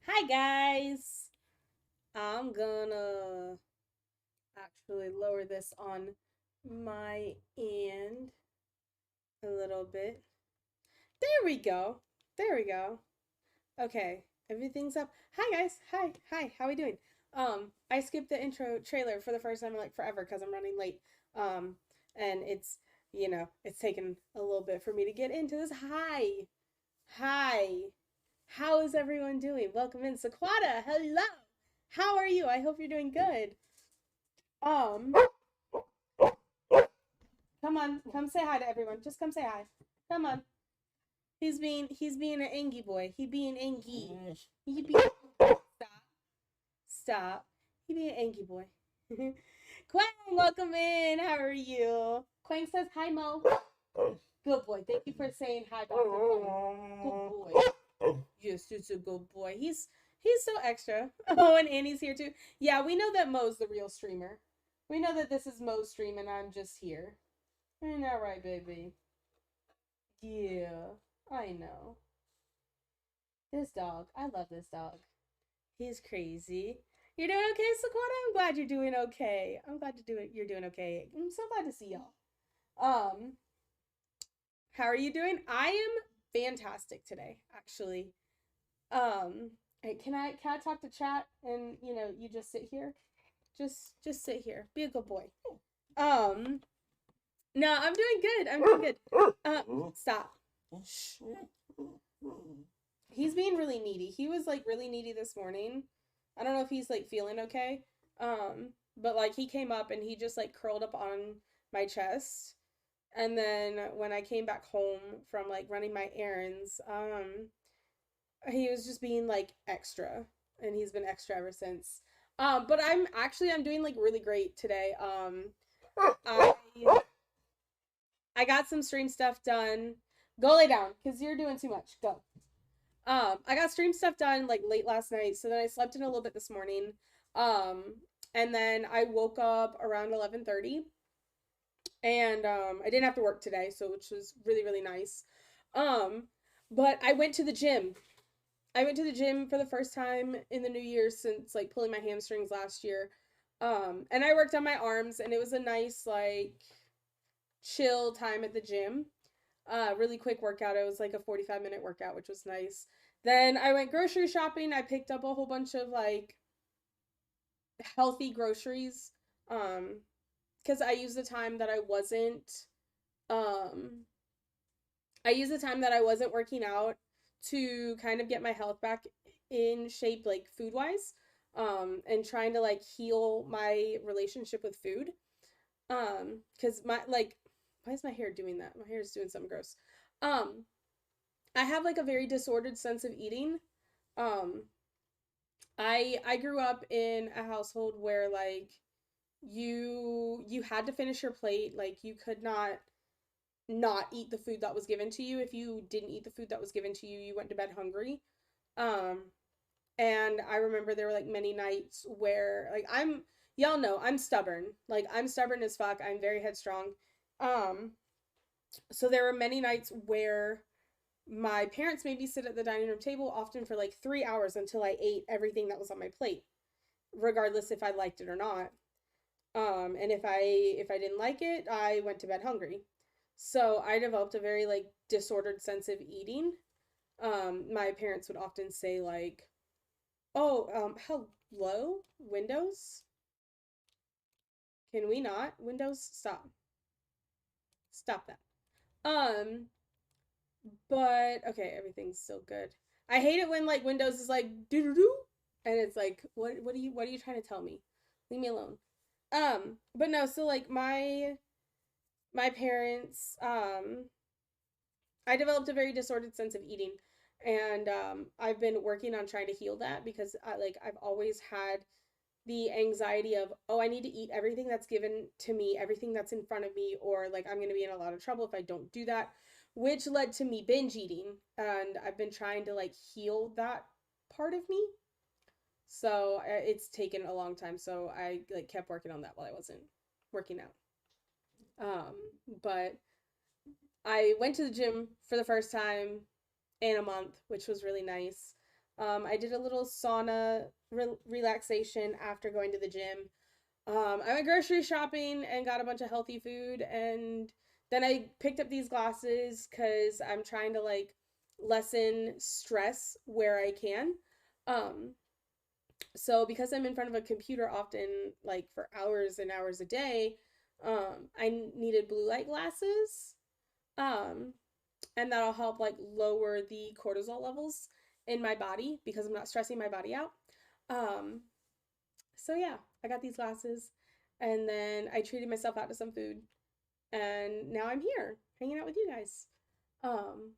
Hi guys. I'm gonna actually lower this on my end a little bit. There we go. There we go. Okay, everything's up. Hi guys. Hi. How we doing? I skipped the intro trailer for the first time in like forever because I'm running late. Um, and it's taken a little bit for me to get into this. Hi. How is everyone doing? Welcome in, Sequata. Hello. How are you? I hope you're doing good. Um, Come on, come say hi to everyone. Just come say hi. Come on. He's being an angy boy. He being angy. He be stop. He be an angy boy. Quang, welcome in. How are you? Quang says hi, Mo. Good boy. Thank you for saying hi back to Quang. Good boy. Yes, it's a good boy. He's so extra. Oh, and Annie's here too. Yeah, we know that Mo's the real streamer. We know that this is Mo's stream and I'm just here. Ain't that right, baby? Yeah, I know. This dog. I love this dog. He's crazy. You're doing okay, Sequana? I'm glad you're doing okay. I'm glad to do it. You're doing okay. I'm so glad to see y'all. Um, how are you doing? I am fantastic today, actually. Hey, can I talk to chat and you just sit here? Just sit here. Be a good boy. Um, no, I'm doing good. I'm doing good. Stop. Shh. He's being really needy. He was like really needy this morning. I don't know if he's like feeling okay. But like he came up and he just like curled up on my chest. And then when I came back home from like running my errands, he was just being like extra and he's been extra ever since. But I'm doing like really great today. I I got some stream stuff done. Go lay down cuz you're doing too much. Go. I got stream stuff done like late last night, so then I slept in a little bit this morning. Um, and then I woke up around 11:30, and I didn't have to work today, so which was really really nice. Um, but I went to the gym. I went to the gym for the first time in the new year since like pulling my hamstrings last year. And I worked on my arms, and it was a nice like chill time at the gym. Really quick workout. It was like a 45-minute workout, which was nice. Then I went grocery shopping. I picked up a whole bunch of like healthy groceries. Because um I used the time that I wasn't working out to kind of get my health back in shape, like food wise. And trying to like heal my relationship with food. Because my like why is my hair doing that? My hair is doing something gross. Um, I have like a very disordered sense of eating. Um, I grew up in a household where like you had to finish your plate, like you could not eat the food that was given to you. If you didn't eat the food that was given to you, you went to bed hungry. Um, and I remember there were like many nights where like y'all know I'm stubborn. Like I'm stubborn as fuck. I'm very headstrong. Um, so there were many nights where my parents made me sit at the dining room table often for like 3 hours until I ate everything that was on my plate, regardless if I liked it or not. And if I didn't like it, I went to bed hungry. So I developed a very like disordered sense of eating. My parents would often say like, "Oh, hello, Windows. Can we not? Windows, stop that." Um, but okay, everything's still good. I hate it when like Windows is like doo doo doo, and it's like, what are you trying to tell me? Leave me alone. But no, so like my parents, I developed a very disordered sense of eating, and I've been working on trying to heal that because I've always had the anxiety of, oh, I need to eat everything that's given to me, everything that's in front of me, or like I'm going to be in a lot of trouble if I don't do that, which led to me binge eating. And I've been trying to like heal that part of me. So it's taken a long time. So I like kept working on that while I wasn't working out. Um, but I went to the gym for the first time in a month, which was really nice. I did a little sauna relaxation after going to the gym. I went grocery shopping and got a bunch of healthy food, and then I picked up these glasses because I'm trying to like lessen stress where I can. Um, so because I'm in front of a computer often, like for hours and hours a day, I needed blue light glasses. Um, and that'll help like lower the cortisol levels in my body because I'm not stressing my body out. Um, so yeah, I got these glasses and then I treated myself out to some food and now I'm here hanging out with you guys. Um,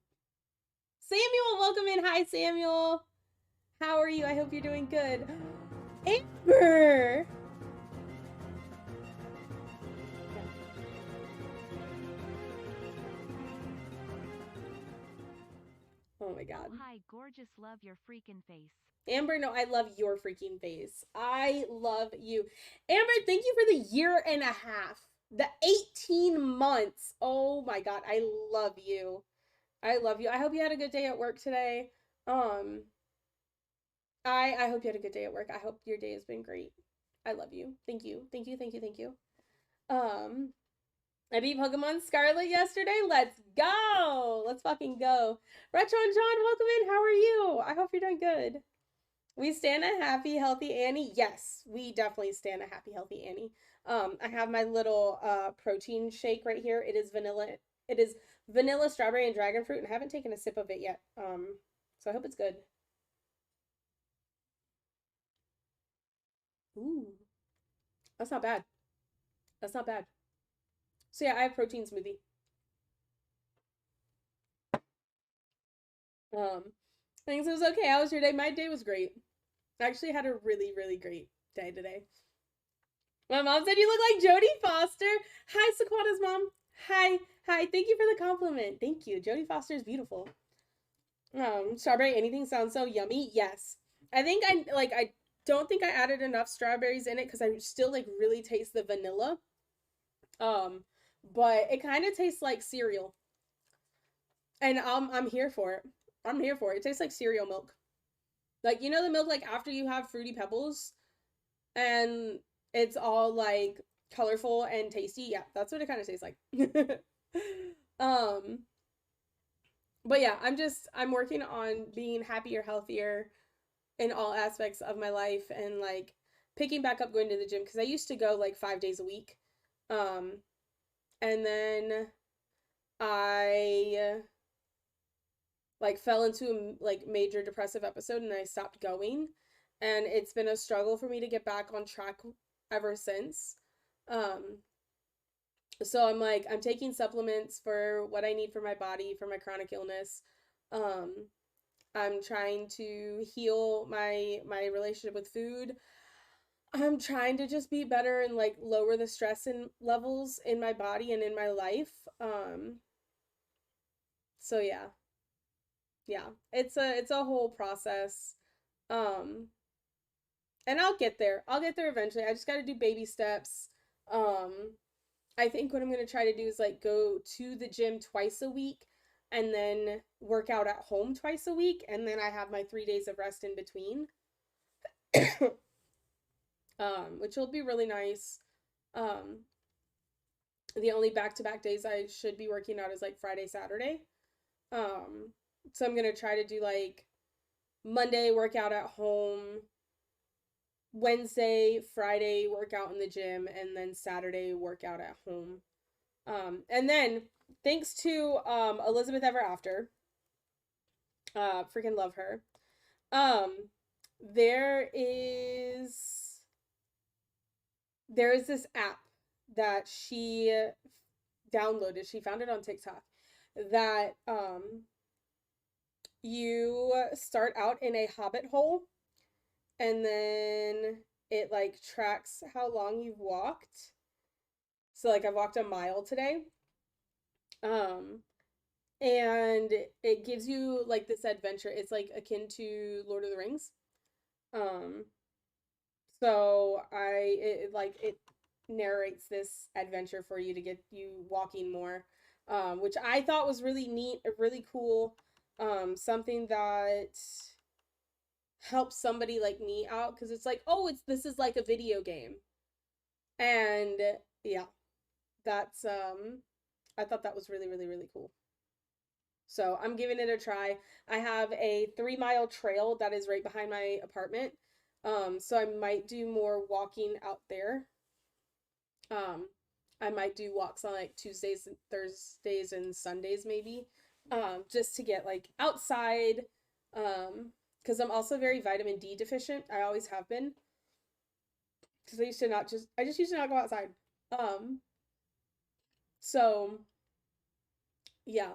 Samuel, welcome in. Hi, Samuel. How are you? I hope you're doing good. Amber. Oh my God. Oh, hi, gorgeous. Love your freaking face. Amber, no, I love your freaking face. I love you. Amber, thank you for the year and a half. The 18 months. Oh my God, I love you. I love you. I hope you had a good day at work today. Um, I hope you had a good day at work. I hope your day has been great. I love you. Thank you. Thank you. Thank you. Thank you. Um, I beat Pokemon Scarlet yesterday. Let's go. Let's fucking go. Retro and John, welcome in. How are you? I hope you're doing good. We stand a happy, healthy Annie. Yes, we definitely stand a happy, healthy Annie. I have my little protein shake right here. It is vanilla. It is vanilla, strawberry, and dragon fruit, and I haven't taken a sip of it yet. So I hope it's good. Ooh, that's not bad. That's not bad. So yeah, I have protein smoothie. Things was okay. How was your day? My day was great. I actually had a really, really great day today. My mom said you look like Jodie Foster. Hi, Sequana's mom. Hi, hi. Thank you for the compliment. Thank you. Jodie Foster is beautiful. Strawberry anything sounds so yummy. Yes, I think I don't think I added enough strawberries in it because I still like really taste the vanilla. Um, but it kind of tastes like cereal, and I'm here for it. I'm here for it. It tastes like cereal milk. Like you know the milk like after you have Fruity Pebbles and it's all like colorful and tasty. Yeah, that's what it kind of tastes like. um, but yeah, I'm working on being happier, healthier in all aspects of my life and like picking back up going to the gym because I used to go like 5 days a week. Um, and then I like fell into a like major depressive episode and I stopped going. And it's been a struggle for me to get back on track ever since. Um, so I'm taking supplements for what I need for my body for my chronic illness. Um, I'm trying to heal my relationship with food. I'm trying to just be better and like lower the stress in levels in my body and in my life. So yeah. Yeah. It's a whole process. Um and I'll get there. I'll get there eventually. I just got to do baby steps. Um I think what I'm going to try to do is like go to the gym twice a week and then work out at home twice a week and then I have my 3 days of rest in between. Which will be really nice. Um the only back-to-back days I should be working out is like Friday, Saturday. Um so I'm going to try to do like Monday workout at home, Wednesday, Friday workout in the gym, and then Saturday workout at home. And then thanks to Elizabeth Ever After, freaking love her. Um, there is there is this app that she downloaded. She found it on TikTok that you start out in a hobbit hole and then it like tracks how long you've walked. So like I've walked a mile today. Um and it gives you like this adventure. It's like akin to Lord of the Rings. Um so like it narrates this adventure for you to get you walking more. Which I thought was really neat, really cool. Something that help somebody like me out, because it's like, oh, this is like a video game. And yeah, that's I thought that was really, really, really cool. So I'm giving it a try. I have a 3 mile trail that is right behind my apartment. So I might do more walking out there. Um, I might do walks on like Tuesdays and Thursdays and Sundays maybe. Just to get like outside. Because I'm also very vitamin D deficient. I always have been. Because I just used to not go outside. Um, so yeah,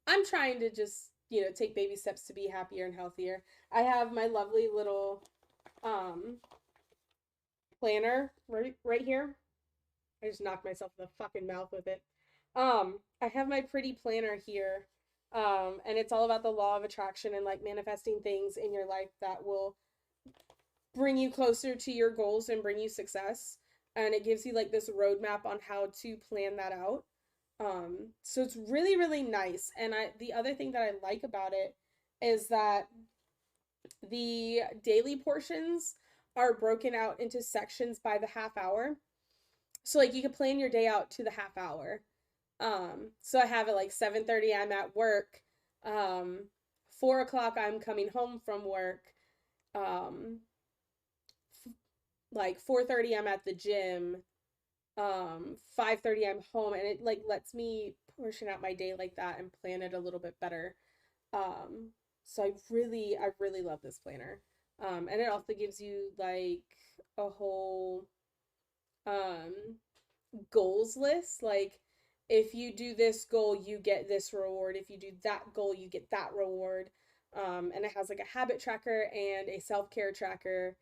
I'm trying to just, take baby steps to be happier and healthier. I have my lovely little um planner right here. I just knocked myself in the fucking mouth with it. I have my pretty planner here. And it's all about the law of attraction and like manifesting things in your life that will bring you closer to your goals and bring you success. And it gives you like this roadmap on how to plan that out. So it's really, really nice. And the other thing that I like about it is that the daily portions are broken out into sections by the half hour. So like you can plan your day out to the half hour. So I have it like 7:30 I'm at work. 4 o'clock I'm coming home from work. Um, like 4:30 I'm at the gym. 5:30 I'm home, and it like lets me portion out my day like that and plan it a little bit better. Um, so I really love this planner. And it also gives you like a whole um goals list. Like if you do this goal, you get this reward. If you do that goal, you get that reward. And it has like a habit tracker and a self-care tracker.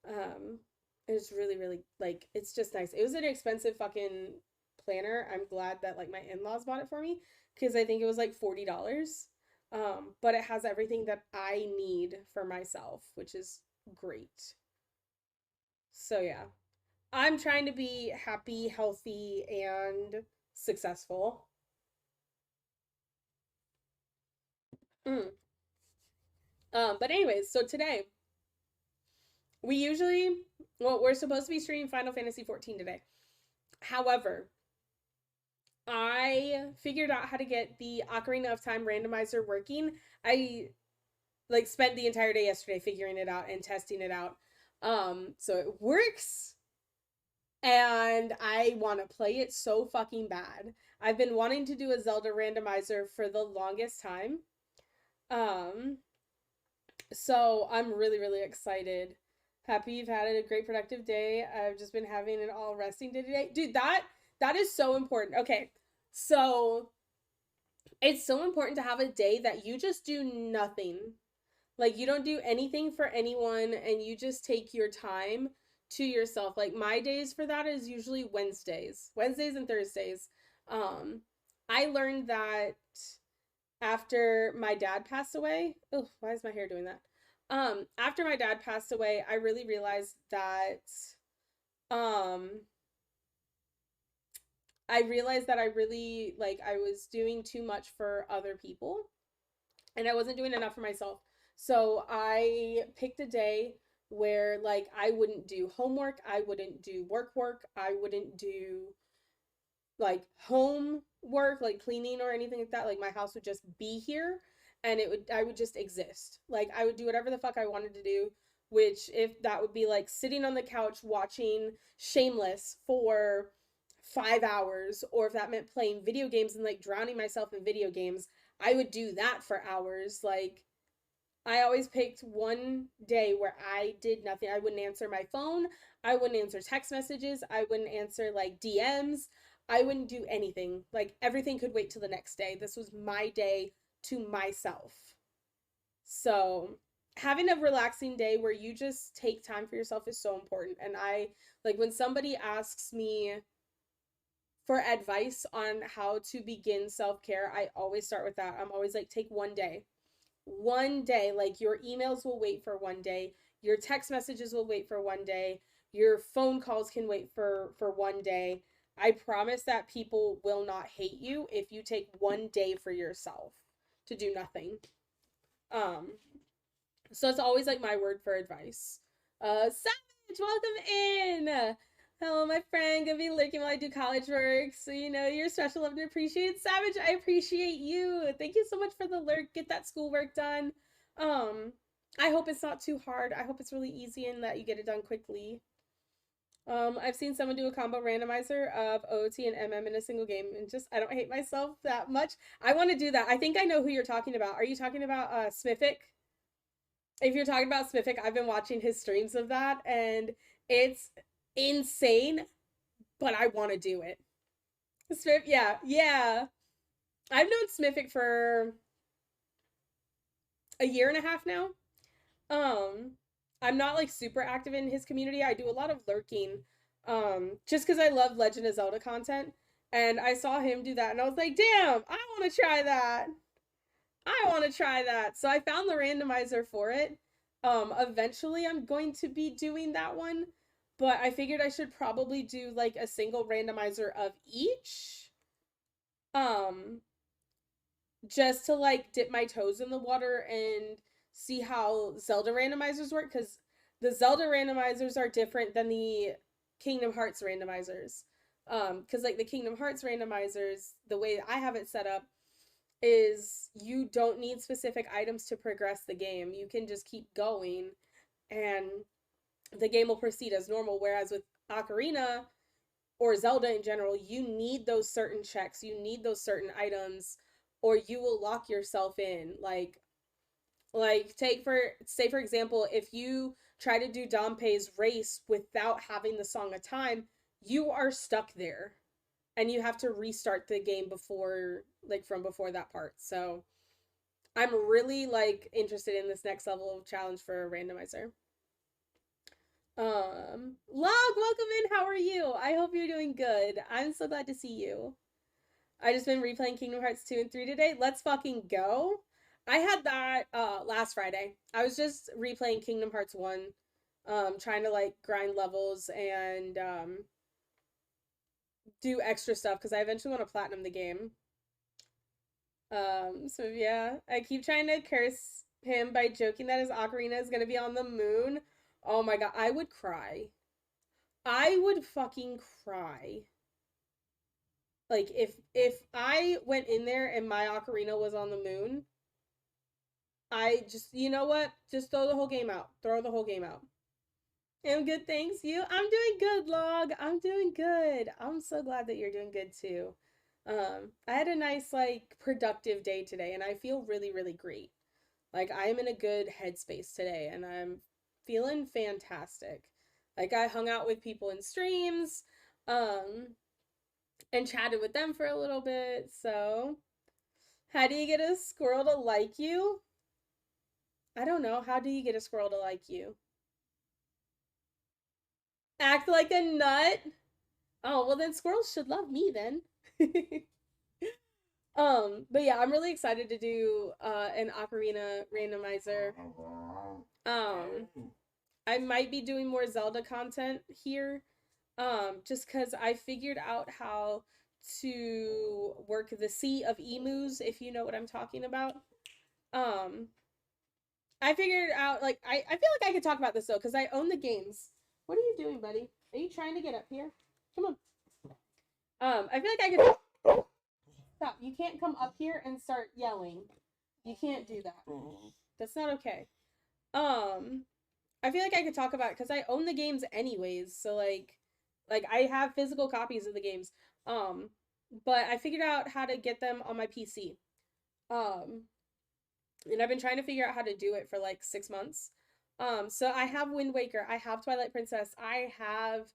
Um, it's really, really like it's just nice. It was an expensive fucking planner. I'm glad that like my in-laws bought it for me because I think it was like $40. But it has everything that I need for myself, which is great. So yeah. I'm trying to be happy, healthy, and successful. Mm. But anyways, so today we usually, well, we're supposed to be streaming Final Fantasy 14 today. However, I figured out how to get the Ocarina of Time randomizer working. I like spent the entire day yesterday figuring it out and testing it out. So it works and I want to play it so fucking bad. I've been wanting to do a Zelda randomizer for the longest time. Um, so I'm really, really excited. Happy you've had a great productive day. I've just been having an all resting day today. Dude, that is so important. Okay. So it's so important to have a day that you just do nothing. Like you don't do anything for anyone and you just take your time to yourself. Like my days for that is usually Wednesdays and Thursdays. Um I learned that after my dad passed away. Oh, why is my hair doing that? After my dad passed away, I really realized that um I really like I was doing too much for other people and I wasn't doing enough for myself. So I picked a day where like I wouldn't do homework, I wouldn't do work, I wouldn't do like home work, like cleaning or anything like that. Like my house would just be here and I would just exist. Like I would do whatever the fuck I wanted to do, which if that would be like sitting on the couch watching Shameless for 5 hours, or if that meant playing video games and like drowning myself in video games, I would do that for hours. Like I always picked one day where I did nothing. I wouldn't answer my phone. I wouldn't answer text messages. I wouldn't answer like DMs. I wouldn't do anything. Like everything could wait till the next day. This was my day to myself. So, having a relaxing day where you just take time for yourself is so important. And I like when somebody asks me for advice on how to begin self care, I always start with that. I'm always like, take one day. One day, like your emails will wait for one day, your text messages will wait for one day, your phone calls can wait for one day. I promise that people will not hate you if you take one day for yourself to do nothing. Um, So it's always like my word for advice. Savage, welcome in. Hello, my friend. Gonna be lurking while I do college work. So you know you're special, loved, and appreciated. Savage, I appreciate you. Thank you so much for the lurk. Get that schoolwork done. Um, I hope it's not too hard. I hope it's really easy and that you get it done quickly. I've seen someone do a combo randomizer of OOT and MM in a single game, and just I don't hate myself that much. I want to do that. I think I know who you're talking about. Are you talking about Smithic? If you're talking about Smithic, I've been watching his streams of that, and it's insane. But I want to do it. Smith, yeah, yeah. I've known Smithic for a year and a half now. Um, I'm not like super active in his community. I do a lot of lurking, just because I love Legend of Zelda content. And I saw him do that, and I was like, damn, I want to try that. I want to try that. So I found the randomizer for it. Eventually I'm going to be doing that one, but I figured I should probably do like a single randomizer of each. Um, just to like dip my toes in the water and see how Zelda randomizers work, because the Zelda randomizers are different than the Kingdom Hearts randomizers. Because like the Kingdom Hearts randomizers, the way I have it set up is you don't need specific items to progress the game. You can just keep going and the game will proceed as normal. Whereas with Ocarina or Zelda in general, you need those certain checks, you need those certain items, or you will lock yourself in. Take for say for example, if you try to do Dampé's race without having the Song of Time, you are stuck there and you have to restart the game before like from before that part. So I'm really like interested in this next level of challenge for a randomizer. Log, welcome in. How are you? I hope you're doing good. I'm so glad to see you. I just been replaying Kingdom Hearts 2 and 3 today. Let's fucking go. I had that last Friday. I was just replaying Kingdom Hearts 1, trying to like grind levels and do extra stuff because I eventually want to platinum the game. So yeah, I keep trying to curse him by joking that his ocarina is gonna be on the moon. Oh my god, I would cry. I would fucking cry. Like if I went in there and my ocarina was on the moon, I just you know what? Just throw the whole game out. Throw the whole game out. I'm good, thanks. You? I'm doing good, Log. I'm doing good. I'm so glad that you're doing good too. I had a nice, like, productive day today, and I feel really, really great. Like, I am in a good headspace today, and I'm feeling fantastic. Like, I hung out with people in streams, um, and chatted with them for a little bit. So, how do you get a squirrel to like you? I don't know. How do you get a squirrel to like you? Act like a nut? Oh, well then squirrels should love me then. But yeah, I'm really excited to do an ocarina randomizer. Um, I might be doing more Zelda content here. Just cuz I figured out how to work the Sea of Emus, if you know what I'm talking about. Um, I figured out like I feel like I could talk about this though, because I own the games. What are you doing, buddy? Are you trying to get up here? Come on. I feel like I could stop. You can't come up here and start yelling. You can't do that. That's not okay. Um, I feel like I could talk about it because I own the games anyways. So like I have physical copies of the games. Um, but I figured out how to get them on my PC. Um, and I've been trying to figure out how to do it for like 6 months. So I have Wind Waker, I have Twilight Princess, I have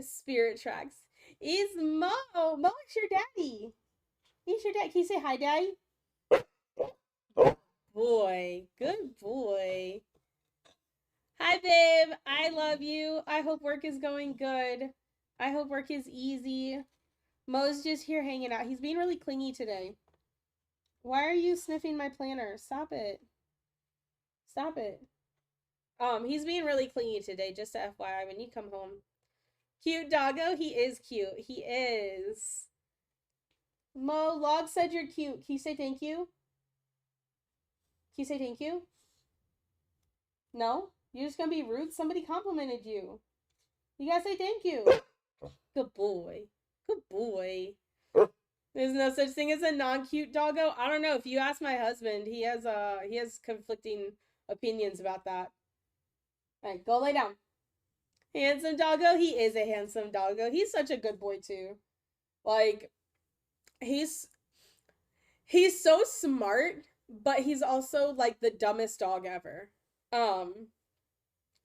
Spirit Tracks. Is Mo? Mo is your daddy. He's your dad. Can you say hi, daddy? Boy, good boy. Hi, babe. I love you. I hope work is going good. I hope work is easy. Mo's just here hanging out. He's being really clingy today. Why are you sniffing my planner? Stop it. Stop it. He's being really clingy today, just to FYI when you come home. Cute doggo? He is cute. He is. Mo, Log said you're cute. Can you say thank you? Can you say thank you? No? You're just gonna be rude? Somebody complimented you. You gotta say thank you. Good boy. Good boy. There's no such thing as a non-cute doggo. I don't know. If you ask my husband, he has conflicting opinions about that. Alright, go lay down. Handsome doggo? He is a handsome doggo. He's such a good boy too. Like, he's he's so smart, but he's also like the dumbest dog ever. Um,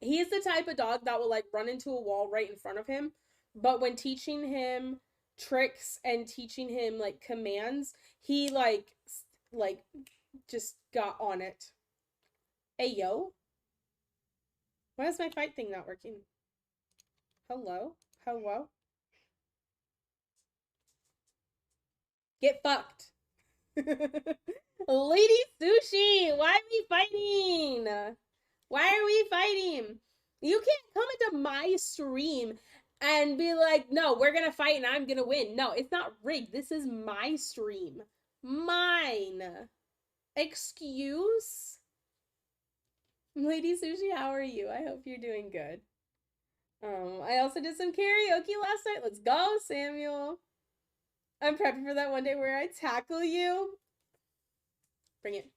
he's the type of dog that will like run into a wall right in front of him, but when teaching him tricks and teaching him like commands, he like just got on it. Hey yo, why is my fight thing not working? Hello? Hello? Get fucked. Lady Sushi, why are we fighting? Why are we fighting? You can't come into my stream and be like, no, we're gonna fight and I'm gonna win. No, it's not rigged. This is my stream. Mine. Excuse? Lady Sushi, how are you? I hope you're doing good. I also did some karaoke last night. Let's go, Samuel. I'm prepping for that one day where I tackle you. Bring it.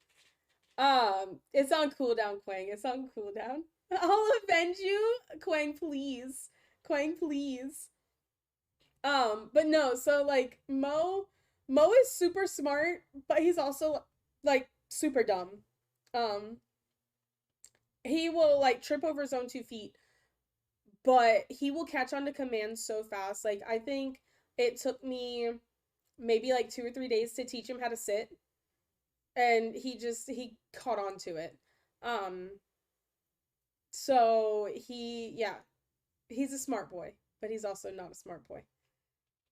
It's on cooldown, Quang. It's on cooldown. I'll avenge you, Quang, please. Quang, please. But no, so like Mo is super smart, but he's also like super dumb. Um, he will like trip over his own 2 feet, but he will catch on to commands so fast. Like I think it took me maybe like 2 or 3 days to teach him how to sit, and he caught on to it. Um, so he's a smart boy, but he's also not a smart boy.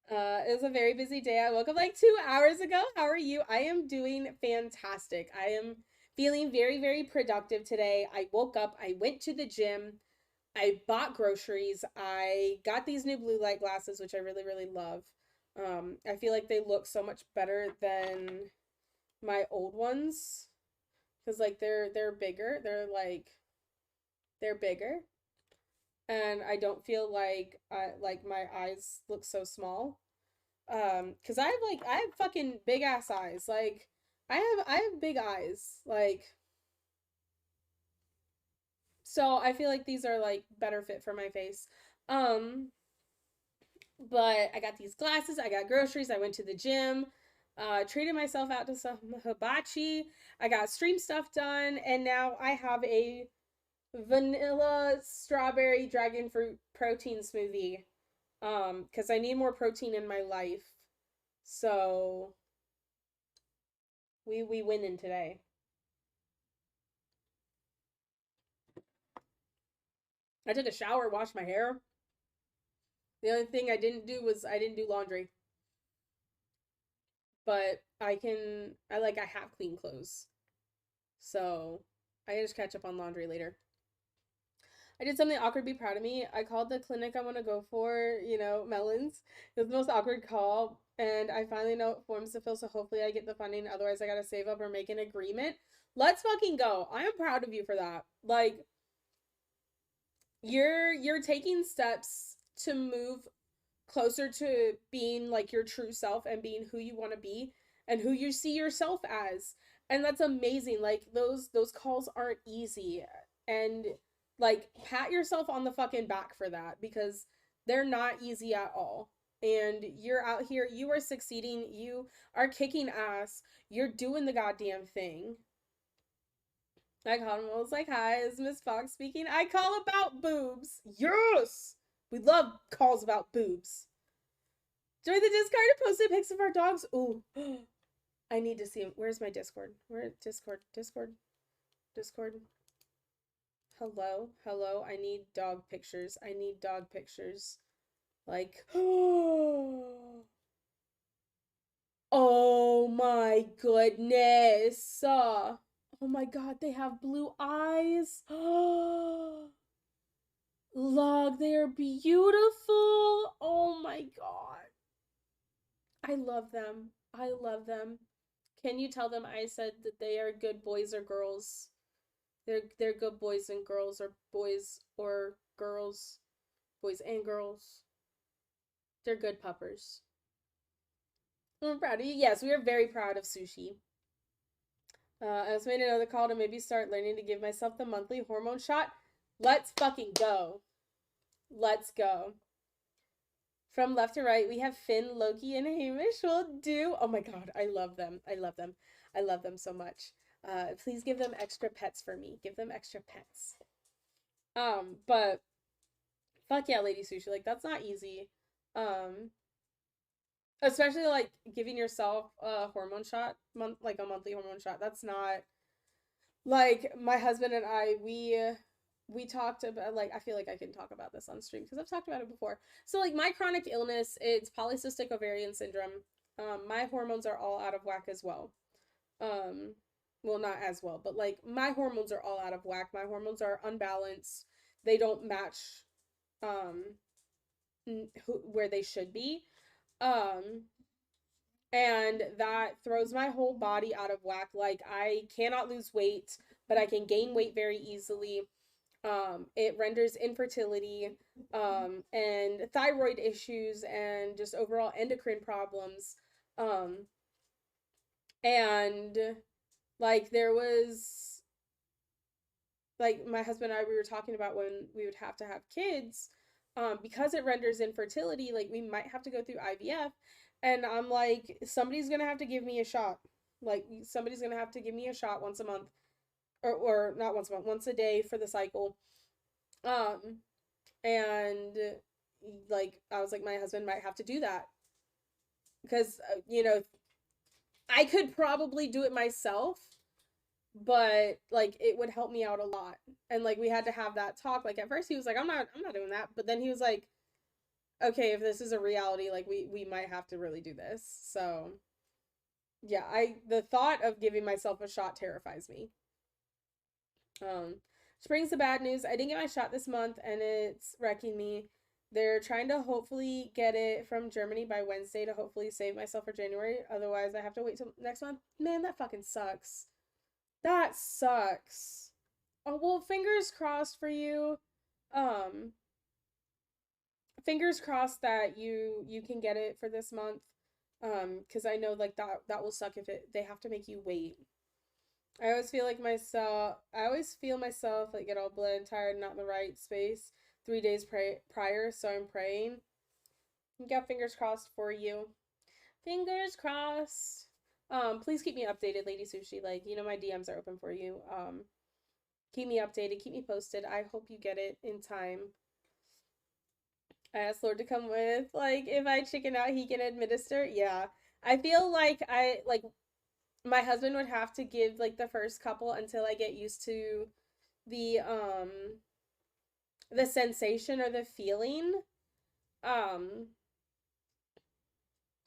It was a very busy day. I woke up like 2 hours ago. How are you? I am doing fantastic. I am feeling very, very productive today. I woke up, I went to the gym, I bought groceries, I got these new blue light glasses, which I really, really love. I feel like they look so much better than my old ones. Because like they're bigger. They're bigger. And I don't feel like my eyes look so small. Because I have fucking big ass eyes. Like I have big eyes. Like so I feel like these are like better fit for my face. Um, but I got these glasses, I got groceries, I went to the gym, treated myself out to some hibachi, I got stream stuff done, and now I have a vanilla strawberry dragon fruit protein smoothie. Because I need more protein in my life. So we winning today. I took a shower, washed my hair. The only thing I didn't do was I didn't do laundry. But I have clean clothes. So I can just catch up on laundry later. I did something awkward, be proud of me. I called the clinic I want to go for, Melons. It was the most awkward call. And I finally know what forms to fill, so hopefully I get the funding. Otherwise, I gotta save up or make an agreement. Let's fucking go. I am proud of you for that. Like, you're taking steps to move closer to being like your true self and being who you want to be and who you see yourself as. And that's amazing. Like those calls aren't easy. And like pat yourself on the fucking back for that because they're not easy at all. And you're out here, you are succeeding, you are kicking ass, you're doing the goddamn thing. I called him. I was like, "Hi, is Miss Fox speaking? I call about boobs. Yes, we love calls about boobs. Join the Discord and posted pics of our dogs. Ooh, I need to see him. Where's my Discord? Where Discord? Discord? Discord? Hello, hello. I need dog pictures. I need dog pictures. Like, oh my goodness. Oh my god, they have blue eyes. Log, they are beautiful. Oh my god. I love them. I love them. Can you tell them I said that they are good boys or girls? They're good boys and girls, or girls, boys and girls. They're good puppers. I'm proud of you. Yes, we are very proud of Sushi. I also made another call to maybe start learning to give myself the monthly hormone shot. Let's fucking go. Let's go. From left to right, we have Finn, Loki, and Hamish will do. Oh my god, I love them. I love them. I love them so much. Please give them extra pets for me. Give them extra pets. But fuck yeah, Lady Sushi. Like that's not easy. Um, Especially like giving yourself a hormone shot, like a monthly hormone shot. That's not like my husband and I we talked about, like, I feel like I can talk about this on stream because I've talked about it before. So like my chronic illness, it's polycystic ovarian syndrome. My hormones are all out of whack as well. Um well, not as well, but like my hormones are all out of whack. My hormones are unbalanced. They don't match um where they should be. Um and that throws my whole body out of whack. Like I cannot lose weight, but I can gain weight very easily. It renders infertility, and thyroid issues, and just overall endocrine problems. Um, and like there was like my husband and I, we were talking about when we would have to have kids, because it renders infertility, like we might have to go through IVF. And I'm like, somebody's gonna have to give me a shot. Like somebody's gonna have to give me a shot once a month, or not once a month, once a day for the cycle. Um, and like I was like, my husband might have to do that because I could probably do it myself, but like it would help me out a lot. And like we had to have that talk. Like at first he was like, I'm not doing that, but then he was like, okay, if this is a reality, like we might have to really do this. So yeah, I the thought of giving myself a shot terrifies me. Um, which brings the bad news. I didn't get my shot this month, and it's wrecking me. They're trying to hopefully get it from Germany by Wednesday to hopefully save myself for January. Otherwise, I have to wait till next month. Man, that fucking sucks. That sucks. Oh well, fingers crossed for you. Um, Fingers crossed that you can get it for this month. Because I know like that will suck if they have to make you wait. I always feel myself like get all blood and tired, not in the right space 3 days prior, so I'm praying. Got fingers crossed for you. Fingers crossed. Please keep me updated, Lady Sushi. Like, my DMs are open for you. Keep me updated, keep me posted. I hope you get it in time. I asked Lord to come with. Like, if I chicken out, he can administer. Yeah. I feel like my husband would have to give like the first couple until I get used to the the sensation or the feeling. Um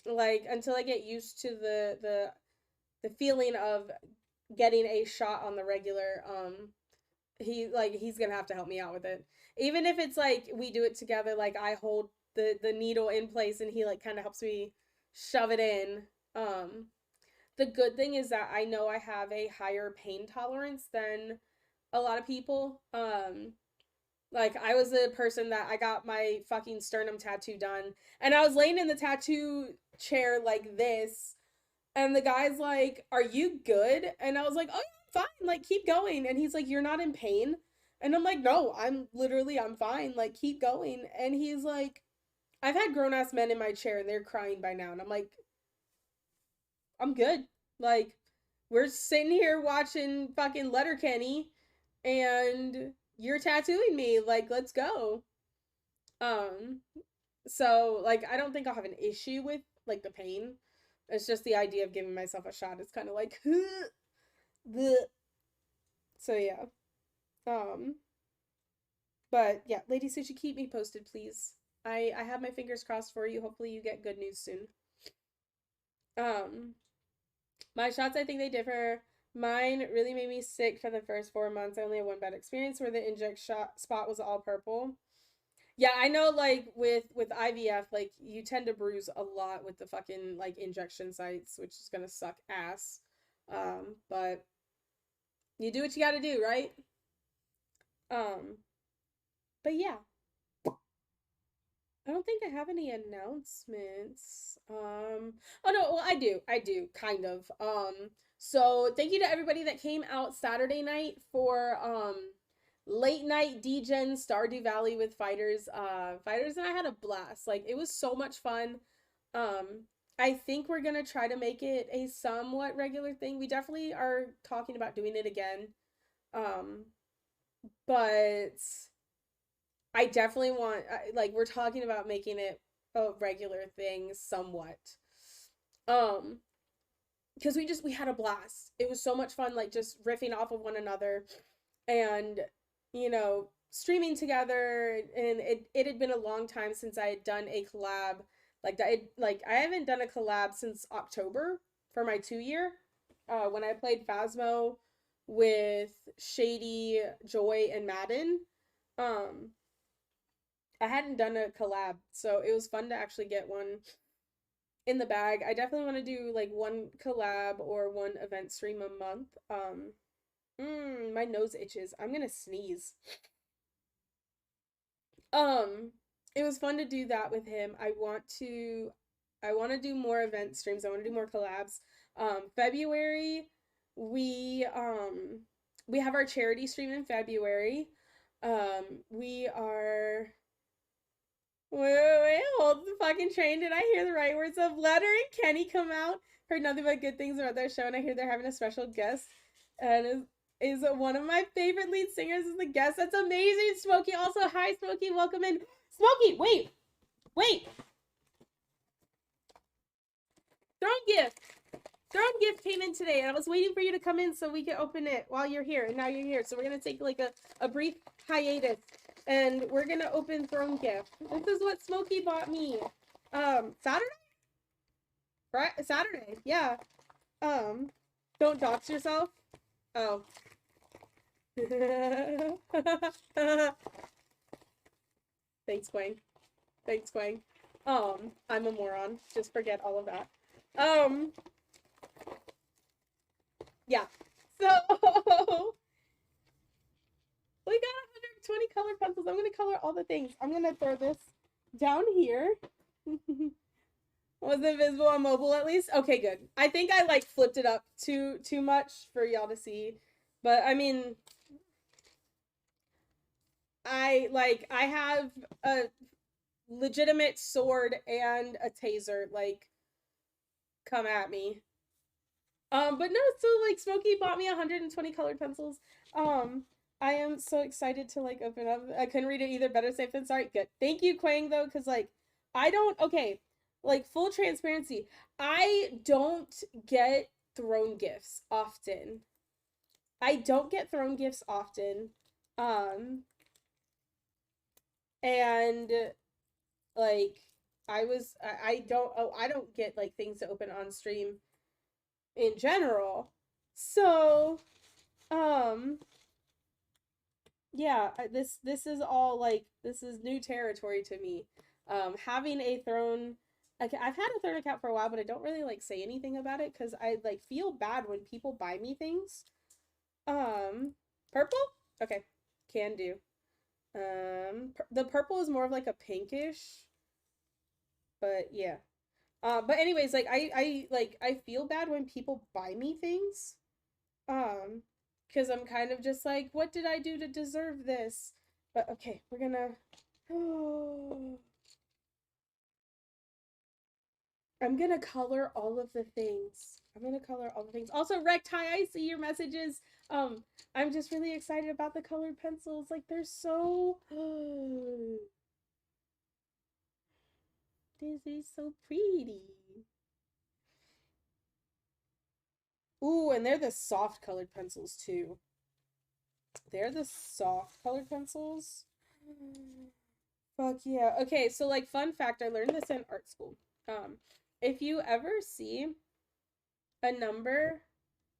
like until I get used to the feeling of getting a shot on the regular. He's gonna have to help me out with it. Even if it's like we do it together, like I hold the needle in place and he like kind of helps me shove it in. Um the good thing is that I know I have a higher pain tolerance than a lot of people. Like I was the person that I got my fucking sternum tattoo done, and I was laying in the tattoo chair like this, and the guy's like, "Are you good?" And I was like, "Oh, yeah, I'm fine. Like keep going." And he's like, "You're not in pain?" And I'm like, "No, I'm fine. Like keep going." And he's like, "I've had grown ass men in my chair and they're crying by now." And I'm like, "I'm good." Like we're sitting here watching fucking Letterkenny and you're tattooing me. Like let's go. Um so like I don't think I'll have an issue with like the pain. It's just the idea of giving myself a shot. It's kind of like so yeah. Um but yeah, Lady Sushi, keep me posted, please. I have my fingers crossed for you. Hopefully you get good news soon. Um my shots, I think they differ. Mine really made me sick for the first 4 months. I only had one bad experience where the inject shot spot was all purple. Yeah, I know. Like with IVF, like you tend to bruise a lot with the fucking like injection sites, which is gonna suck ass. But You do what you gotta do, right? Um, but yeah. I don't think I have any announcements. Oh no, well I do, kind of. So thank you to everybody that came out Saturday night for late night DGen Stardew Valley with fighters. Fighters and I had a blast. Like it was so much fun. I think we're gonna try to make it a somewhat regular thing. We definitely are talking about doing it again. Um, but I definitely want like we're talking about making it a regular thing somewhat. Um because we had a blast. It was so much fun like just riffing off of one another and streaming together, and it had been a long time since I had done a collab like that. Like I haven't done a collab since October for my 2 year when I played Phasmo with Shady, Joy, and Madden. Um I hadn't done a collab, so it was fun to actually get one in the bag. I definitely want to do like one collab or one event stream a month. My nose itches. I'm gonna sneeze. Um, it was fun to do that with him. I want to do more event streams. I want to do more collabs. February, we um we have our charity stream in February. We are wait, hold the fucking train. Did I hear the right words? Of Letter and Kenny come out. Heard nothing but good things about their show, and I hear they're having a special guest. And is one of my favorite lead singers is the guest. That's amazing, Smokey. Also, hi, Smokey. Welcome in. Smokey, wait. Throne gift. Throne gift came in today, and I was waiting for you to come in so we could open it while you're here. And now you're here. So we're going to take like a brief hiatus. And we're going to open Throne gift. This is what Smokey bought me. Saturday? Right? Saturday. Yeah. Don't dox yourself. Oh. Thanks, Quang. Thanks, Quang. I'm a moron. Just forget all of that. Yeah. So we got 120 color pencils. I'm gonna color all the things. I'm gonna throw this down here. Was it visible on mobile at least? Okay, good. I think I like flipped it up too much for y'all to see. But I mean, I have a legitimate sword and a taser, like, come at me. But no, so like Smokey bought me 120 colored pencils. I am so excited to like open up. I couldn't read it either. Better safe than sorry. Good. Thank you, Quang, though, because like I don't okay, like full transparency. I don't get throne gifts often. I don't get throne gifts often. Um, and like I don't get like things to open on stream in general. So, um yeah, this is all like this is new territory to me. Having a throne, like I've had a throne account for a while, but I don't really like say anything about it because I like feel bad when people buy me things. Purple? Okay, can do. The purple is more of like a pinkish, but yeah. But anyways, like I feel bad when people buy me things. Um, because I'm kind of just like, what did I do to deserve this? But okay, we're gonna. I'm gonna color all of the things. I'm gonna color all the things. Also, Recti, I see your messages. I'm just really excited about the colored pencils. Like they're so. This is so pretty. Ooh, and they're the soft colored pencils too. They're the soft colored pencils. Fuck yeah. Okay, so like fun fact, I learned this in art school. If you ever see a number,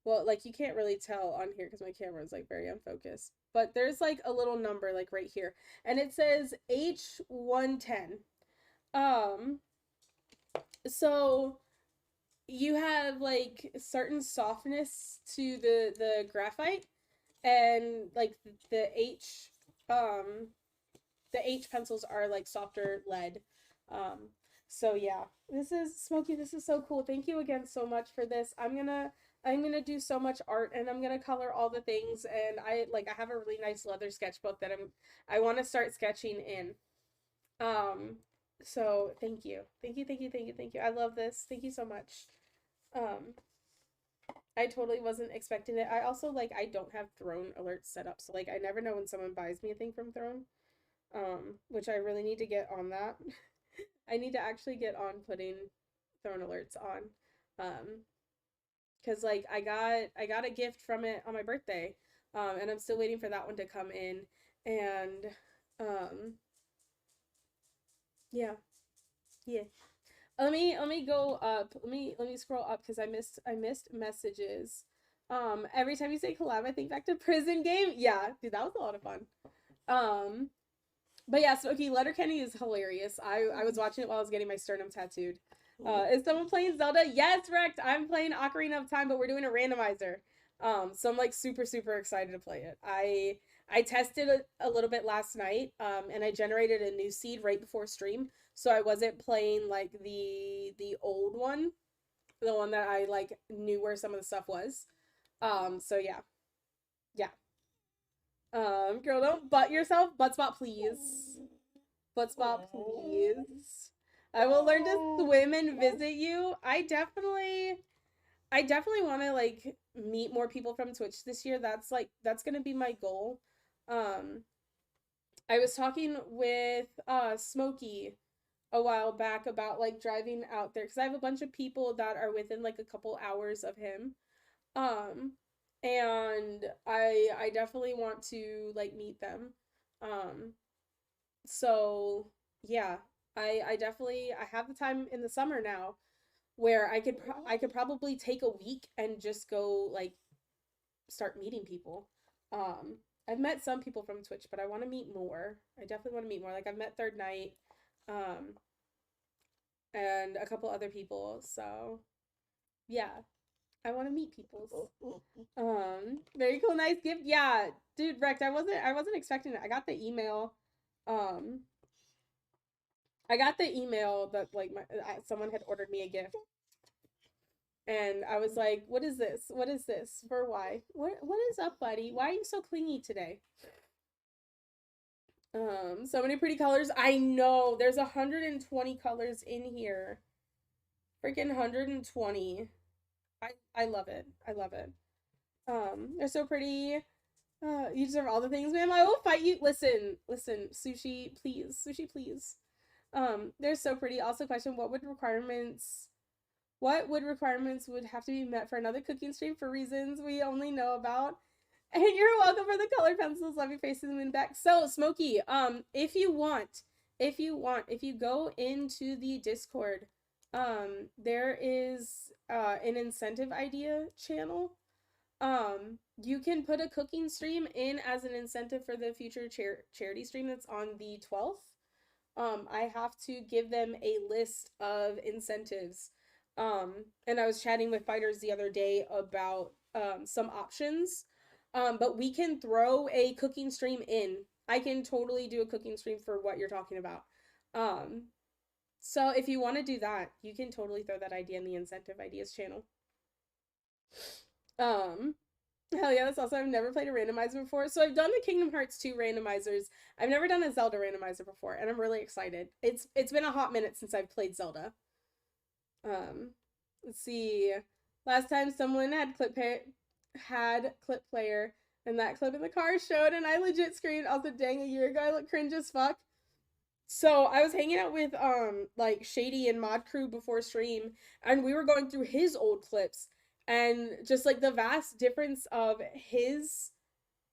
well, like you can't really tell on here because my camera is like very unfocused, but there's like a little number like right here, and it says H110. Um, so you have like certain softness to the graphite, and like the um the H pencils are like softer lead. Um, so yeah, this is Smokey. This is so cool. Thank you again so much for this. I'm gonna do so much art, and I'm gonna color all the things. And I have a really nice leather sketchbook that I want to start sketching in. Um, so thank you, thank you, thank you, thank you, thank you. I love this. Thank you so much. Um, I totally wasn't expecting it. I also I don't have Throne alerts set up, so like I never know when someone buys me a thing from Throne. Which I really need to get on that. I need to actually get on putting Throne alerts on. Because like I got a gift from it on my birthday. And I'm still waiting for that one to come in. And um yeah, yeah. Let me go up. Let me scroll up because I missed messages. Every time you say collab, I think back to prison game. Yeah, dude, that was a lot of fun. Um, But yeah, Smokey Letterkenny is hilarious. I was watching it while I was getting my sternum tattooed. Is someone playing Zelda? Yes, Rect. I'm playing Ocarina of Time, but we're doing a randomizer. So I'm like super super excited to play it. I tested a little bit last night, and I generated a new seed right before stream, so I wasn't playing like the old one, the one that I like knew where some of the stuff was. So yeah, yeah. Girl, don't butt yourself. Butt spot, please. Butt spot, please. I will learn to swim and visit you. I definitely want to like meet more people from Twitch this year. That's gonna be my goal. Um, I was talking with Smokey a while back about like driving out there because I have a bunch of people that are within like a couple hours of him. Um, and I definitely want to like meet them. Um, so yeah, I definitely I have the time in the summer now where I could probably take a week and just go like start meeting people. I've met some people from Twitch, but I want to meet more. I definitely want to meet more. Like I've met Third Night, um, and a couple other people. So yeah, I want to meet people. Very cool, nice gift. Yeah, dude, Rex, I wasn't expecting it. Um, I got the email that like someone had ordered me a gift, and I was like, "What is this? What is this? For why? What is up, buddy? Why are you so clingy today?" So many pretty colors. I know there's 120 colors in here. Freaking 120. I love it. I love it. They're so pretty. You deserve all the things, ma'am. I will fight you. Listen, sushi, please. Sushi, please. They're so pretty. Also, question: What would requirements would have to be met for another cooking stream for reasons we only know about? And you're welcome for the color pencils. Love your face in the moon back. So, Smokey, if you go into the Discord, there is an incentive idea channel. You can put a cooking stream in as an incentive for the future charity stream that's on the 12th. I have to give them a list of incentives. And I was chatting with fighters the other day about some options. But we can throw a cooking stream in. I can totally do a cooking stream for what you're talking about. Um, so if you want to do that, you can totally throw that idea in the incentive ideas channel. Um, Hell yeah, that's awesome. I've never played a randomizer before. So I've done the Kingdom Hearts 2 randomizers. I've never done a Zelda randomizer before, and I'm really excited. It's been a hot minute since I've played Zelda. Um, let's see. Last time someone had clip player, and that clip in the car showed, and I legit screamed. Also, dang, a year ago I look cringe as fuck. So I was hanging out with like Shady and Mod Crew before stream, and we were going through his old clips, and just like the vast difference of his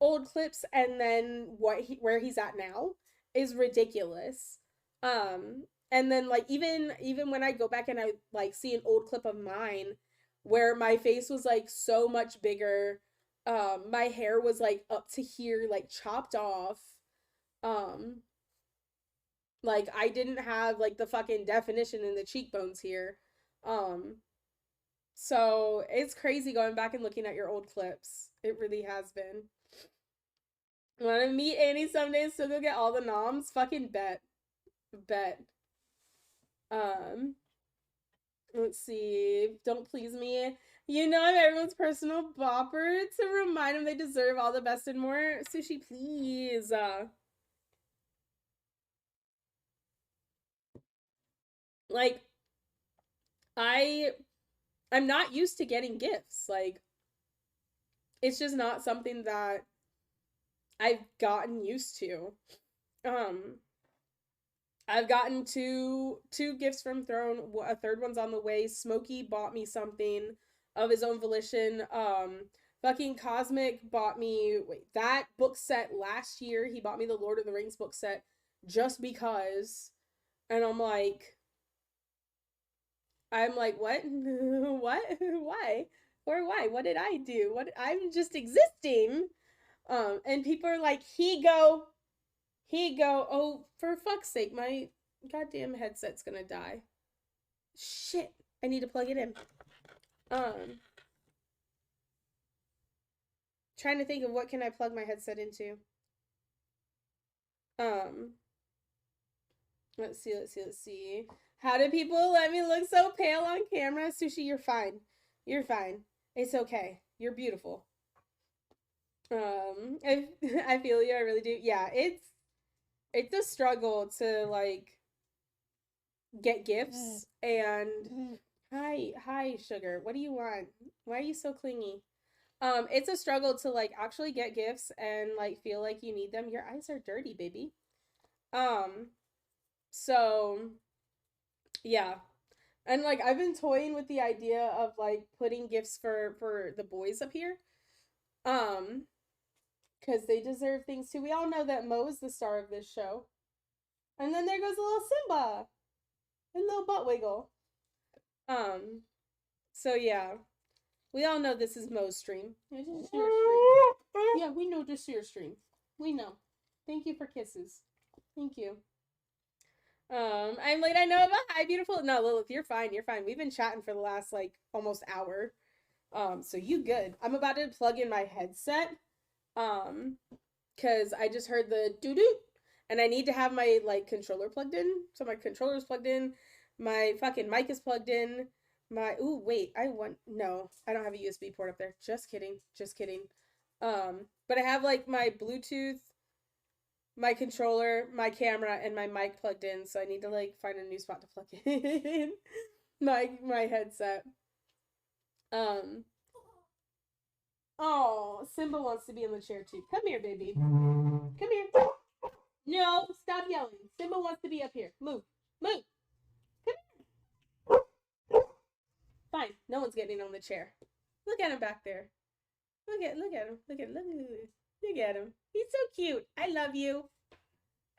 old clips and then where he's at now is ridiculous. And then like even when I go back and I like see an old clip of mine where my face was like so much bigger, my hair was like up to here, like chopped off. Um, like I didn't have like the fucking definition in the cheekbones here. Um, so it's crazy going back and looking at your old clips. It really has been. Want to meet Annie someday so go get all the noms? Fucking bet. Bet. Um, let's see. Don't please me. You know I'm everyone's personal bopper to remind them they deserve all the best and more. Sushi, please. Like, I I'm not used to getting gifts. Like, it's just not something that I've gotten used to. Um, I've gotten two gifts from Throne. A third one's on the way. Smokey bought me something of his own volition. Fucking Cosmic bought me that book set last year. He bought me the Lord of the Rings book set just because, and I'm like, what? What? Why? Or why? What did I do? What? I'm just existing. And people are like, he go. Oh, for fuck's sake, my goddamn headset's gonna die. Shit, I need to plug it in. Um, trying to think of what can I plug my headset into. Um, let's see. How do people let me look so pale on camera? Sushi, you're fine. You're fine. It's okay. You're beautiful. I I feel you. I really do. Yeah, it's a struggle to like get gifts and hi sugar. What do you want? Why are you so clingy? It's a struggle to like actually get gifts and like feel like you need them. Your eyes are dirty, baby. Um, so yeah. And like I've been toying with the idea of like putting gifts for the boys up here. Um, because they deserve things too. We all know that Mo is the star of this show. And then there goes a little Simba and little butt wiggle. Um, so yeah. We all know this is Mo's stream. This is your stream. Yeah, we know this is your stream. We know. Thank you for kisses. Thank you. I'm late. I know about hi, beautiful. No, Lilith, you're fine. You're fine. We've been chatting for the last like almost hour. So you good. I'm about to plug in my headset. Um, because I just heard the doo doo, and I need to have my like controller plugged in. So my controller's plugged in. My fucking mic is plugged in. My ooh wait, I don't have a USB port up there. Just kidding. Just kidding. But I have like my Bluetooth, my controller, my camera, and my mic plugged in, so I need to like find a new spot to plug in my headset. Um oh, Simba wants to be in the chair too. Come here, baby. Come here. No, stop yelling. Simba wants to be up here. Move. Move. Come here. Fine. No one's getting on the chair. Look at him back there. Look at him. Look at him. He's so cute. I love you.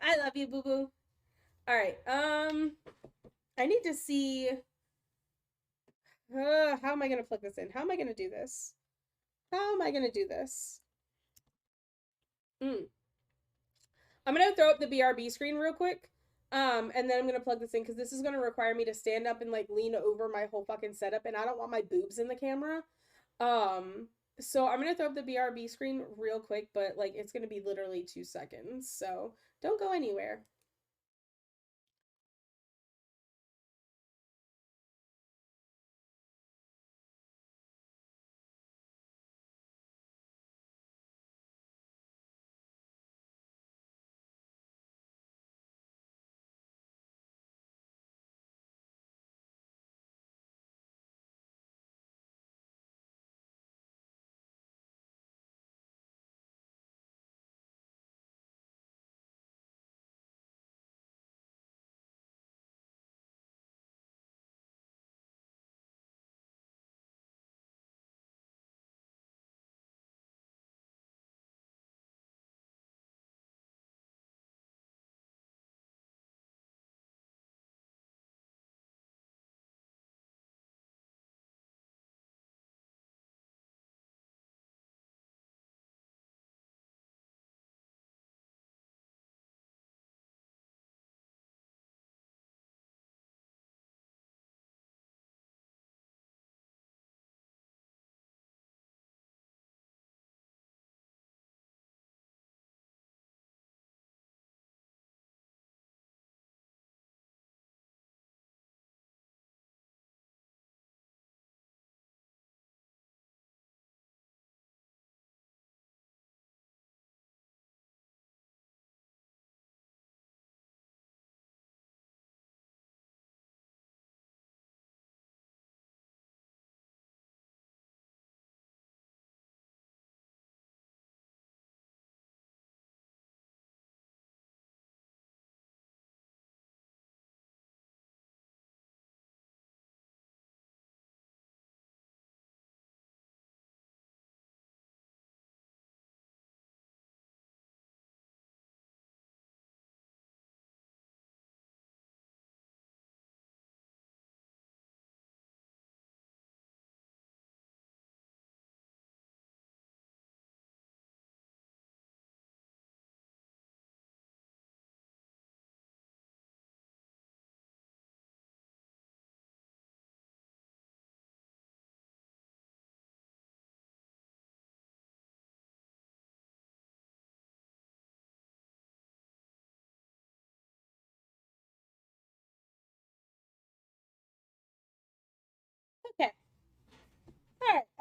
I love you, boo boo. All right. I need to see. How am I gonna plug this in? How am I gonna do this? How am I gonna do this? Mm. I'm gonna throw up the BRB screen real quick. And then I'm gonna plug this in because this is gonna require me to stand up and like lean over my whole fucking setup, and I don't want my boobs in the camera. So I'm gonna throw up the BRB screen real quick, but like it's gonna be literally 2 seconds. So don't go anywhere.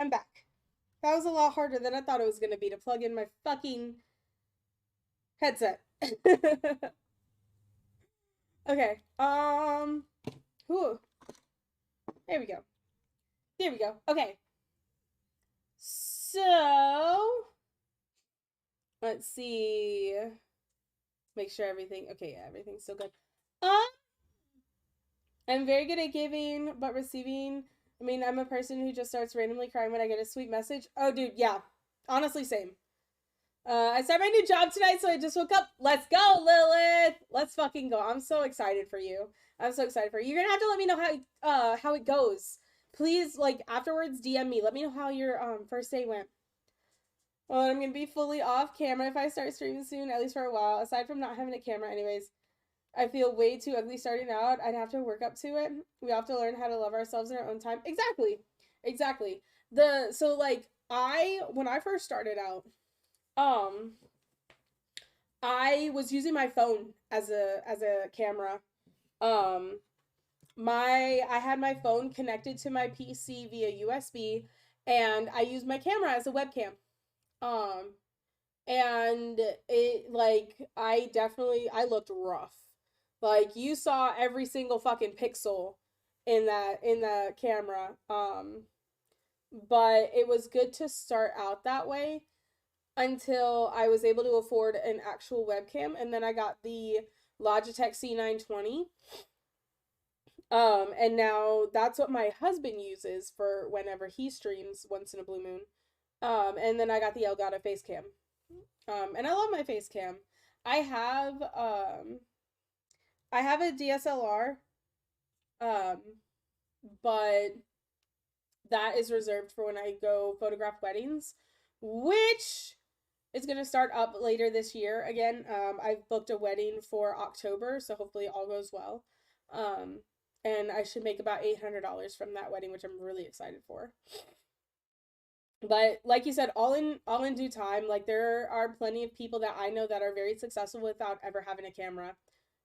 I'm back. That was a lot harder than I thought it was gonna be to plug in my fucking headset. Okay. Whew. There we go. There we go. Okay. So let's see. Make sure everything. Okay, yeah, everything's still good. Um, I'm very good at giving, but receiving. I mean, I'm a person who just starts randomly crying when I get a sweet message. Oh, dude, yeah. Honestly, same. I started my new job tonight, so I just woke up. Let's go, Lilith. Let's fucking go. I'm so excited for you. I'm so excited for you. You're gonna have to let me know how it goes. Please, like afterwards, DM me. Let me know how your first day went. Well, I'm gonna be fully off camera if I start streaming soon, at least for a while. Aside from not having a camera, anyways. I feel way too ugly starting out. I'd have to work up to it. We have to learn how to love ourselves in our own time. Exactly. Exactly. So like when I first started out, um I was using my phone as a camera. Um I had my phone connected to my PC via USB and I used my camera as a webcam. Um and it like I looked rough. Like you saw every single fucking pixel in the camera. But it was good to start out that way until I was able to afford an actual webcam, and then I got the Logitech C920. And now that's what my husband uses for whenever he streams once in a blue moon. And then I got the Elgato Facecam. And I love my Facecam. I have um I have a DSLR, um, but that is reserved for when I go photograph weddings, which is going to start up later this year. Again, I've booked a wedding for October, so hopefully all goes well. Um, and I should make about $800 from that wedding, which I'm really excited for. But like you said, all in due time. Like there are plenty of people that I know that are very successful without ever having a camera.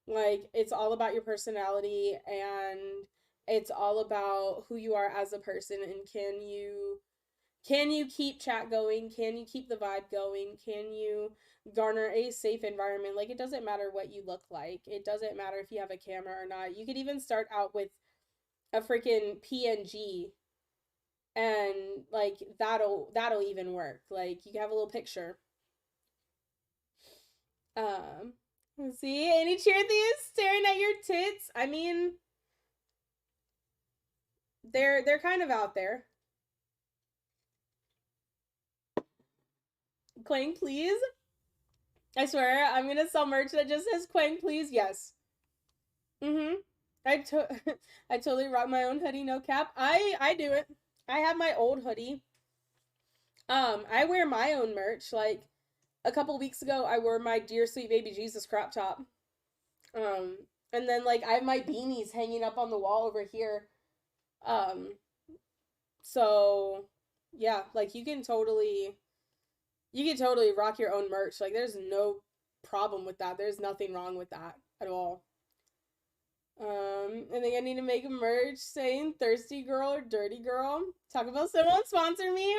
Like it's all about your personality and it's all about who you are as a person and can you keep chat going? Can you keep the vibe going? Can you garner a safe environment? Like it doesn't matter what you look like. It doesn't matter if you have a camera or not. You could even start out with a freaking PNG and like that'll even work. Like you can have a little picture. Um let's see, any cheerleaders staring at your tits? I mean, they're kind of out there. Quang, please. I swear, I'm gonna sell merch that just says Quang, please. Yes. Mm-hmm. I to I totally rock my own hoodie, no cap. I do it. I have my old hoodie. I wear my own merch. Like a couple weeks ago, I wore my Dear Sweet Baby Jesus crop top. Um, and then like I have my beanies hanging up on the wall over here. Um, so yeah, like you can totally rock your own merch. Like there's no problem with that. There's nothing wrong with that at all. I think I need to make a merch saying thirsty girl or dirty girl. Taco Bell still won't sponsor me.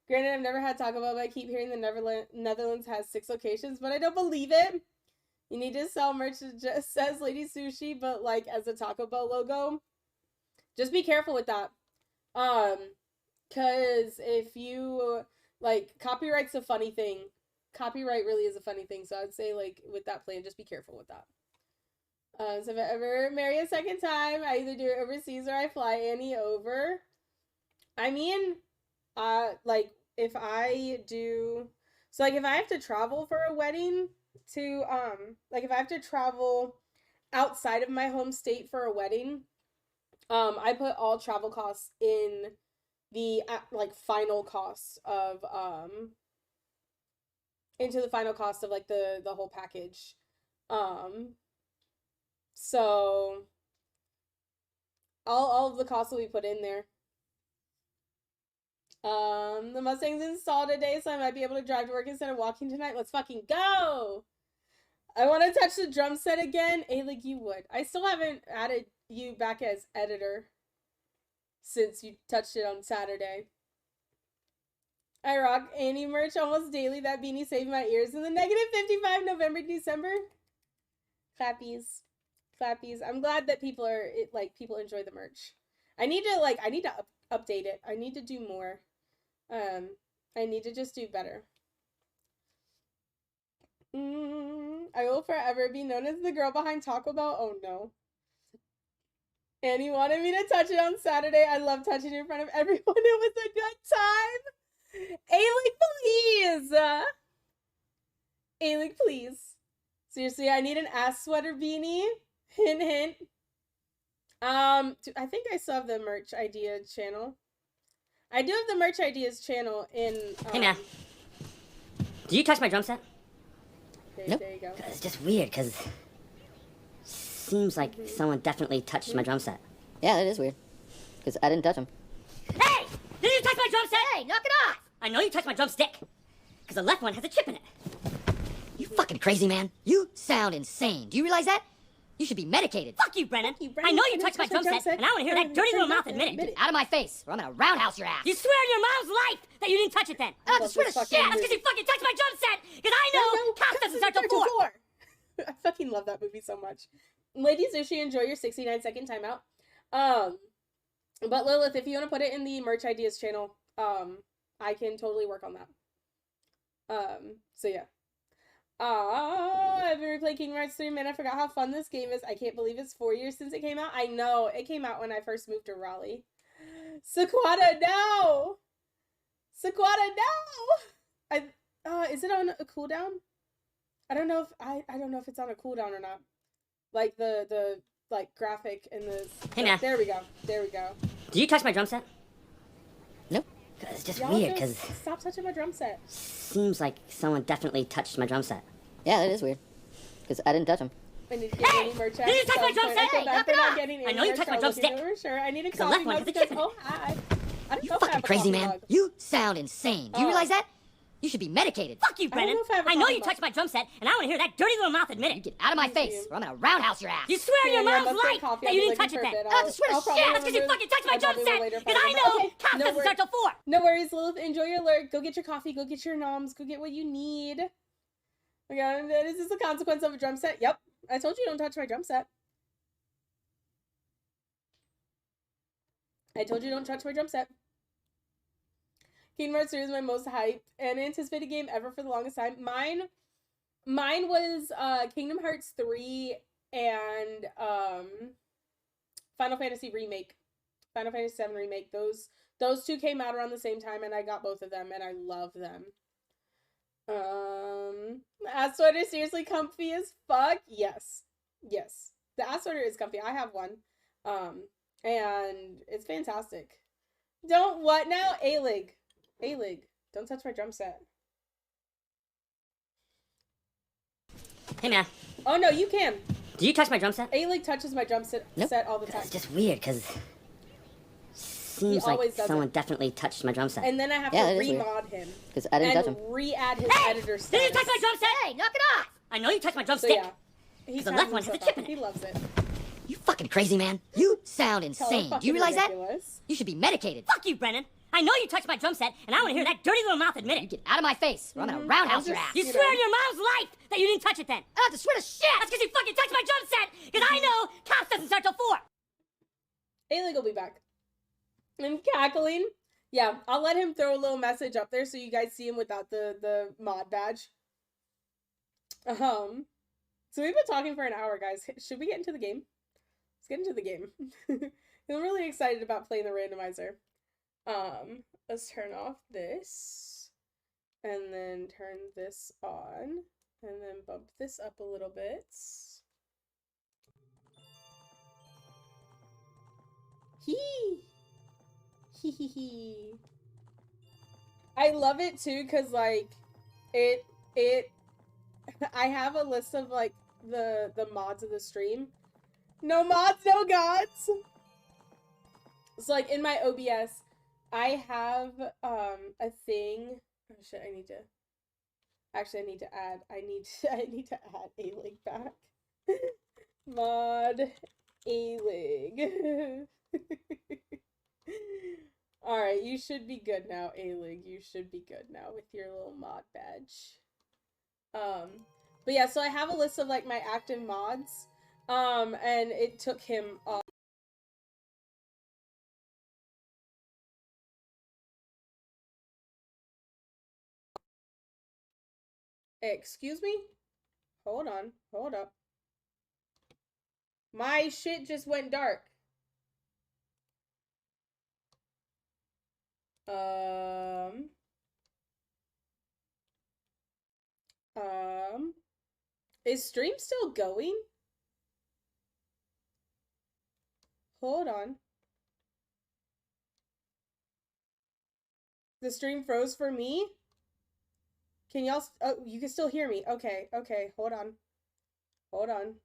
Granted, I've never had Taco Bell, but I keep hearing the Netherlands has 6 locations, but I don't believe it. You need to sell merch that just says Lady Sushi, but like as a Taco Bell logo. Just be careful with that. Um, cause if you like copyright's a funny thing. Copyright really is a funny thing. So I'd say like with that plan, just be careful with that. So if I ever marry a second time, I either do it overseas or I fly Annie over. I mean, like if I do, so like if I have to travel for a wedding to, like if I have to travel outside of my home state for a wedding, I put all travel costs in the like final costs of into the final cost of like the whole package. Um, so all of the costs will be put in there. The Mustang's installed today, so I might be able to drive to work instead of walking tonight. Let's fucking go! I want to touch the drum set again. Hey, like you would. I still haven't added you back as editor since you touched it on Saturday. I rock Annie merch almost daily. That beanie saved my ears in the -55 November, December. Clappies. Clappies. I'm glad that people people enjoy the merch. I need to update it. I need to do more. I need to just do better. I will forever be known as the girl behind Taco Bell. Oh no. Annie wanted me to touch it on Saturday. I love touching it in front of everyone. It was a good time. Aylick, please. Aylick, please. Seriously, I need an ass sweater beanie. Hint, hint. I think I still have the merch idea channel. I do have the merch ideas channel in. Hey man, do you touch my drum set? Nope. There you go. It's just weird, cause seems like someone definitely touched my drum set. Yeah, it is weird. Because I didn't touch him. Hey! Did you touch my drum set? Hey, knock it off! I know you touched my drumstick. Because the left one has a chip in it. You fucking crazy, man. You sound insane. Do you realize that? You should be medicated. Fuck you, Brennan. I know you touched my drum set, and I want to hear that dirty little mouth admit it. Get out of my face, or I'm gonna roundhouse your ass. You swear on your mom's life that you didn't touch it then. I have to swear to shit. That's because you fucking touched my drum set. Because I know cops doesn't start till 4. I fucking love that movie so much. Lady Sushi, enjoy your 69-second timeout. But Lilith, if you want to put it in the merch ideas channel, I can totally work on that. So yeah. I've been replaying Kingdom Hearts 3, man. I forgot how fun this game is. I can't believe it's 4 years since it came out. I know. It came out when I first moved to Raleigh. Sequata, no! Sequata, no! Is it on a cooldown? I don't know if it's on a cooldown or not. Like the graphic in the. Hey man. There we go. There we go. Do you touch my drum set? Nope. It's just Y'all weird, just because stop touching my drum set. seems like someone definitely touched my drum set. Yeah, it is weird. Because I didn't touch him. I need to get any merch. Did you touch my drum set? I feel bad for not getting any I know you merch. touched my I'll look drumstick. into it for sure. I need a The coffee left one mug has a because chip in it. oh hi. I don't You know if I fucking have a crazy, coffee man. mug. You sound insane. Do you realize that? You should be medicated. Fuck you, Brennan. know if I have a I know coffee you mug. touched my drum set, and I want to hear that dirty little mouth admit You it. get out of my Thank face, you. or I'm gonna roundhouse your ass. You swear on your Yeah, mom's must get life coffee. that I'll you be didn't touch looking it for a then. bit. I have to swear to I'll probably shit. That's because you remember- fucking touched my I'll drum probably set. later Because I find it. know Okay, cops no doesn't start till 4. No worries, Lilith. Enjoy your alert. Go get your coffee. Go get your noms. Go get what you need. Okay, is this a consequence of a drum set? Yep. I told you don't touch my drum set. I told you don't touch my drum set. Kingdom Hearts 3 is my most hyped and anticipated game ever for the longest time. Mine was Kingdom Hearts 3 and Final Fantasy Remake. Final Fantasy 7 Remake. Those two came out around the same time and I got both of them and I love them. Ass sweater is seriously comfy as fuck. Yes. Yes. The ass sweater is comfy. I have one. And it's fantastic. Don't what now? A-Lig. A-Lig. Don't touch my drum set. Hey man, Oh no, you can. do you touch my drum set? A-Lig touches my drum set, Nope. set all the time. It's just weird, because seems He like always does someone it. definitely touched my drum set. And then I have Yeah, to it is weird. remod him. Because I didn't touch And him. re-add his Hey! editor Did status. you touch my drum set? Hey, knock it off! I know you touched my So drumstick. yeah. He's the had left one has a himself chip in up. it. He loves it. You fucking crazy, man. You sound Tell her insane. Do fucking you realize that? ridiculous. You should be medicated. Fuck you, Brennan. I know you touched my drum set, and I want to hear that dirty little mouth admit You it. get out of my face, or I'm gonna Mhm. roundhouse I'm your just- ass. You you swear know. on your mom's life that you didn't touch it then. I have to swear to shit. That's because you fucking touched my drum set. Because I know cops doesn't start till 4. A-Lig will be back. I'm cackling. Yeah, I'll let him throw a little message up there so you guys see him without the mod badge. So we've been talking for an hour, guys. Should we get into the game? Let's get into the game. I'm really excited about playing the randomizer. Let's turn off this. And then turn this on. And then bump this up a little bit. Hee! Hee hee hee. I love it too, cause like, it, I have a list of like the mods of the stream. No mods, no gods! So like in my OBS, I have a thing. Oh shit, I need to add I need to add A-Lig back. Mod A-Lig. Alright, you should be good now, A-Lig. You should be good now with your little mod badge. But yeah, so I have a list of like my active mods. And it took him excuse me? Hold on. Hold up. My shit just went dark. Is stream still going? Hold on. The stream froze for me? Can y'all, oh, you can still hear me. Okay, okay, hold on. Hold on.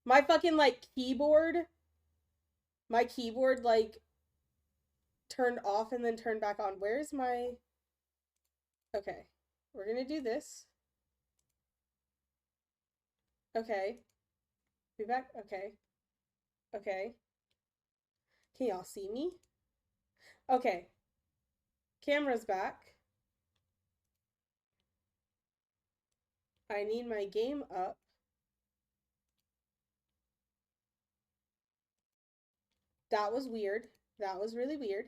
My fucking, like, my keyboard, like, turned off and then turned back on. Where's my, okay, we're gonna do this. Okay. Be back, okay. Okay. Can y'all see me? Okay. Camera's back. I need my game up. That was weird. That was really weird.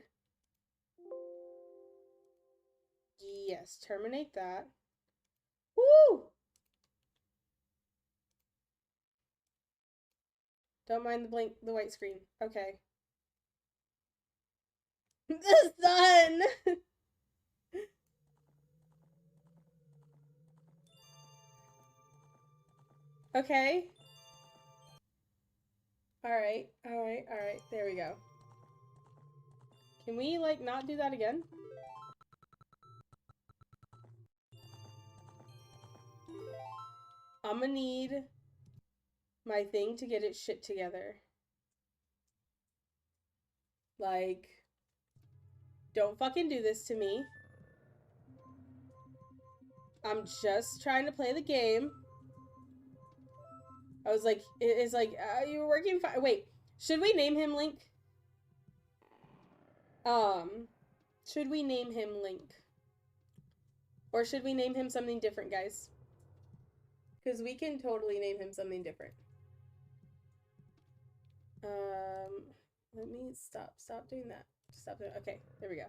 Yes, terminate that. Woo! Don't mind the white screen. Okay. The sun! Okay. Alright, alright, alright. There we go. Can we, like, not do that again? I'm gonna need my thing to get its shit together. Like, don't fucking do this to me. I'm just trying to play the game. I was like, it's like, you were working fine. Wait, should we name him Link? Should we name him Link? Or should we name him something different, guys? Because we can totally name him something different. Let me stop doing that. Stop doing, okay, there we go.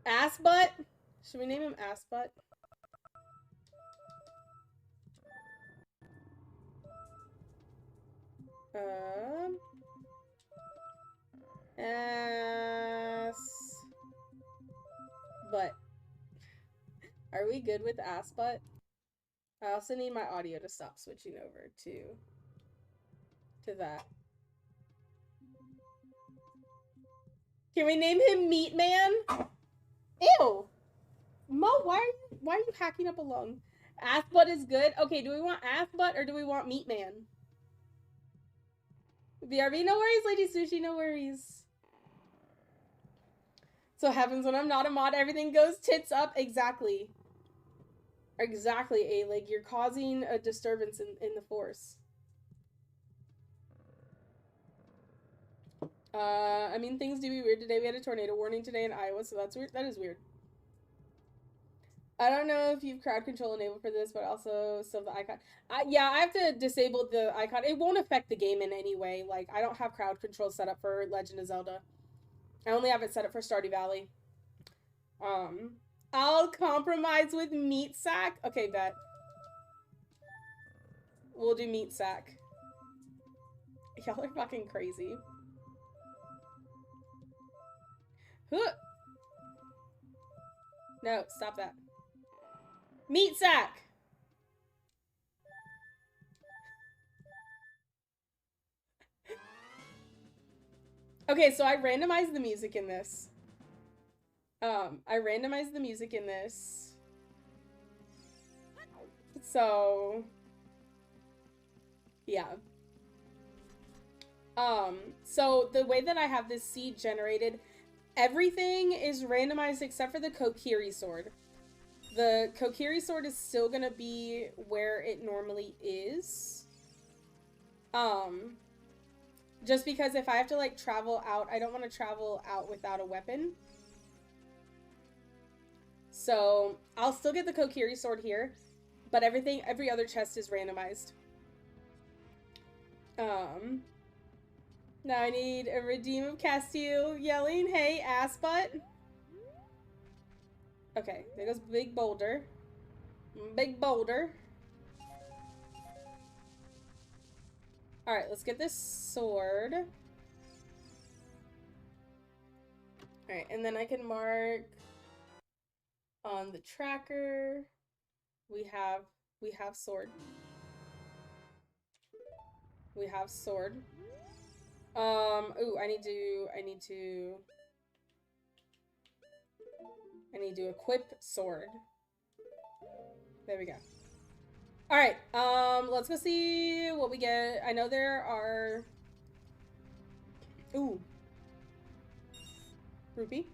Ass Butt? Should we name him Ass Butt? Ass Butt. Are we good with Ass Butt? I also need my audio to stop switching over to that. Can we name him Meat Man? Ew! Mo, why are you hacking up a lung? Ass Butt is good? Okay, do we want Ass Butt or do we want Meat Man? BRB, no worries, Lady Sushi, no worries. So happens when I'm not a mod, everything goes tits up. Exactly. Exactly, A-Lig. You're causing a disturbance in the force. I mean, things do be weird today. We had a tornado warning today in Iowa, so that's weird. That is weird. I don't know if you've crowd control enabled for this, but also still the icon. Yeah, I have to disable the icon. It won't affect the game in any way. Like, I don't have crowd control set up for Legend of Zelda. I only have it set up for Stardew Valley. I'll compromise with Meat Sack. Okay, bet. We'll do Meat Sack. Y'all are fucking crazy. Huh. No, stop that. Meat Sack! Okay, so I randomized the music in this. So, yeah. So the way that I have this seed generated, everything is randomized except for the Kokiri sword. The Kokiri sword is still gonna be where it normally is. Just because if I have to, like, travel out, I don't want to travel out without a weapon. So I'll still get the Kokiri sword here, but every other chest is randomized. Now I need a redeem of Castile yelling, "Hey, ass butt." Okay, there goes Big Boulder. Big Boulder. Alright, let's get this sword. Alright, and then I can mark on the tracker. We have sword. We have sword. Ooh, I need to equip sword. There we go. Alright, let's go see what we get. I know there are... Ooh. Rupee.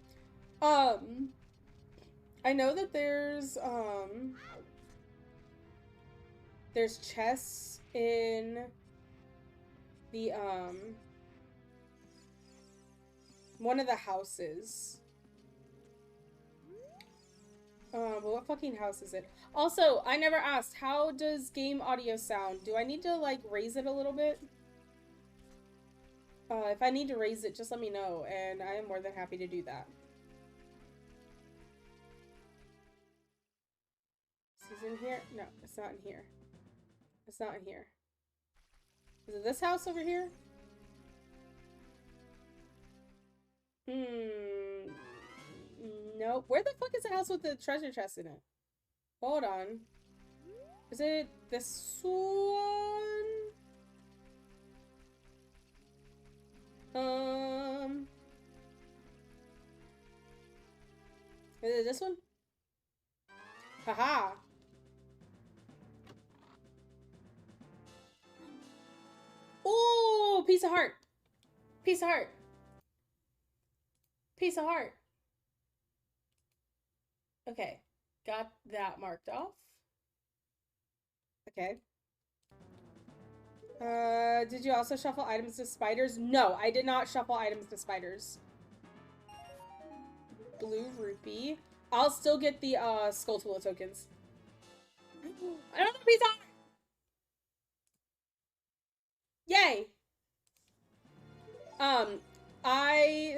I know that there's chests in the, one of the houses. But what fucking house is it? Also, I never asked, how does game audio sound? Do I need to, like, raise it a little bit? If I need to raise it, just let me know, and I am more than happy to do that. Is this in here? No, it's not in here. It's not in here. Is it this house over here? Nope. Where the fuck is the house with the treasure chest in it? Hold on. Is it this one? Is it this one? Haha. Ooh, piece of heart. Piece of heart. Piece of heart. Okay, got that marked off. Okay. Did you also shuffle items to spiders? No, I did not shuffle items to spiders. Blue rupee. I'll still get the Skulltula tokens. Another piece of heart. Yay!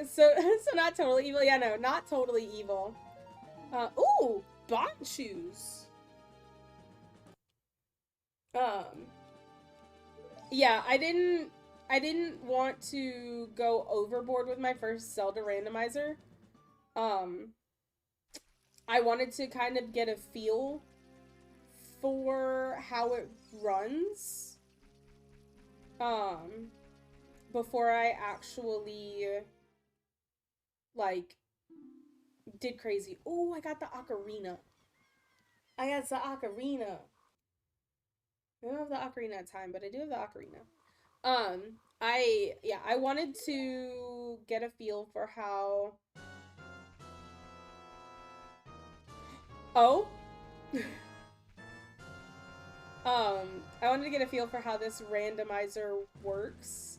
So not totally evil. Yeah, no, not totally evil. Ooh, bond shoes. Yeah, I didn't want to go overboard with my first Zelda randomizer. I wanted to kind of get a feel for how it runs. Before I actually, like, did crazy. Oh, I got the ocarina. I got the ocarina. I don't have the ocarina at time, but I do have the ocarina. I wanted to get a feel for how... Oh? I wanted to get a feel for how this randomizer works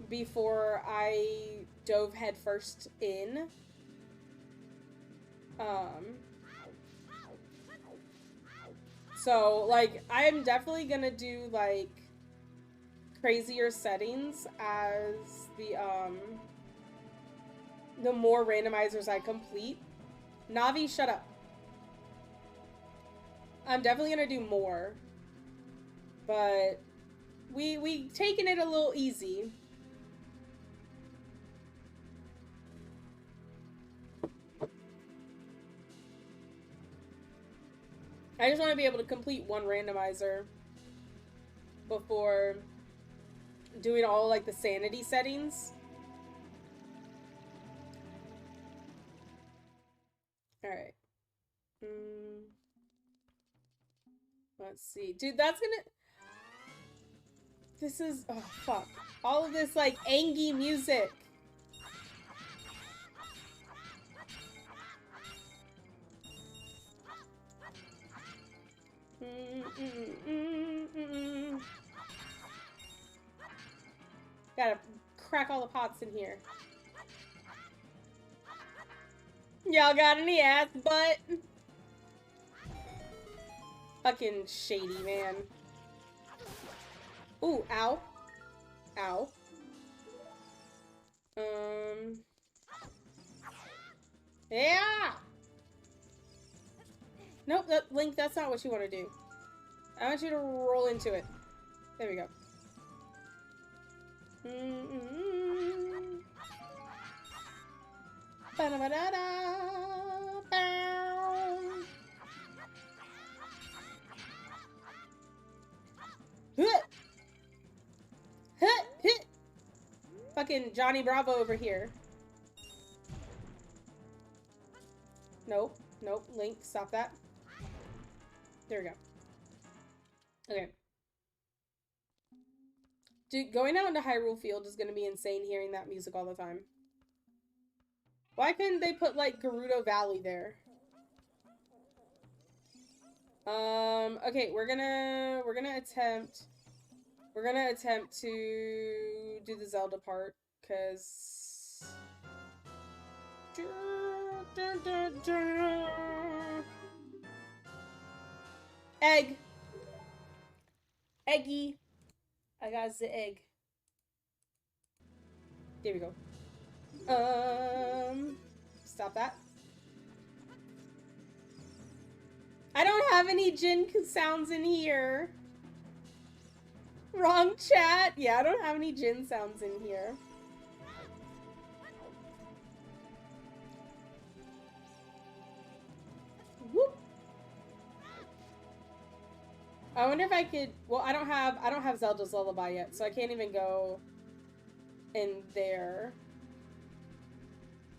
before I dove headfirst in. So, like, I am definitely gonna do, like, crazier settings as the more randomizers I complete. Navi, shut up. I'm definitely gonna do more. But we taking it a little easy. I just want to be able to complete one randomizer before doing all, like, the sanity settings. Alright. Let's see. Dude, that's gonna... This is... Oh, fuck. All of this, like, angy music. Gotta crack all the pots in here. Y'all got any ass butt? Fucking shady, man. Ooh, ow. Ow. Yeah! Nope, Link, that's not what you want to do. I want you to roll into it. There we go. Fucking Johnny Bravo over here. Nope. Nope. Link, stop that. There we go. Okay. Dude, going out into Hyrule Field is gonna be insane hearing that music all the time. Why couldn't they put, like, Gerudo Valley there? Okay, we're gonna attempt to do the Zelda part, cause egg. Eggy. I got the egg. There we go. Stop that. I don't have any Jin sounds in here. Wrong chat. Yeah, I don't have any Jin sounds in here. Whoop. I wonder if I could, well, I don't have Zelda's Lullaby yet, so I can't even go in there.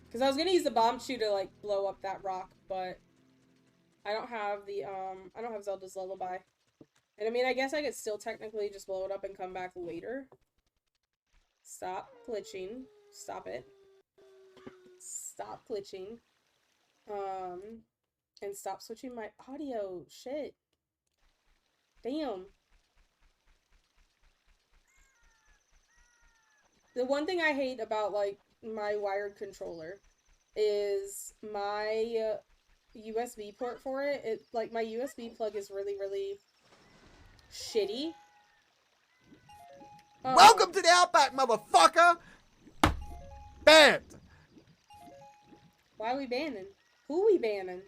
Because I was gonna use the Bombchu to, like, blow up that rock, but I don't have the, I don't have Zelda's Lullaby. And I mean, I guess I could still technically just blow it up and come back later. Stop glitching. Stop it. Stop glitching. And stop switching my audio. Shit. Damn. The one thing I hate about, like, my wired controller is my USB port for it. Like, my USB plug is really, really shitty. Welcome to the Outback, motherfucker! Banned! Why are we banning? Who are we banning?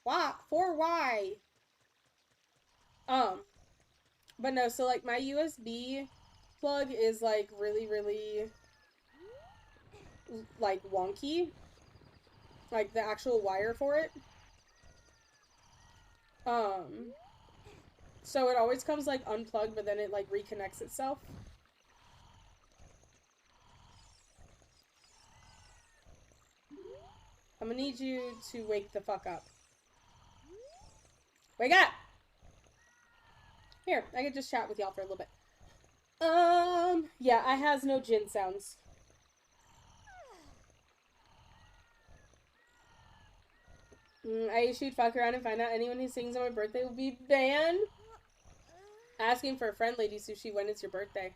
Why? For why? But no, so, like, my USB plug is, like, really, really, like, wonky. Like, the actual wire for it. So it always comes, like, unplugged, but then it, like, reconnects itself. I'm gonna need you to wake the fuck up. Wake up! Here, I could just chat with y'all for a little bit. Yeah, I has no Jin sounds. I should fuck around and find out anyone who sings on my birthday will be banned. Asking for a friend, Lady Sushi, when is your birthday?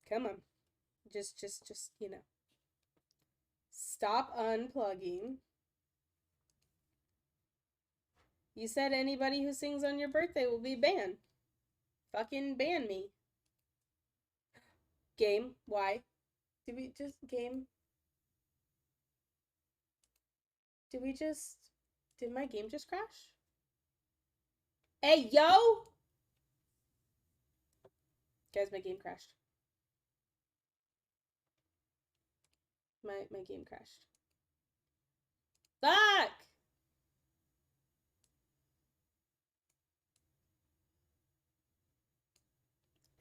Come on. Just, you know. Stop unplugging. You said anybody who sings on your birthday will be banned. Fucking ban me. Game, why? Did we just game? Did my game just crash? Hey, yo! Guys, my game crashed. My game crashed. Fuck!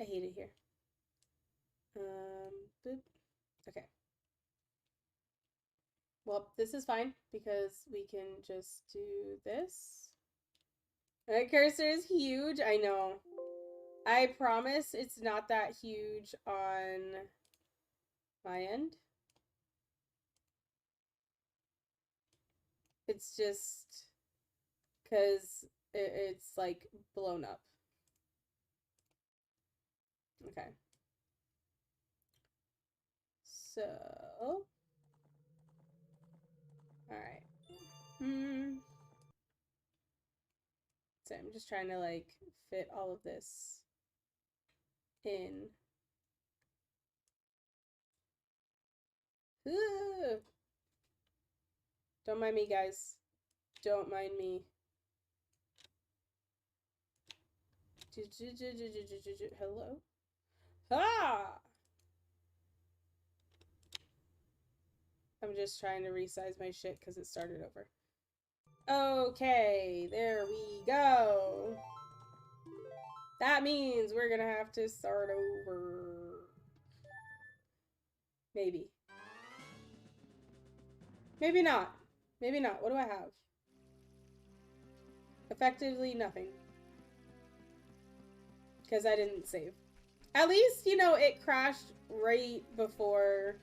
I hate it here. Boop. Okay. Well, this is fine because we can just do this. My cursor is huge. I know. I promise it's not that huge on my end. It's just because it's like blown up. Okay. So, alright. So I'm just trying to like fit all of this in. Ooh. Don't mind me, guys. Don't mind me. Hello? Ah! I'm just trying to resize my shit because it started over. Okay, there we go. That means we're gonna have to start over. Maybe. Maybe not. Maybe not. What do I have? Effectively nothing. Because I didn't save. At least, you know, it crashed right before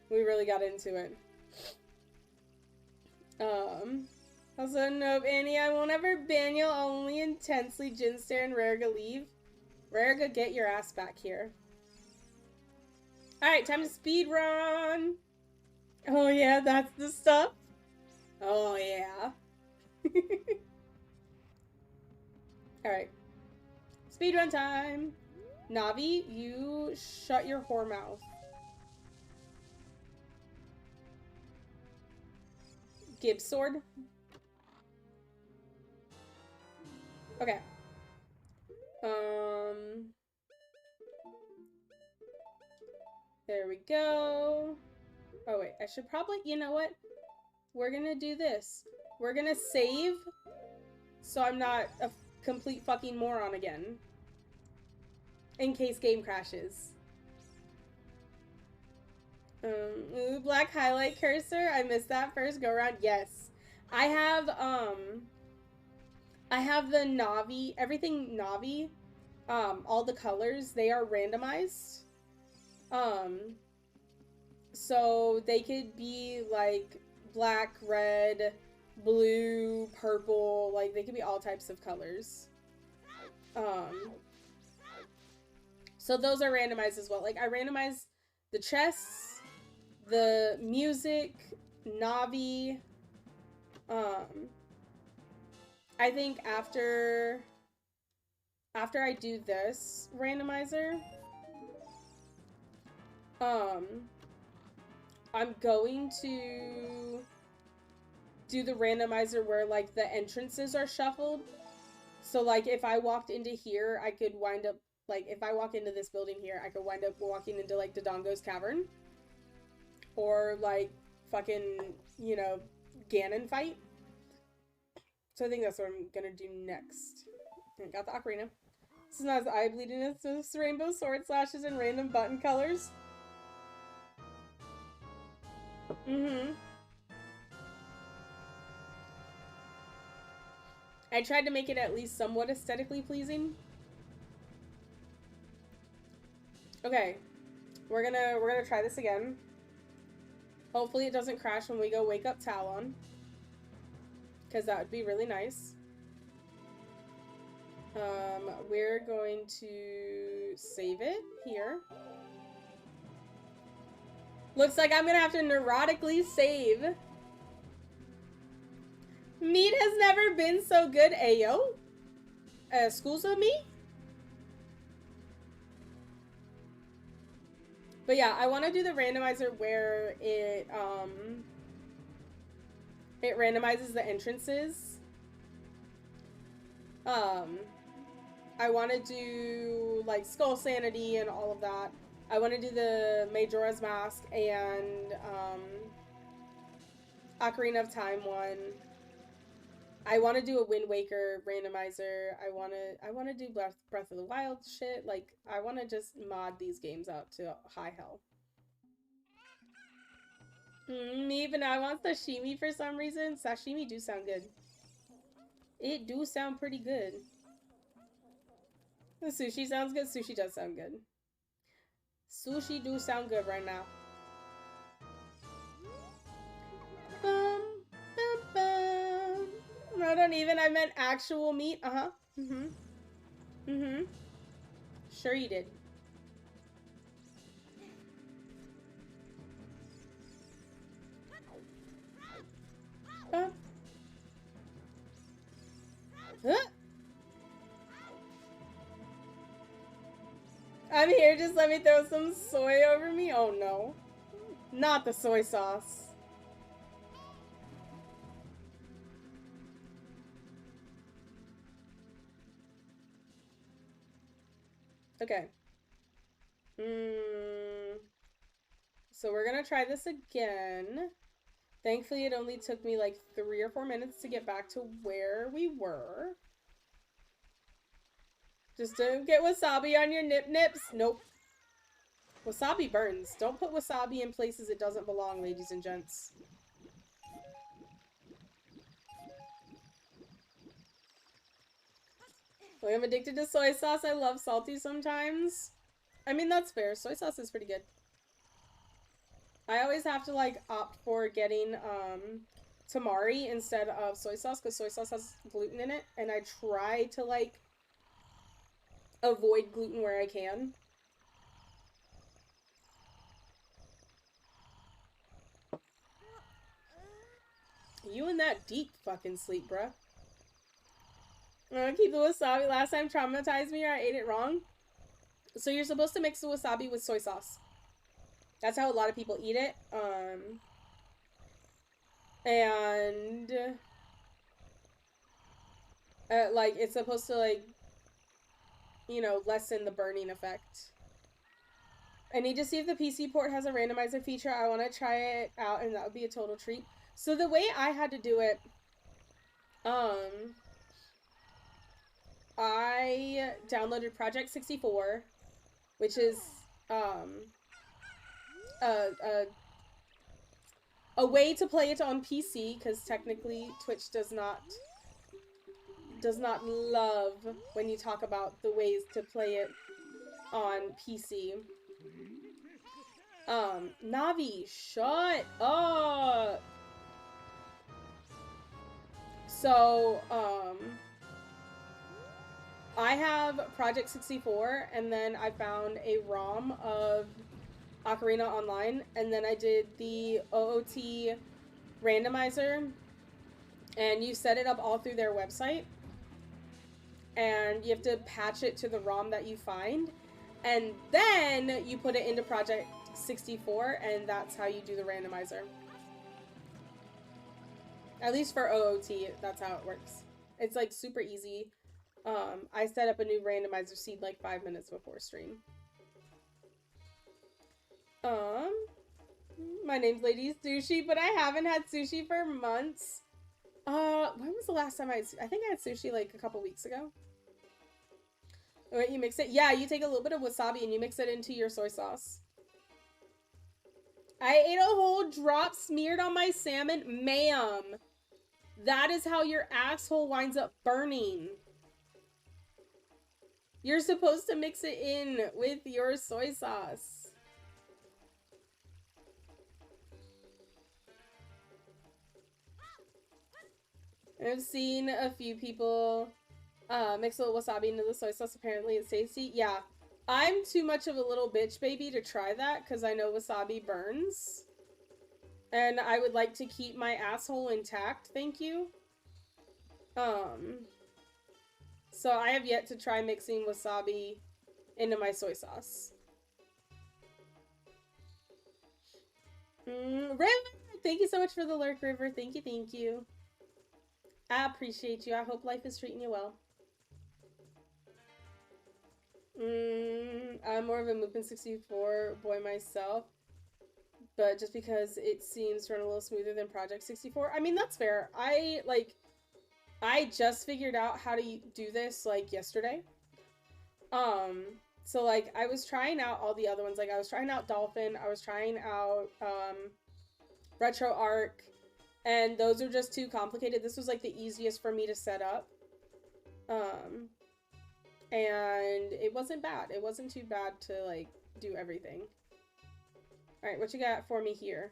we really got into it. Also, nope, Annie, I won't ever ban you, only intensely Jin stare and Rariga leave. Rariga, get your ass back here. Alright, time to speed run. Oh yeah, that's the stuff. Oh yeah. Alright. Speedrun time. Navi, you shut your whore mouth. Gibbs sword. Okay. There we go. Oh wait, I should probably, you know what? We're gonna do this. We're gonna save so I'm not a complete fucking moron again. In case game crashes. Ooh, black highlight cursor. I missed that first go around. Yes. I have the Navi, everything Navi, all the colors, they are randomized. So they could be like black, red, blue, purple, like they could be all types of colors. So those are randomized as well. Like I randomized the chests, the music, Navi. I think after I do this randomizer, I'm going to do the randomizer where like the entrances are shuffled. So like if I walked into here, I could wind up, like if I walk into this building here, I could wind up walking into like Dodongo's Cavern. Or like fucking, you know, Ganon fight. So I think that's what I'm gonna do next. I got the ocarina. This is not as eye bleeding as this rainbow sword slashes and random button colors. I tried to make it at least somewhat aesthetically pleasing. Okay. We're gonna try this again. Hopefully it doesn't crash when we go wake up Talon. Because that would be really nice. We're going to save it here. Looks like I'm gonna have to neurotically save. Meat has never been so good, ayo. Schools of me? But yeah, I want to do the randomizer where it randomizes the entrances. I want to do like Skull Sanity and all of that. I want to do the Majora's Mask and Ocarina of Time one. I want to do a Wind Waker randomizer. I want to do Breath of the Wild shit. Like, I want to just mod these games out to high hell. Me, but now I want sashimi for some reason. Sashimi do sound good. It do sound pretty good. The sushi sounds good. Sushi does sound good. Sushi do sound good right now. No, don't even. I meant actual meat. Uh-huh. Sure you did. Huh? Huh? I'm here, just let me throw some soy over me? Oh no. Not the soy sauce. Okay. So we're gonna try this again. Thankfully, it only took me like 3 or 4 minutes to get back to where we were. Just don't get wasabi on your nips. Nope. Wasabi burns. Don't put wasabi in places it doesn't belong, ladies and gents. Like, I'm addicted to soy sauce. I love salty sometimes. I mean, that's fair. Soy sauce is pretty good. I always have to, like, opt for getting, tamari instead of soy sauce, because soy sauce has gluten in it, and I try to, like, avoid gluten where I can. You in that deep fucking sleep, bruh. I'm gonna keep the wasabi. Last time traumatized me or I ate it wrong. So you're supposed to mix the wasabi with soy sauce. That's how a lot of people eat it. And like, it's supposed to, like, you know, lessen the burning effect. I need to see if the PC port has a randomizer feature. I want to try it out, and that would be a total treat. So the way I had to do it, I downloaded Project 64, which is, a way to play it on PC, because technically Twitch does not love when you talk about the ways to play it on PC. Navi, shut up! So, I have Project 64, and then I found a ROM of Ocarina Online, and then I did the OOT randomizer, and you set it up all through their website, and you have to patch it to the ROM that you find, and then you put it into Project 64, and that's how you do the randomizer. At least for OOT, that's how it works. It's like super easy. I set up a new randomizer seed like 5 minutes before stream. My name's Lady Sushi, but I haven't had sushi for months. When was the last time I think I had sushi like a couple weeks ago. Wait, you mix it? Yeah, you take a little bit of wasabi and you mix it into your soy sauce. I ate a whole drop smeared on my salmon. Ma'am, that is how your asshole winds up burning. You're supposed to mix it in with your soy sauce. I've seen a few people mix a little wasabi into the soy sauce. Apparently it's tasty. Yeah, I'm too much of a little bitch baby to try that because I know wasabi burns. And I would like to keep my asshole intact, thank you. So I have yet to try mixing wasabi into my soy sauce. River! Thank you so much for the lurk, River. Thank you, thank you. I appreciate you. I hope life is treating you well. I'm more of a Mupen 64 boy myself. But just because it seems to run a little smoother than Project 64. I mean, that's fair. I just figured out how to do this, like, yesterday. So, like, I was trying out all the other ones. Like, I was trying out Dolphin. I was trying out, RetroArch. And those are just too complicated. This was, like, the easiest for me to set up. And it wasn't bad. It wasn't too bad to, like, do everything. Alright, what you got for me here?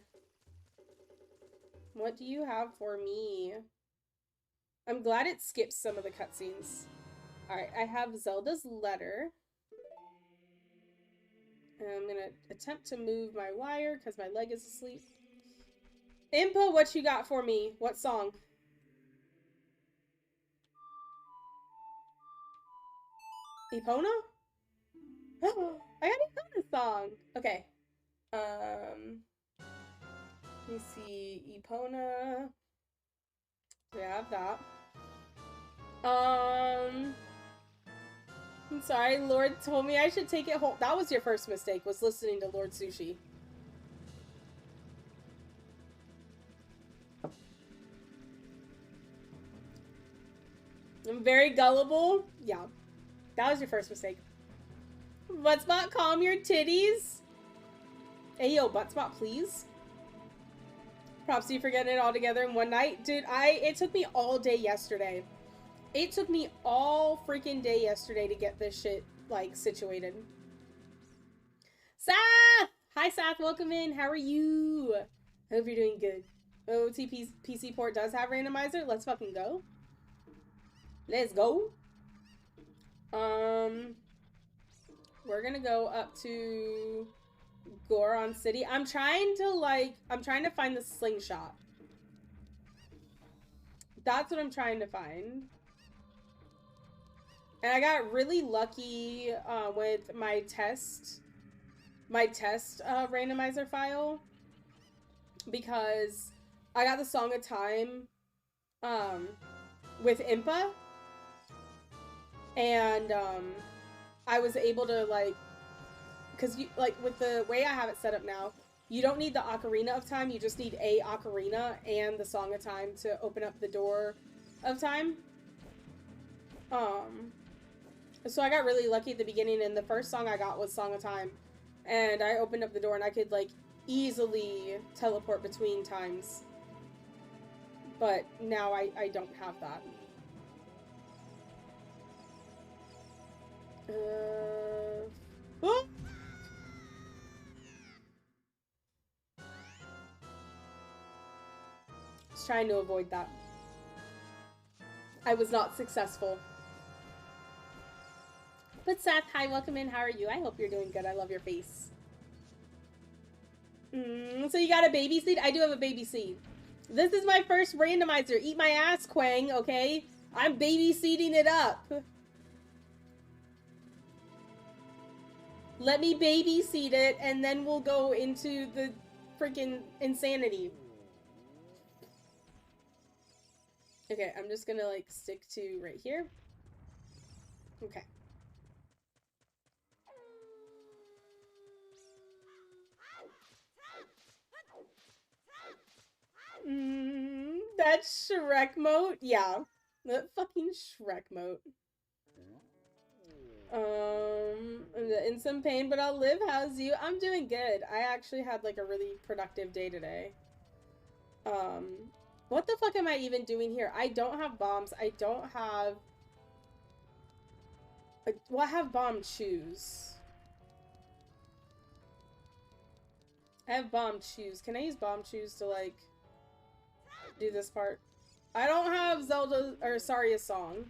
What do you have for me? I'm glad it skips some of the cutscenes. Alright, I have Zelda's letter. And I'm gonna attempt to move my wire because my leg is asleep. Impa, what you got for me? What song? Epona? I got Epona song. Okay. Let me see. Epona. We have that. I'm sorry, Lord told me I should take it home. That was your first mistake, was listening to Lord Sushi. I'm very gullible. Yeah. That was your first mistake. Buttspot, calm your titties. Hey, yo, Buttspot, please. Props to you for getting it all together in one night. Dude, it took me all day yesterday. It took me all freaking day yesterday to get this shit, like, situated. Seth! Hi, Seth. Welcome in. How are you? I hope you're doing good. OTP PC port does have randomizer. Let's fucking go. Let's go. We're gonna go up to Goron City. I'm trying to find the slingshot. That's what I'm trying to find. And I got really lucky with my test randomizer file, because I got the Song of Time with Impa, and I was able to, like, because you, like, with the way I have it set up now, you don't need the Ocarina of Time, you just need a Ocarina and the Song of Time to open up the door of time. So I got really lucky at the beginning, and the first song I got was Song of Time, and I opened up the door and I could, like, easily teleport between times. But now I don't have that. Oh! Just trying to avoid that. I was not successful. But Seth, hi, welcome in. How are you? I hope you're doing good. I love your face. So you got a baby seed? I do have a baby seed. This is my first randomizer. Eat my ass, Quang, okay? I'm baby seeding it up. Let me baby seed it, and then we'll go into the freaking insanity. Okay, I'm just gonna, like, stick to right here. Okay. That Shrek moat? Yeah. That fucking Shrek moat. I'm in some pain, but I'll live. How's you? I'm doing good. I actually had, like, a really productive day today. What the fuck am I even doing here? I don't have bombs. I don't have... Well, I have bomb shoes. I have bomb shoes. Can I use bomb shoes to, like, do this part? I don't have Zelda, or sorry, a song.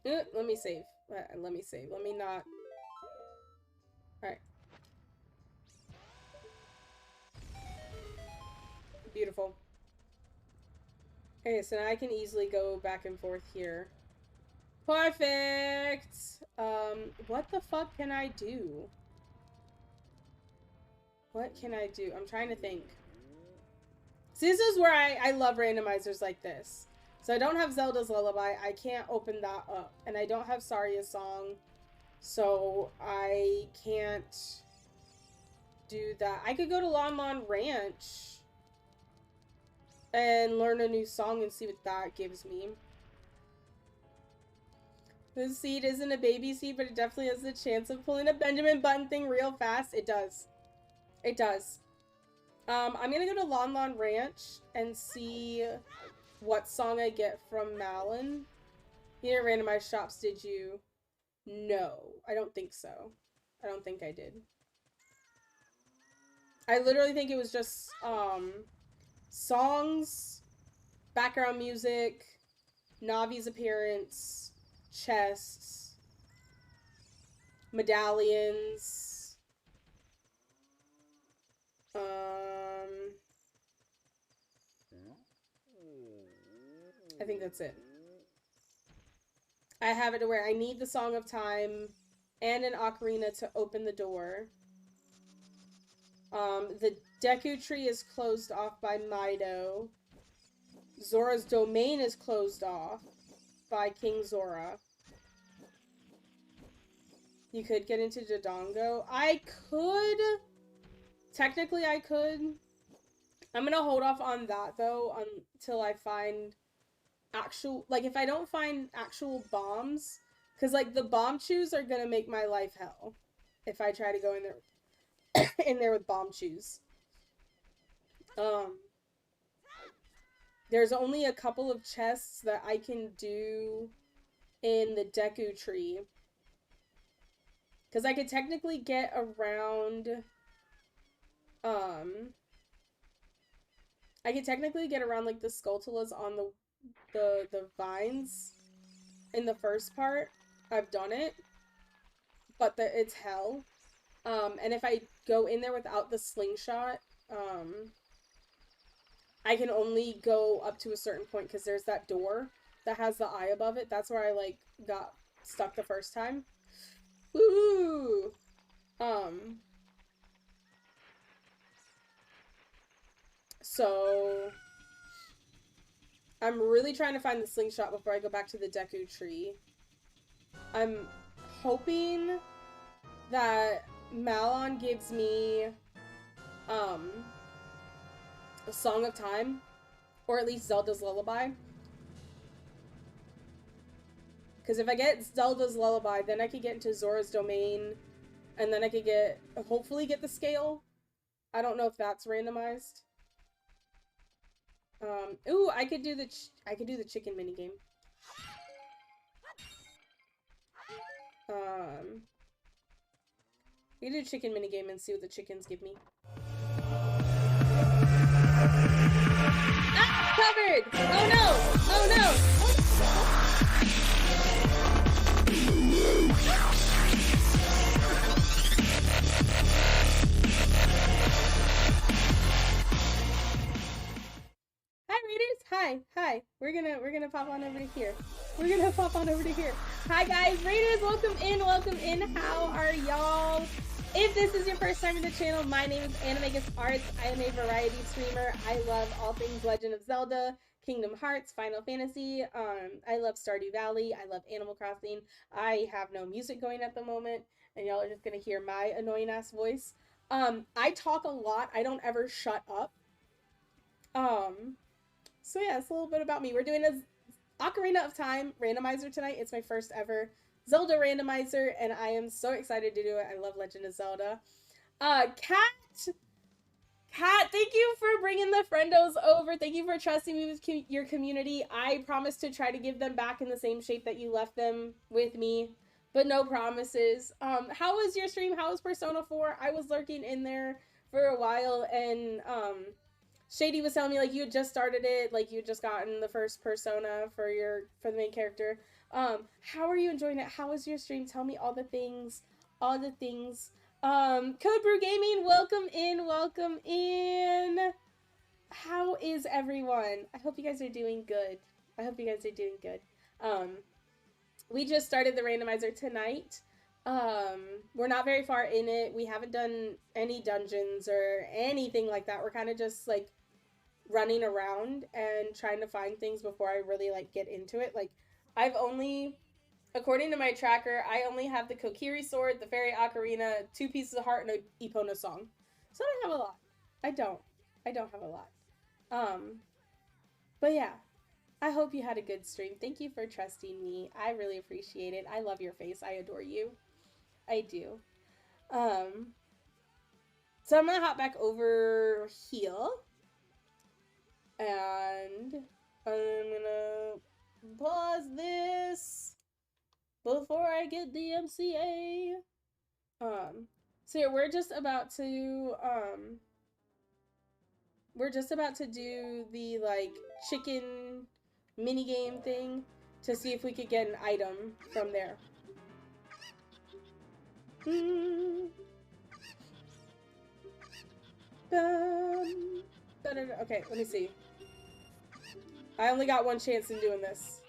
Let me save. Let me save. Let me not... Alright. Beautiful. Okay, so now I can easily go back and forth here. Perfect! What the fuck can I do? What can I do? I'm trying to think. See, this is where I love randomizers like this. So I don't have Zelda's Lullaby. I can't open that up. And I don't have Saria's Song. So I can't do that. I could go to Lon Lon Ranch and learn a new song and see what that gives me. This seed isn't a baby seed, but it definitely has the chance of pulling a Benjamin Button thing real fast. It does. It does. I'm gonna go to Lon Lon Ranch and see what song I get from Malon. You didn't randomize shops, did you? No, I don't think so. I don't think I did. I literally think it was just, songs, background music, Navi's appearance, chests, medallions. I think that's it. I have it to where I need the Song of Time and an ocarina to open the door. The Deku Tree is closed off by Mido. Zora's Domain is closed off by King Zora. You could get into Dodongo. I could. Technically, I could. I'm gonna hold off on that, though, until I find actual... Like, if I don't find actual bombs... Because, like, the bomb chews are gonna make my life hell. If I try to go in there... in there with bomb chews. There's only a couple of chests that I can do in the Deku Tree. Because I could technically get around... I could technically get around, like, the Skulltulas on the vines in the first part. I've done it. But it's hell. And if I go in there without the slingshot, I can only go up to a certain point because there's that door that has the eye above it. That's where I, like, got stuck the first time. Woohoo! So I'm really trying to find the slingshot before I go back to the Deku Tree. I'm hoping that Malon gives me a Song of Time, or at least Zelda's Lullaby. Because if I get Zelda's Lullaby, then I could get into Zora's Domain, and then I could hopefully get the scale. I don't know if that's randomized. Ooh, I could do the chicken minigame. We can do chicken minigame and see what the chickens give me. Ah! Covered! Oh no! Oh no! Hi readers! Hi! We're gonna pop on over to here. Hi guys, raiders, welcome in. How are y'all? If this is your first time in the channel, my name is Animagus Arts. I am a variety streamer. I love all things Legend of Zelda, Kingdom Hearts, Final Fantasy. I love Stardew Valley. I love Animal Crossing. I have no music going at the moment, and y'all are just gonna hear my annoying ass voice. I talk a lot. I don't ever shut up. So yeah, it's a little bit about me. We're doing a Ocarina of Time randomizer tonight. It's my first ever Zelda randomizer, and I am so excited to do it. I love Legend of Zelda. Kat, thank you for bringing the friendos over. Thank you for trusting me with your community. I promise to try to give them back in the same shape that you left them with me, but no promises. How was your stream? How was Persona 4? I was lurking in there for a while, and Shady was telling me, like, you had just started it, like, you had just gotten the first Persona for the main character. How are you enjoying it? How was your stream? Tell me all the things. Code Brew Gaming, welcome in. How is everyone? I hope you guys are doing good. We just started the randomizer tonight. We're not very far in it. We haven't done any dungeons or anything like that. We're kind of just, like, running around and trying to find things before I really, like, get into it. Like, I've only, according to my tracker, I only have the Kokiri sword, the fairy ocarina, 2 pieces of heart, and an Epona song. So I don't have a lot. I don't have a lot. But yeah, I hope you had a good stream. Thank you for trusting me. I really appreciate it. I love your face. I adore you. I do. So I'm gonna hop back over here. And I'm gonna pause this before I get the MCA. So yeah, we're just about to do the, like, chicken minigame thing to see if we could get an item from there. Mm. Okay, let me see. I only got one chance in doing this.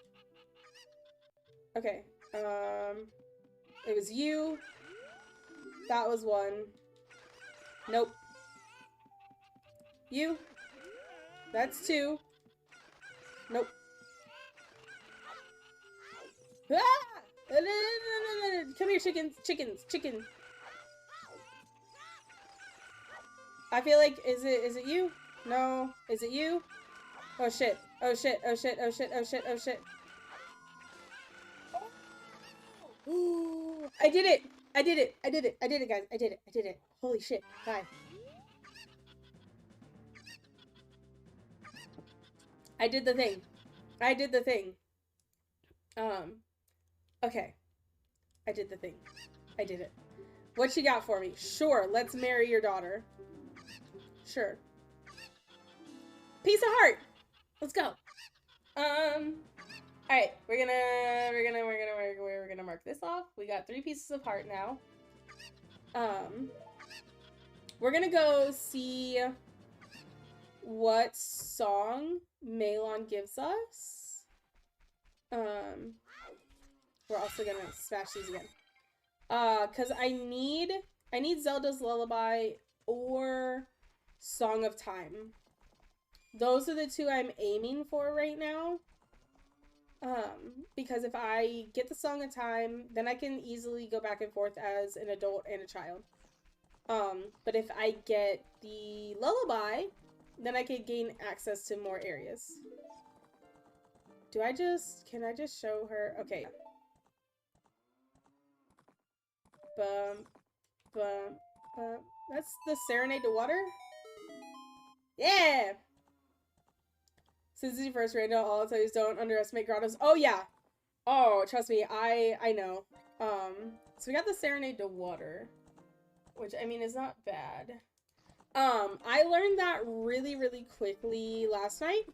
Okay. It was you. That was one. Nope. You. That's two. Nope. Ah! Come here, chickens. Chicken. I feel like, is it you? No. Is it you? Oh shit. Oh shit. Oh shit. Oh shit. Oh shit. Oh shit. Ooh, I did it. I did it, guys. I did it. Holy shit. Hi. I did the thing. Okay. I did the thing. I did it. What you got for me? Sure, let's marry your daughter. Sure. Piece of heart. Let's go. Alright, we're gonna mark this off. We got 3 pieces of heart now. We're gonna go see what song Melon gives us. We're also gonna smash these again. Cause I need Zelda's Lullaby or Song of Time. Those are the 2 I'm aiming for right now. Because if I get the Song of Time, then I can easily go back and forth as an adult and a child. But if I get the Lullaby, then I could gain access to more areas. Can I just show her? Okay. That's the Serenade to Water? Yeah! Since it's your first rando, all I'll tell you is don't underestimate grottos. Oh, yeah. Oh, trust me, I know. So we got the Serenade to Water, which, I mean, is not bad. I learned that really, really quickly last night.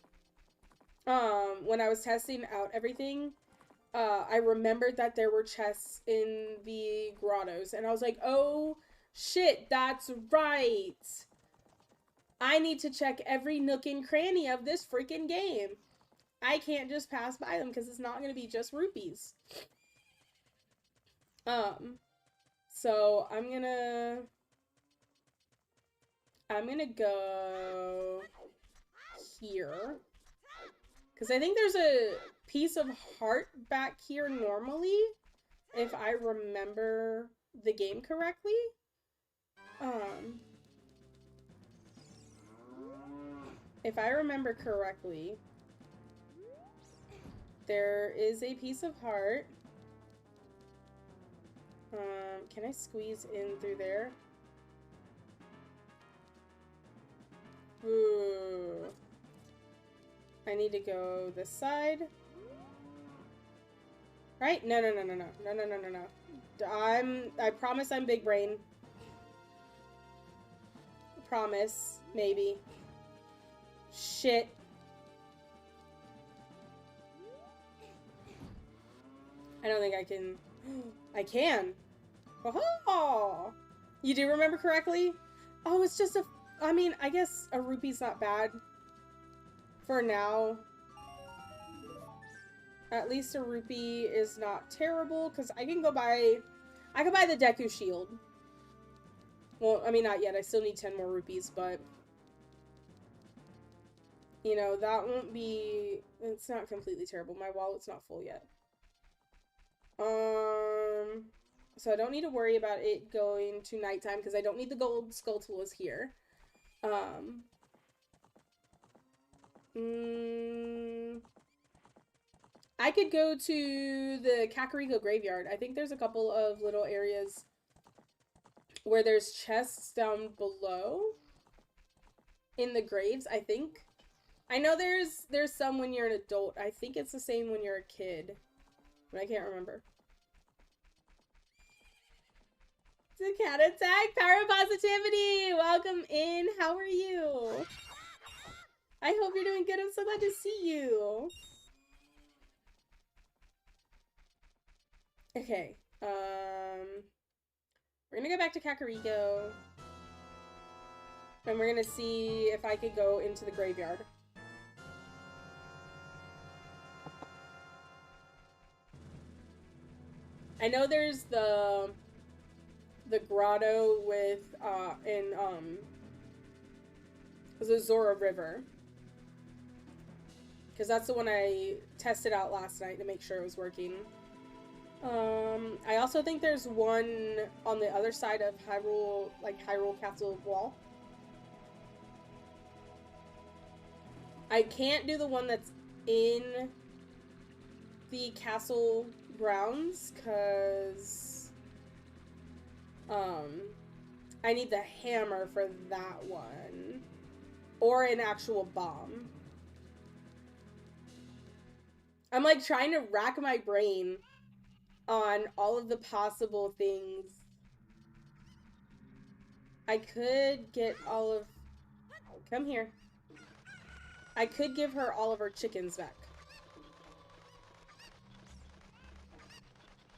When I was testing out everything, I remembered that there were chests in the grottos, and I was like, oh, shit, that's right. I need to check every nook and cranny of this freaking game. I can't just pass by them because it's not going to be just rupees. So I'm gonna go here. Because I think there's a piece of heart back here normally, if I remember the game correctly. If I remember correctly, there is a piece of heart. Can I squeeze in through there? Ooh. I need to go this side. Right? No. I promise I'm big brain. Promise. Maybe. Shit. I don't think I can. I can. Oh! You do remember correctly? Oh, it's just a... I mean, I guess a rupee's not bad. For now. At least a rupee is not terrible, because I can go buy... I can buy the Deku Shield. Well, I mean, not yet. I still need 10 more rupees, but... You know, that won't be... It's not completely terrible. My wallet's not full yet. So I don't need to worry about it going to nighttime, because I don't need the gold Skulltulas here. I could go to the Kakariko Graveyard. I think there's a couple of little areas where there's chests down below in the graves, I think. I know there's some when you're an adult. I think it's the same when you're a kid. But I can't remember. It's a cat attack. Power of positivity. Welcome in. How are you? I hope you're doing good. I'm so glad to see you. Okay. We're gonna go back to Kakariko. And we're gonna see if I could go into the graveyard. I know there's the grotto with the Zora River. Because that's the one I tested out last night to make sure it was working. I also think there's one on the other side of Hyrule, like Hyrule Castle wall. I can't do the one that's in the castle grounds, because I need the hammer for that one. Or an actual bomb. I'm like trying to rack my brain on all of the possible things. I could get all of... Come here. I could give her all of her chickens back.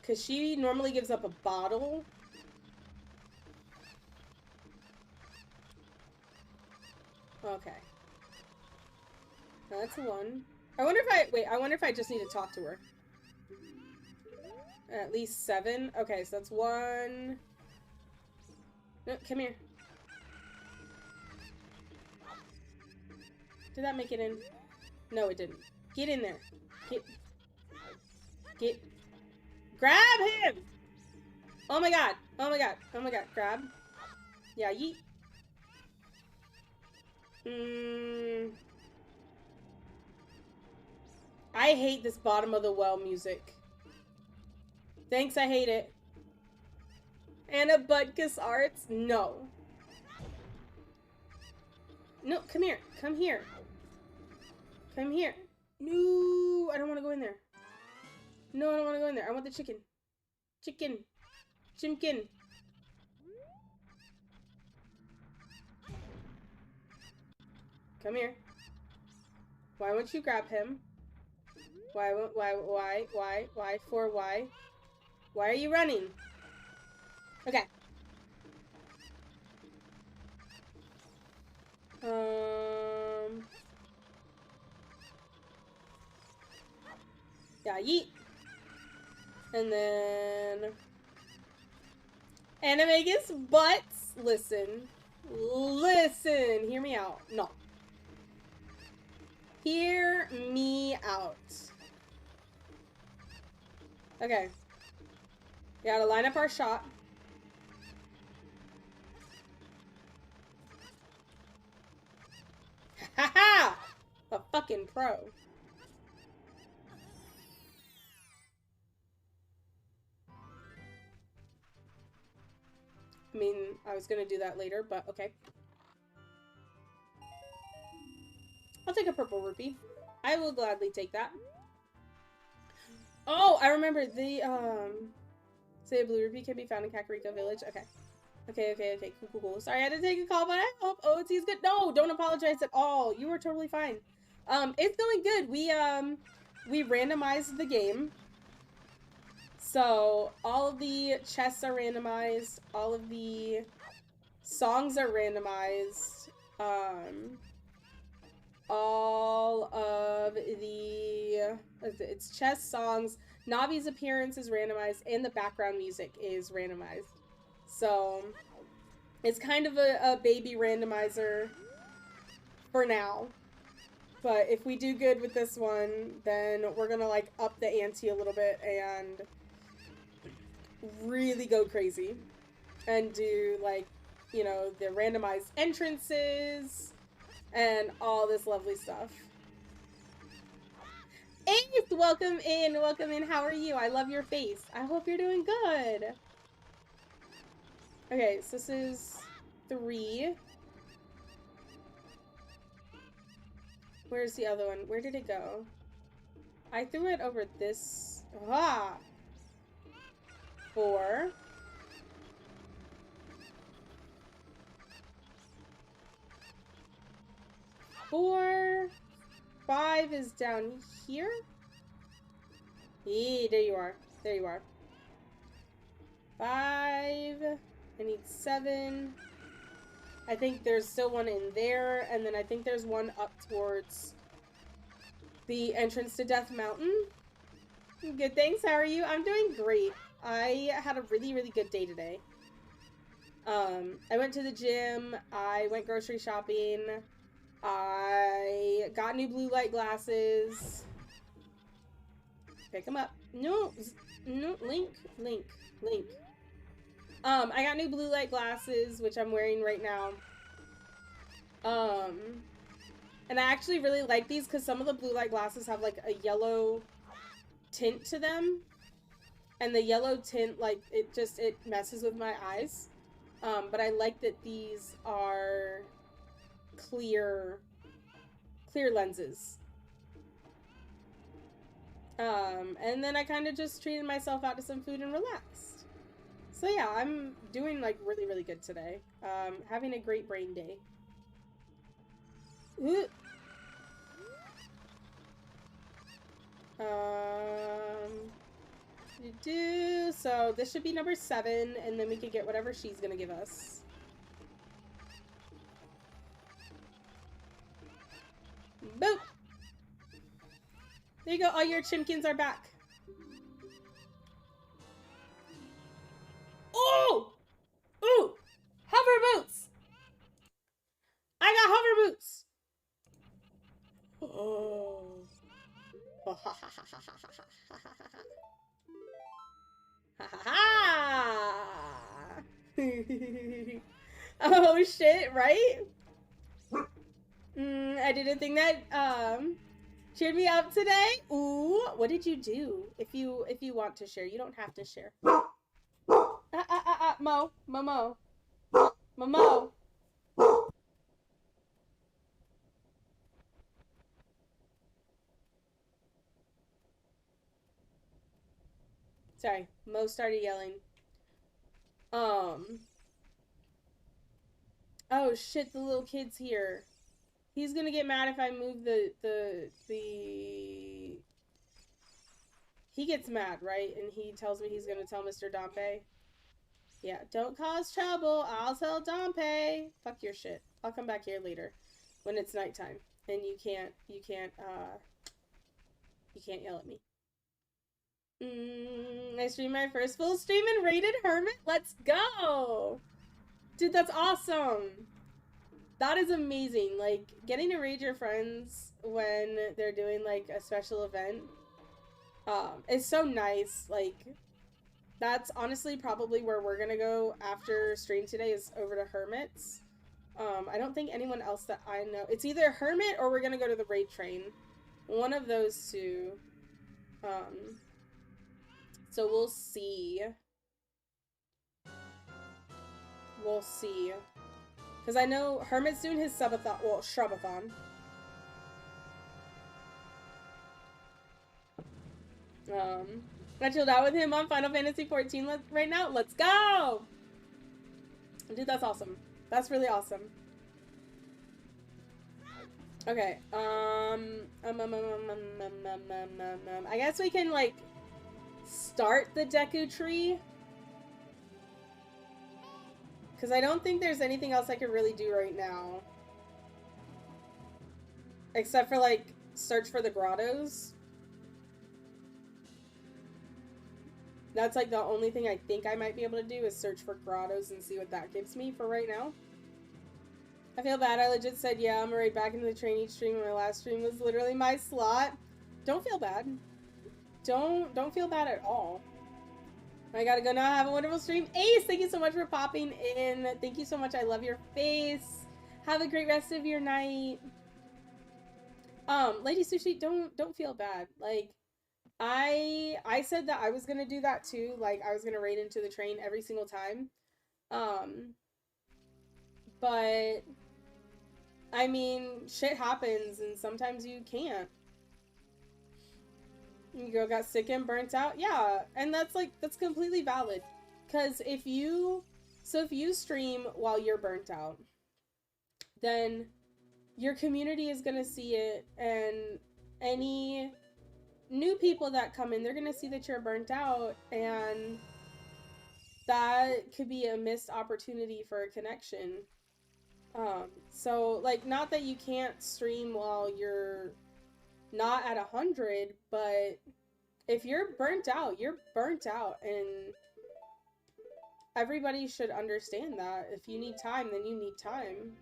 Because she normally gives up a bottle. Okay. That's one. I wonder if I wonder if I just need to talk to her. At least 7. Okay, so that's 1. No, come here. Did that make it in? No, it didn't. Get in there. Get. Grab him! Oh my god. Oh my god. Oh my god. Grab. Yeah, yeet. I hate this bottom of the well music. Thanks, I hate it. Anna Butkus Arts? No. No, come here. Come here. Come here. No, I don't want to go in there. No, I don't want to go in there. I want the chicken. Chicken. Chimkin. Come here. Why won't you grab him? Why? For why? Why are you running? Okay. Yeah, yeet. And then... Animagus Butts. Listen. Listen. Hear me out. No. Hear me out. Okay. We gotta line up our shot. Ha ha! A fucking pro. I mean, I was gonna do that later, but okay. I'll take a purple rupee. I will gladly take that. Oh, I remember the, say a blue rupee can be found in Kakariko Village. Okay. Okay. Cool. Sorry, I had to take a call, but I hope OOT is good. No, don't apologize at all. You were totally fine. It's going good. We randomized the game. So, all of the chests are randomized. All of the songs are randomized. All of the... It's chest songs. Navi's appearance is randomized. And the background music is randomized. So, it's kind of a baby randomizer for now. But if we do good with this one, then we're gonna, like, up the ante a little bit and really go crazy. And do, like, you know, the randomized entrances and all this lovely stuff. Ace, welcome in. How are you? I love your face. I hope you're doing good. Okay, so this is 3. Where's the other one? Where did it go? I threw it over this. Ah! 4. 4. 5 is down here. There you are. 5. I need 7. I think there's still one in there, and then I think there's one up towards the entrance to Death Mountain. Good, thanks. How are you? I'm doing great. I had a really, really good day today. I went to the gym. I went grocery shopping. I got new blue light glasses. Pick them up. No, Link. I got new blue light glasses, which I'm wearing right now. And I actually really like these because some of the blue light glasses have like a yellow tint to them. And the yellow tint, like, it messes with my eyes. But I like that these are clear lenses. And then I kind of just treated myself out to some food and relaxed. So yeah, I'm doing like really, really good today. Having a great brain day. Ooh. So this should be number 7, and then we could get whatever she's gonna give us. Boop! There you go, all your chimkins are back. Oh! Ooh! Hover boots! I got hover boots! Oh. Oh shit, right? I didn't think that cheered me up today. Ooh, what did you do? If you want to share, you don't have to share. Mo. Sorry, Mo started yelling. Oh shit, the little kid's here. He's gonna get mad if I move the... He gets mad, right? And he tells me he's gonna tell Mr. Dompe. Yeah, don't cause trouble. I'll tell Dompe. Fuck your shit. I'll come back here later when it's nighttime. And you can't yell at me. I streamed my first full stream and raided Hermit. Let's go! Dude, that's awesome! That is amazing. Like, getting to raid your friends when they're doing, like, a special event is so nice. Like, that's honestly probably where we're gonna go after stream today, is over to Hermit's. I don't think anyone else that I know. It's either Hermit or we're gonna go to the raid train. One of those two. So we'll see. We'll see. Because I know Hermit's doing his subathon, well, shrubathon. I chilled out with him on Final Fantasy XIV right now. Let's go! Dude, that's awesome. That's really awesome. Okay, I guess we can, like, start the Deku Tree. Because I don't think there's anything else I could really do right now. Except for, like, search for the grottos. That's, like, the only thing I think I might be able to do is search for grottos and see what that gives me for right now. I feel bad. I legit said, yeah, I'm right back into the train each stream. My last stream was literally my slot. Don't feel bad. Don't feel bad at all. I gotta go now. Have a wonderful stream. Ace, thank you so much for popping in. Thank you so much. I love your face. Have a great rest of your night. Lady Sushi, don't feel bad. Like, I said that I was gonna do that too. Like, I was gonna raid into the train every single time. But I mean, shit happens and sometimes you can't. Your girl got sick and burnt out. Yeah, and that's completely valid. Because if you stream while you're burnt out, then your community is gonna see it, and any new people that come in, they're gonna see that you're burnt out, and that could be a missed opportunity for a connection. So like, not that you can't stream while you're not at 100, but if you're burnt out, you're burnt out, and everybody should understand that. If you need time, then you need time.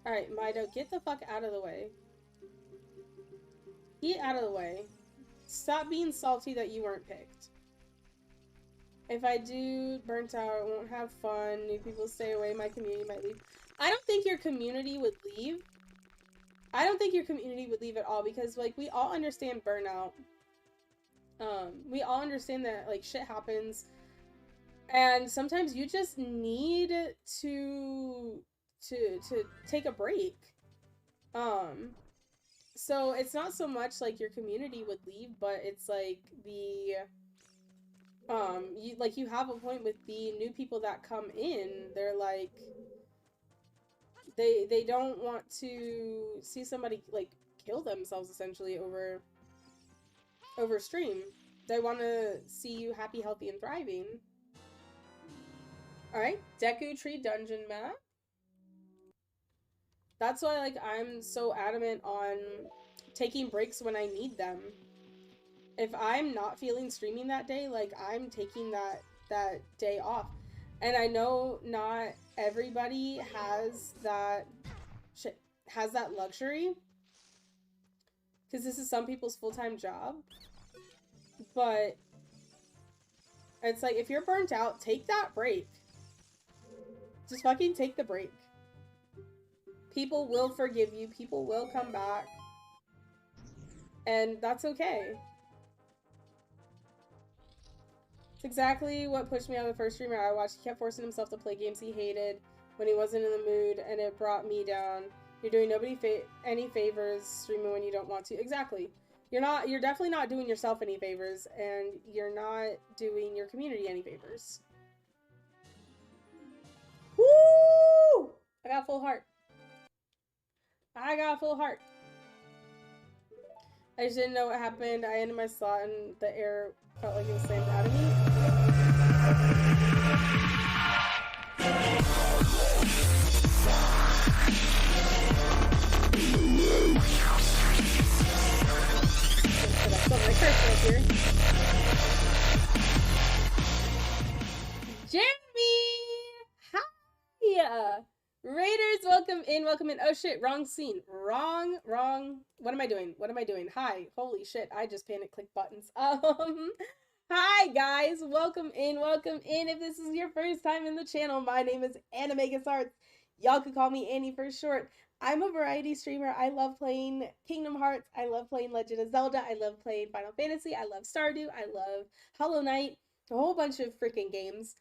Alright, Mido, get the fuck out of the way. Get out of the way. Stop being salty that you weren't picked. If I do burnt out, won't have fun, new people stay away, my community might leave. I don't think your community would leave. I don't think your community would leave at all, because, like, we all understand burnout. We all understand that, like, shit happens. And sometimes you just need to take a break. So it's not so much like your community would leave, but it's like the you have a point with the new people that come in. They're like, they don't want to see somebody like kill themselves essentially over stream. They want to see you happy, healthy, and thriving. Alright, Deku Tree Dungeon map. That's why, like, I'm so adamant on taking breaks when I need them. If I'm not feeling streaming that day, like, I'm taking that day off. And I know not everybody has that luxury, because this is some people's full-time job. But it's like, if you're burnt out, take that break. Just fucking take the break. People will forgive you. People will come back. And that's okay. It's exactly what pushed me out of the first streamer I watched. He kept forcing himself to play games he hated when he wasn't in the mood, and it brought me down. You're doing nobody any favors streaming when you don't want to. Exactly. You're definitely not doing yourself any favors, and you're not doing your community any favors. Woo! I got a full heart. I got a full heart. I just didn't know what happened. I ended my slot and the air felt like it was slammed out of me. My cursor here. Jeremy! Hi! Raiders, welcome in, welcome in. Oh shit, wrong scene. Wrong. What am I doing? Hi. Holy shit, I just panic click buttons. Hi guys, welcome in. If this is your first time in the channel, my name is Animagus Arts. Y'all could call me Annie for short. I'm a variety streamer. I love playing Kingdom Hearts. I love playing Legend of Zelda. I love playing Final Fantasy. I love Stardew. I love Hollow Knight. A whole bunch of freaking games.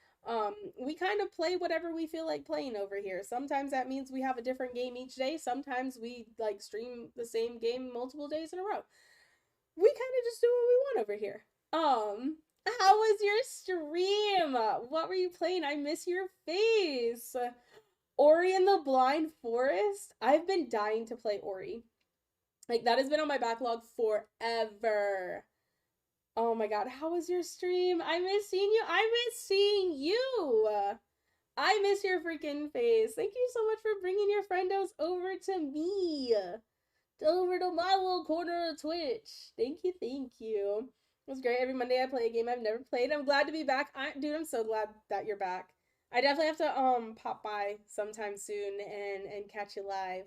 We kind of play whatever we feel like playing over here. Sometimes that means we have a different game each day. Sometimes we like stream the same game multiple days in a row. We kind of just do what we want over here. How was your stream? What were you playing? I miss your face. Ori and the Blind Forest. I've been dying to play Ori. Like, that has been on my backlog forever. Oh my god, how was your stream? I miss seeing you. I miss your freaking face. Thank you so much for bringing your friendos over to me. Over to my little corner of Twitch. Thank you. It was great. Every Monday I play a game I've never played. I'm glad to be back. Dude, I'm so glad that you're back. I definitely have to pop by sometime soon and catch you live.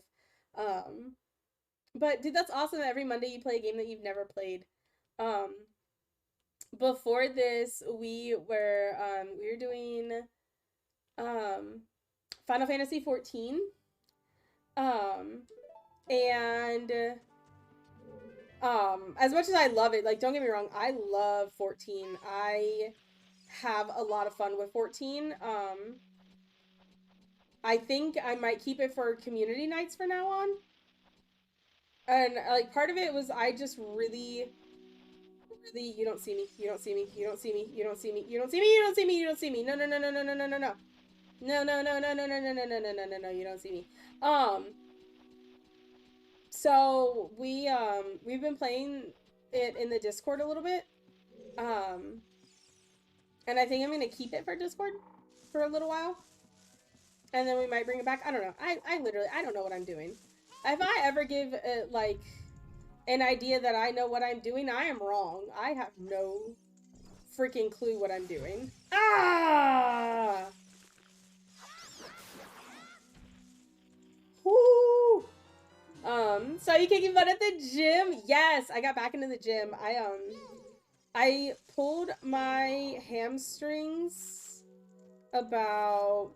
But dude, that's awesome that every Monday you play a game that you've never played. Before this, we were doing Final Fantasy 14. And as much as I love it, like, don't get me wrong, I love 14. I have a lot of fun with 14. I think I might keep it for community nights from now on. And like, part of it was I just really, you don't see me. No, you don't see me. So we've been playing it in the Discord a little bit. And I think I'm going to keep it for Discord for a little while. And then we might bring it back. I don't know. I literally, I don't know what I'm doing. If I ever give, like, an idea that I know what I'm doing, I am wrong. I have no freaking clue what I'm doing. Ah! Whoo! So you kicking butt at the gym? Yes, I got back into the gym. I pulled my hamstrings about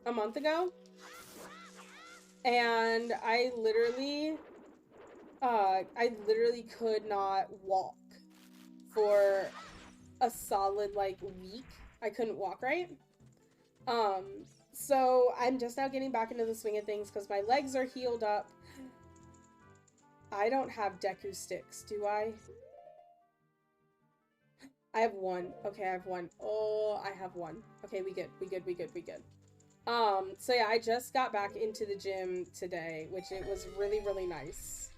a month ago. And I literally could not walk for a solid, like, week. I couldn't walk right. So I'm just now getting back into the swing of things because my legs are healed up. I don't have Deku sticks, do I? I have one. Okay, I have one. Oh, I have one. Okay, we good. So yeah, I just got back into the gym today, which it was really, really nice.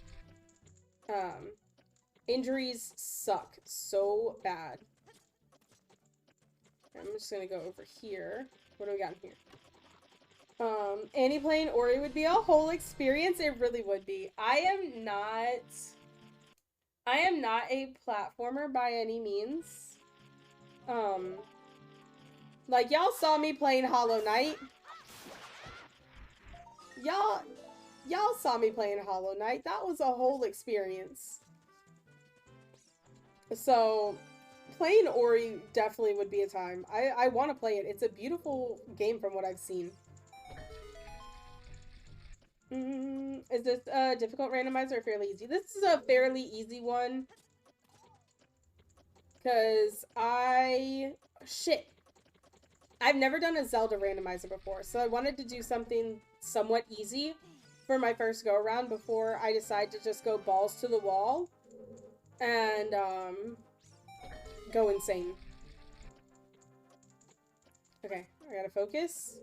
Injuries suck so bad. I'm just gonna go over here. What do we got in here? Annie playing Ori would be a whole experience. It really would be. I am not a platformer by any means. Like, y'all saw me playing Hollow Knight. Y'all saw me playing Hollow Knight. That was a whole experience. So, playing Ori definitely would be a time. I want to play it. It's a beautiful game from what I've seen. Is this a difficult randomizer or fairly easy? This is a fairly easy one. Because shit. I've never done a Zelda randomizer before, so I wanted to do something somewhat easy for my first go around before I decide to just go balls to the wall and go insane. Okay, I gotta focus.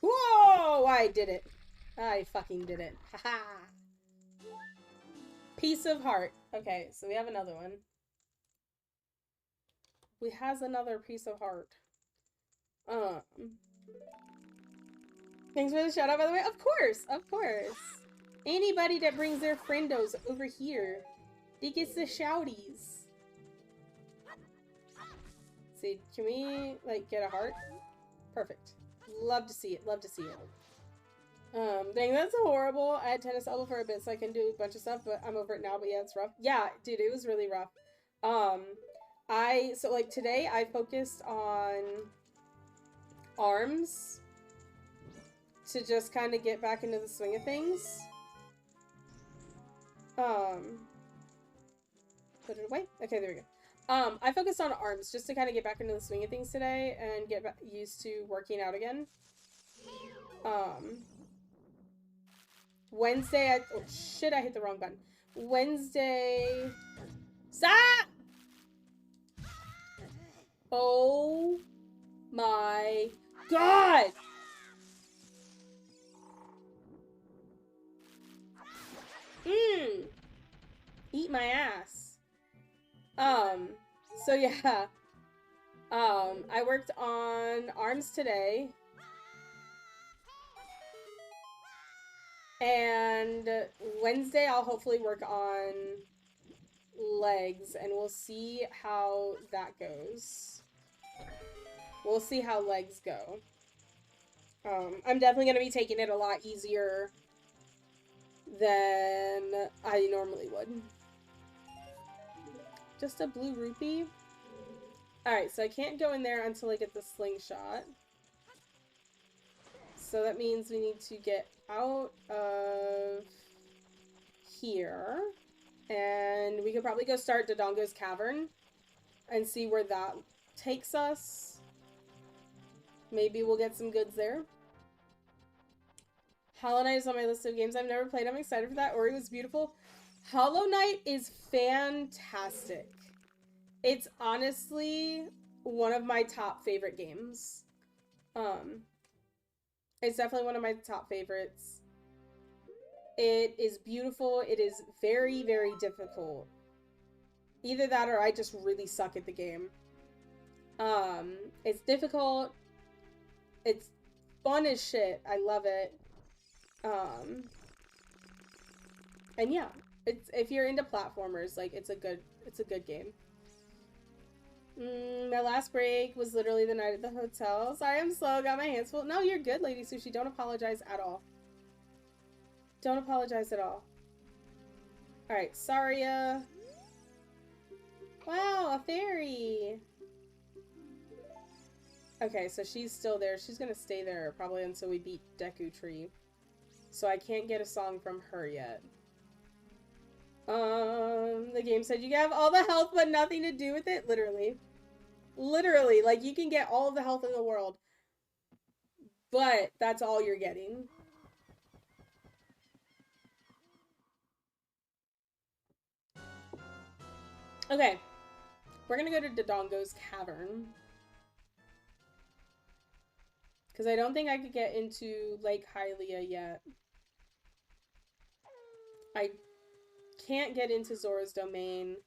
Whoa! I did it. I fucking did it. Haha. Piece of heart. Okay, so we have another one. We has another piece of heart. Thanks for the shout out, by the way. Of course, of course. Anybody that brings their friendos over here, they gets the shouties. See, can we, like, get a heart? Perfect. Love to see it. Love to see it. Dang, that's horrible. I had tennis elbow for a bit, so I can do a bunch of stuff, but I'm over it now. But yeah, it's rough. Yeah, dude, it was really rough. So like today I focused on arms to just kind of get back into the swing of things. Put it away. Okay, there we go. I focused on arms just to kind of get back into the swing of things today and get used to working out again. Wednesday, oh shit, I hit the wrong button. Wednesday, stop! Oh my god! Eat my ass. So yeah. I worked on arms today. And Wednesday I'll hopefully work on legs, and we'll see how that goes. We'll see how legs go. I'm definitely going to be taking it a lot easier than I normally would. Just a blue rupee? Alright, so I can't go in there until I get the slingshot. So that means we need to get out of here. And we could probably go start Dodongo's Cavern and see where that takes us. Maybe we'll get some goods there. Hollow Knight is on my list of games I've never played. I'm excited for that. Ori was beautiful. Hollow Knight is fantastic. It's honestly one of my top favorite games. It's definitely one of my top favorites. It is beautiful. It is very, very difficult. Either that or I just really suck at the game. It's difficult. It's fun as shit. I love it. And yeah, it's if you're into platformers, like it's a good game. My last break was literally the night at the hotel. Sorry, I'm slow. Got my hands full. No, you're good, Lady Sushi. Don't apologize at all. Don't apologize at all. Alright, Saria. Wow, a fairy. Okay, so she's still there. She's gonna stay there probably until we beat Deku Tree. So I can't get a song from her yet. The game said you can have all the health but nothing to do with it. Literally. Literally, like you can get all of the health in the world. But that's all you're getting. Okay. We're gonna go to Dodongo's Cavern. Because I don't think I could get into Lake Hylia yet. I can't get into Zora's Domain.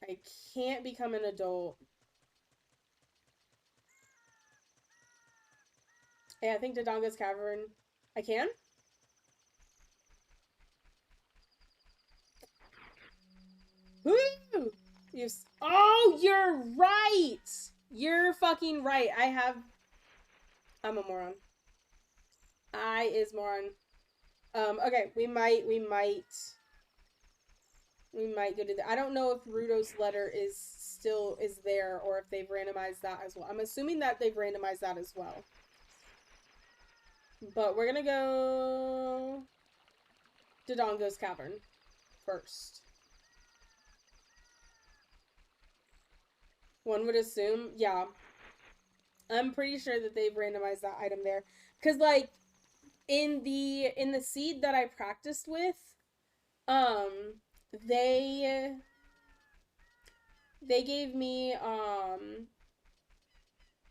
I can't become an adult. Yeah, I think Dodongo's Cavern. I can? Woo! Oh, you're right! You're fucking right. I'm a moron. I is moron. Okay, we might go to the, I don't know if Ruto's letter is there or if they've randomized that as well. I'm assuming that they've randomized that as well. But we're gonna go Dodongo's Cavern first. One would assume, yeah. I'm pretty sure that they've randomized that item there. Cause like in the seed that I practiced with, they gave me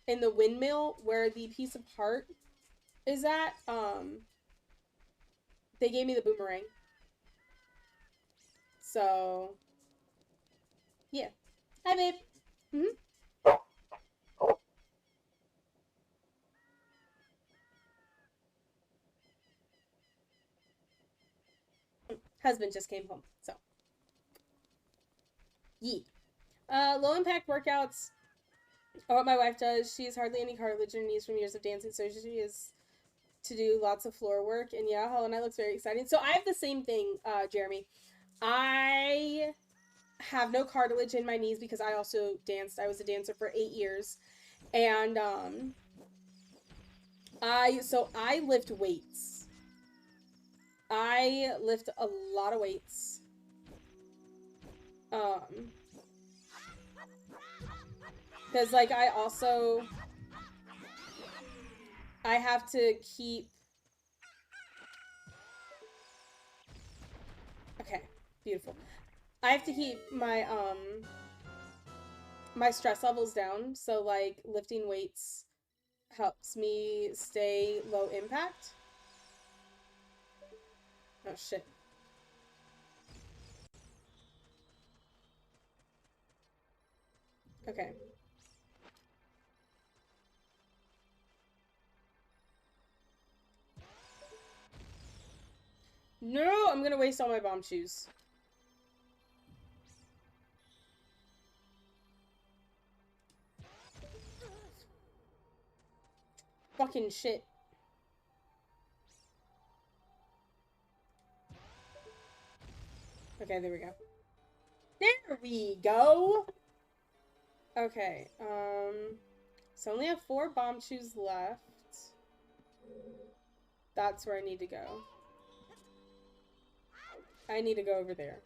in the windmill where the piece of heart is at, they gave me the boomerang. So yeah. Hi babe. Husband just came home, so. Yee. Low impact workouts are what my wife does. She has hardly any cartilage in her knees from years of dancing, so she is to do lots of floor work. And yeah, Hollow Knight looks very exciting. So I have the same thing, Jeremy. I have no cartilage in my knees because I also danced. I was a dancer for 8 years. And I lift weights. I lift a lot of weights. Because, like, I have to keep... Okay, beautiful. I have to keep my, my stress levels down, so, like, lifting weights helps me stay low impact. Oh, shit. Okay. No, I'm gonna waste all my bomb shoes. Fucking shit. Okay, there we go. There we go! Okay, so I only have 4 bomb shoes left. That's where I need to go. I need to go over there.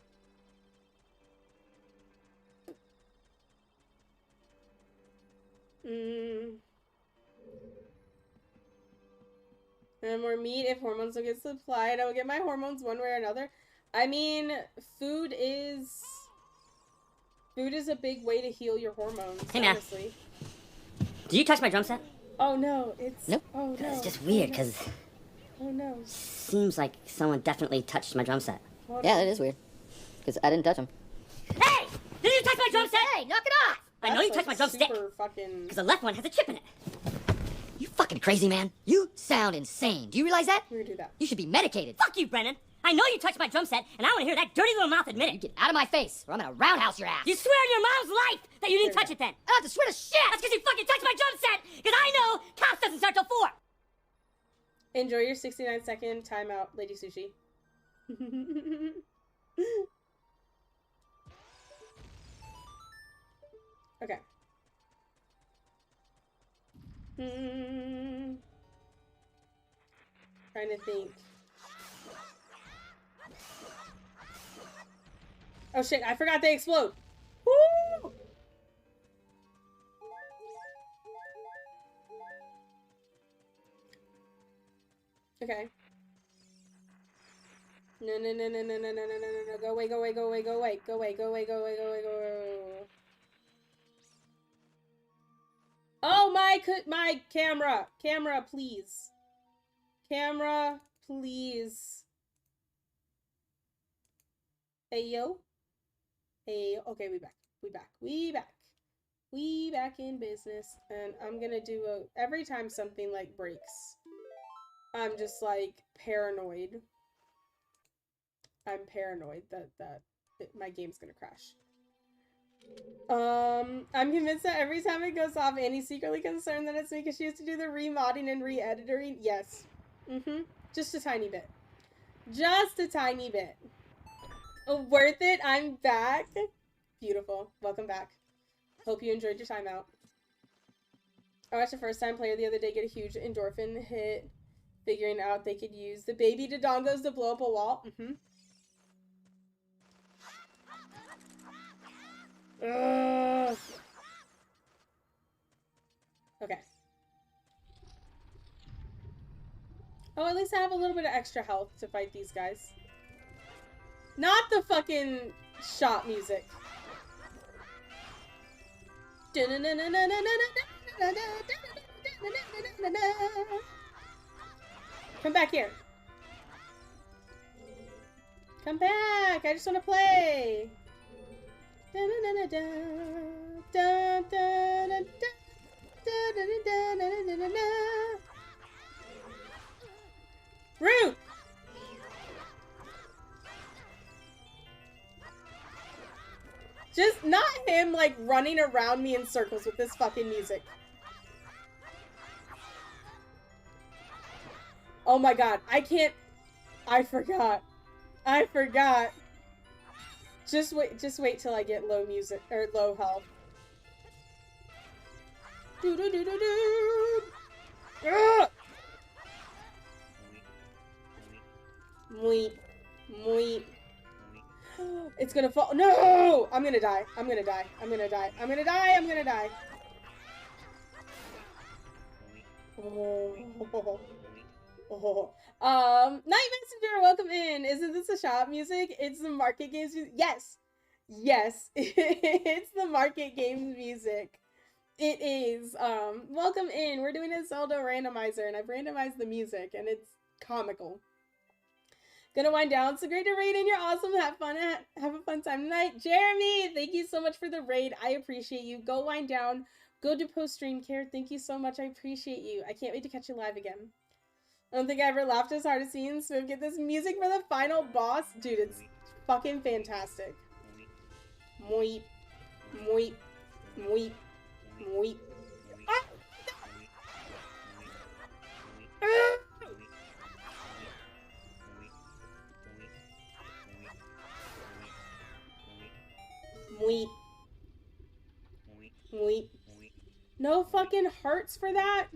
And more meat. If hormones don't get supplied, I will get my hormones one way or another. I mean, food is a big way to heal your hormones, hey, man. honestly. Did you touch my drum set? Oh no, it's... Nope. Oh no. It's just weird, because Oh no. Seems like someone definitely touched my drum set. What? Yeah, that is weird. Because I didn't touch him. Hey! Did you touch my drum set? Hey, knock it off! I know you That's, touched my drumstick. super fucking... Because the left one has a chip in it. You fucking crazy, man. You sound insane. Do you realize that? We're gonna do that. You should be medicated. Fuck you, Brennan. I know you touched my drum set, and I want to hear that dirty little mouth admit You it. get out of my face, or I'm gonna roundhouse your ass. You swear on your mom's life that you didn't There we touch it then. I don't have to swear to shit! That's because you fucking touched my drum set. Because I know cops doesn't start till 4. Enjoy your 69-second timeout, Lady Sushi. Okay. Trying to think. Oh shit, I forgot they explode. Woo! Okay. No, no, no, no, no, no, no, no, no, no, no. Go away, go away, go away, go away, go away, go away, go away, go away, go away. Oh, my camera. Camera, please. Camera, please. Hey, yo. Hey, okay, we back. We back. We back. We back in business. And I'm gonna do every time something like breaks, I'm just like paranoid. I'm paranoid that my game's gonna crash. I'm convinced that every time it goes off, Annie's secretly concerned that it's me because she used to do the remodding and re-editing. Yes. Just a tiny bit. Just a tiny bit. Oh, worth it. I'm back. Beautiful. Welcome back. Hope you enjoyed your time out. I watched a first-time player the other day get a huge endorphin hit, figuring out they could use the baby Dodongos to blow up a wall. Ugh. Okay. Oh, at least I have a little bit of extra health to fight these guys. Not the fucking shot music. Come back here. Come back. I just want to play. Rude. Just not him like running around me in circles with this fucking music. Oh my god, I can't. I forgot. I forgot. Just wait till I get low music or low health. Do do do do do. Mweep. Mweep. It's gonna fall. No! I'm gonna die. I'm gonna die. I'm gonna die. I'm gonna die. I'm gonna die. Oh. Night Messenger, welcome in. Isn't this a shop music? It's the Market Games music. Yes. Yes. It's the Market Games music. It is. Welcome in. We're doing a Zelda randomizer, and I've randomized the music, and it's comical. Gonna wind down. So great to raid in. You're awesome. Have fun. Have a fun time tonight. Jeremy, thank you so much for the raid. I appreciate you. Go wind down. Go do post-stream care. Thank you so much. I appreciate you. I can't wait to catch you live again. I don't think I ever laughed as hard as seeing Swift get this music for the final boss. Dude, it's fucking fantastic. Moip. Moip. Moip. Moip. Ah! Ah! Moip. Moip. No fucking hearts for that?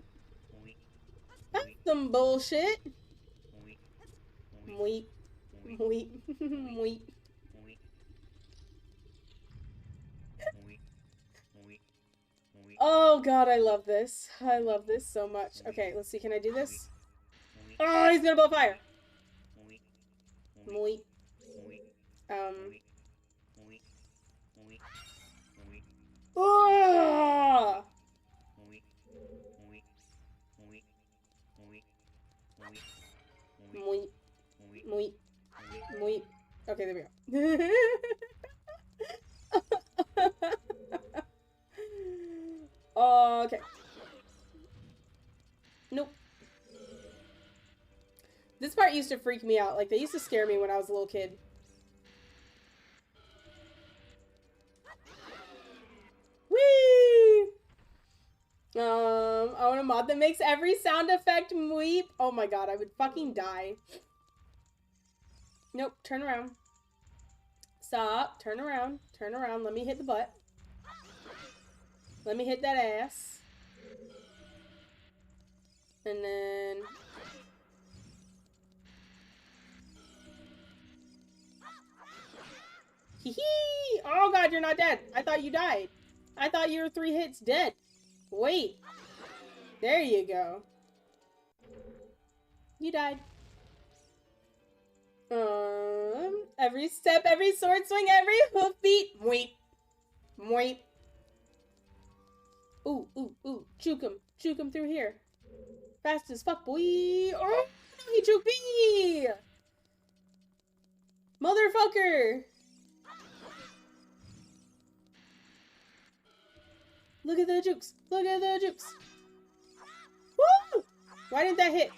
That's some bullshit. Moip. Moip. Moip. Oh god, I love this. I love this so much. Okay, let's see. Can I do this? Oh, he's gonna blow fire. Moip. Oh! Okay, there we go. Okay. Nope. This part used to freak me out. Like, they used to scare me when I was a little kid. Whee! I want a mod that makes every sound effect weep. Oh my god, I would fucking die. Nope, turn around. Stop, turn around. Turn around, let me hit the butt. Let me hit that ass. And then... Hee hee! Oh god, you're not dead. I thought you died. I thought you were 3 hits dead. Wait. There you go. You died. Every step, every sword swing, every hoofbeat. Moip. Moip. Ooh, ooh, ooh. Juke him. Juke him through here. Fast as fuck, boy. Oh, no, he juked me! Motherfucker! Look at the jukes. Look at the jukes. Woo! Why didn't that hit?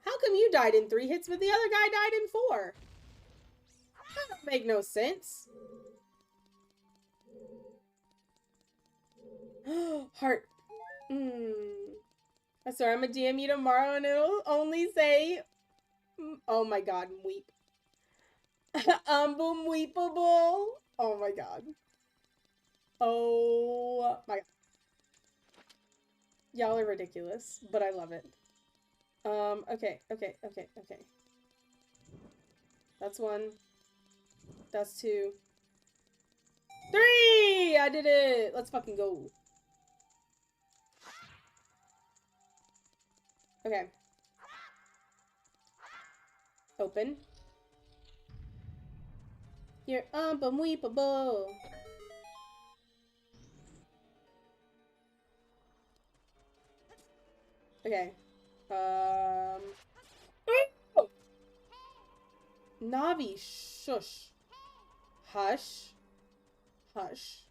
How come you died in 3 hits, but the other guy died in 4? That don't make no sense. Heart. I swear I'm a DM you tomorrow and it'll only say, oh my god, weep. Boom weepable. Oh my god. Oh my god. Y'all are ridiculous, but I love it. Okay. That's 1. That's 2. 3! I did it! Let's fucking go. Okay. Open. You're unbelievable. Okay. Oh! Navi, shush. Hush. Hush.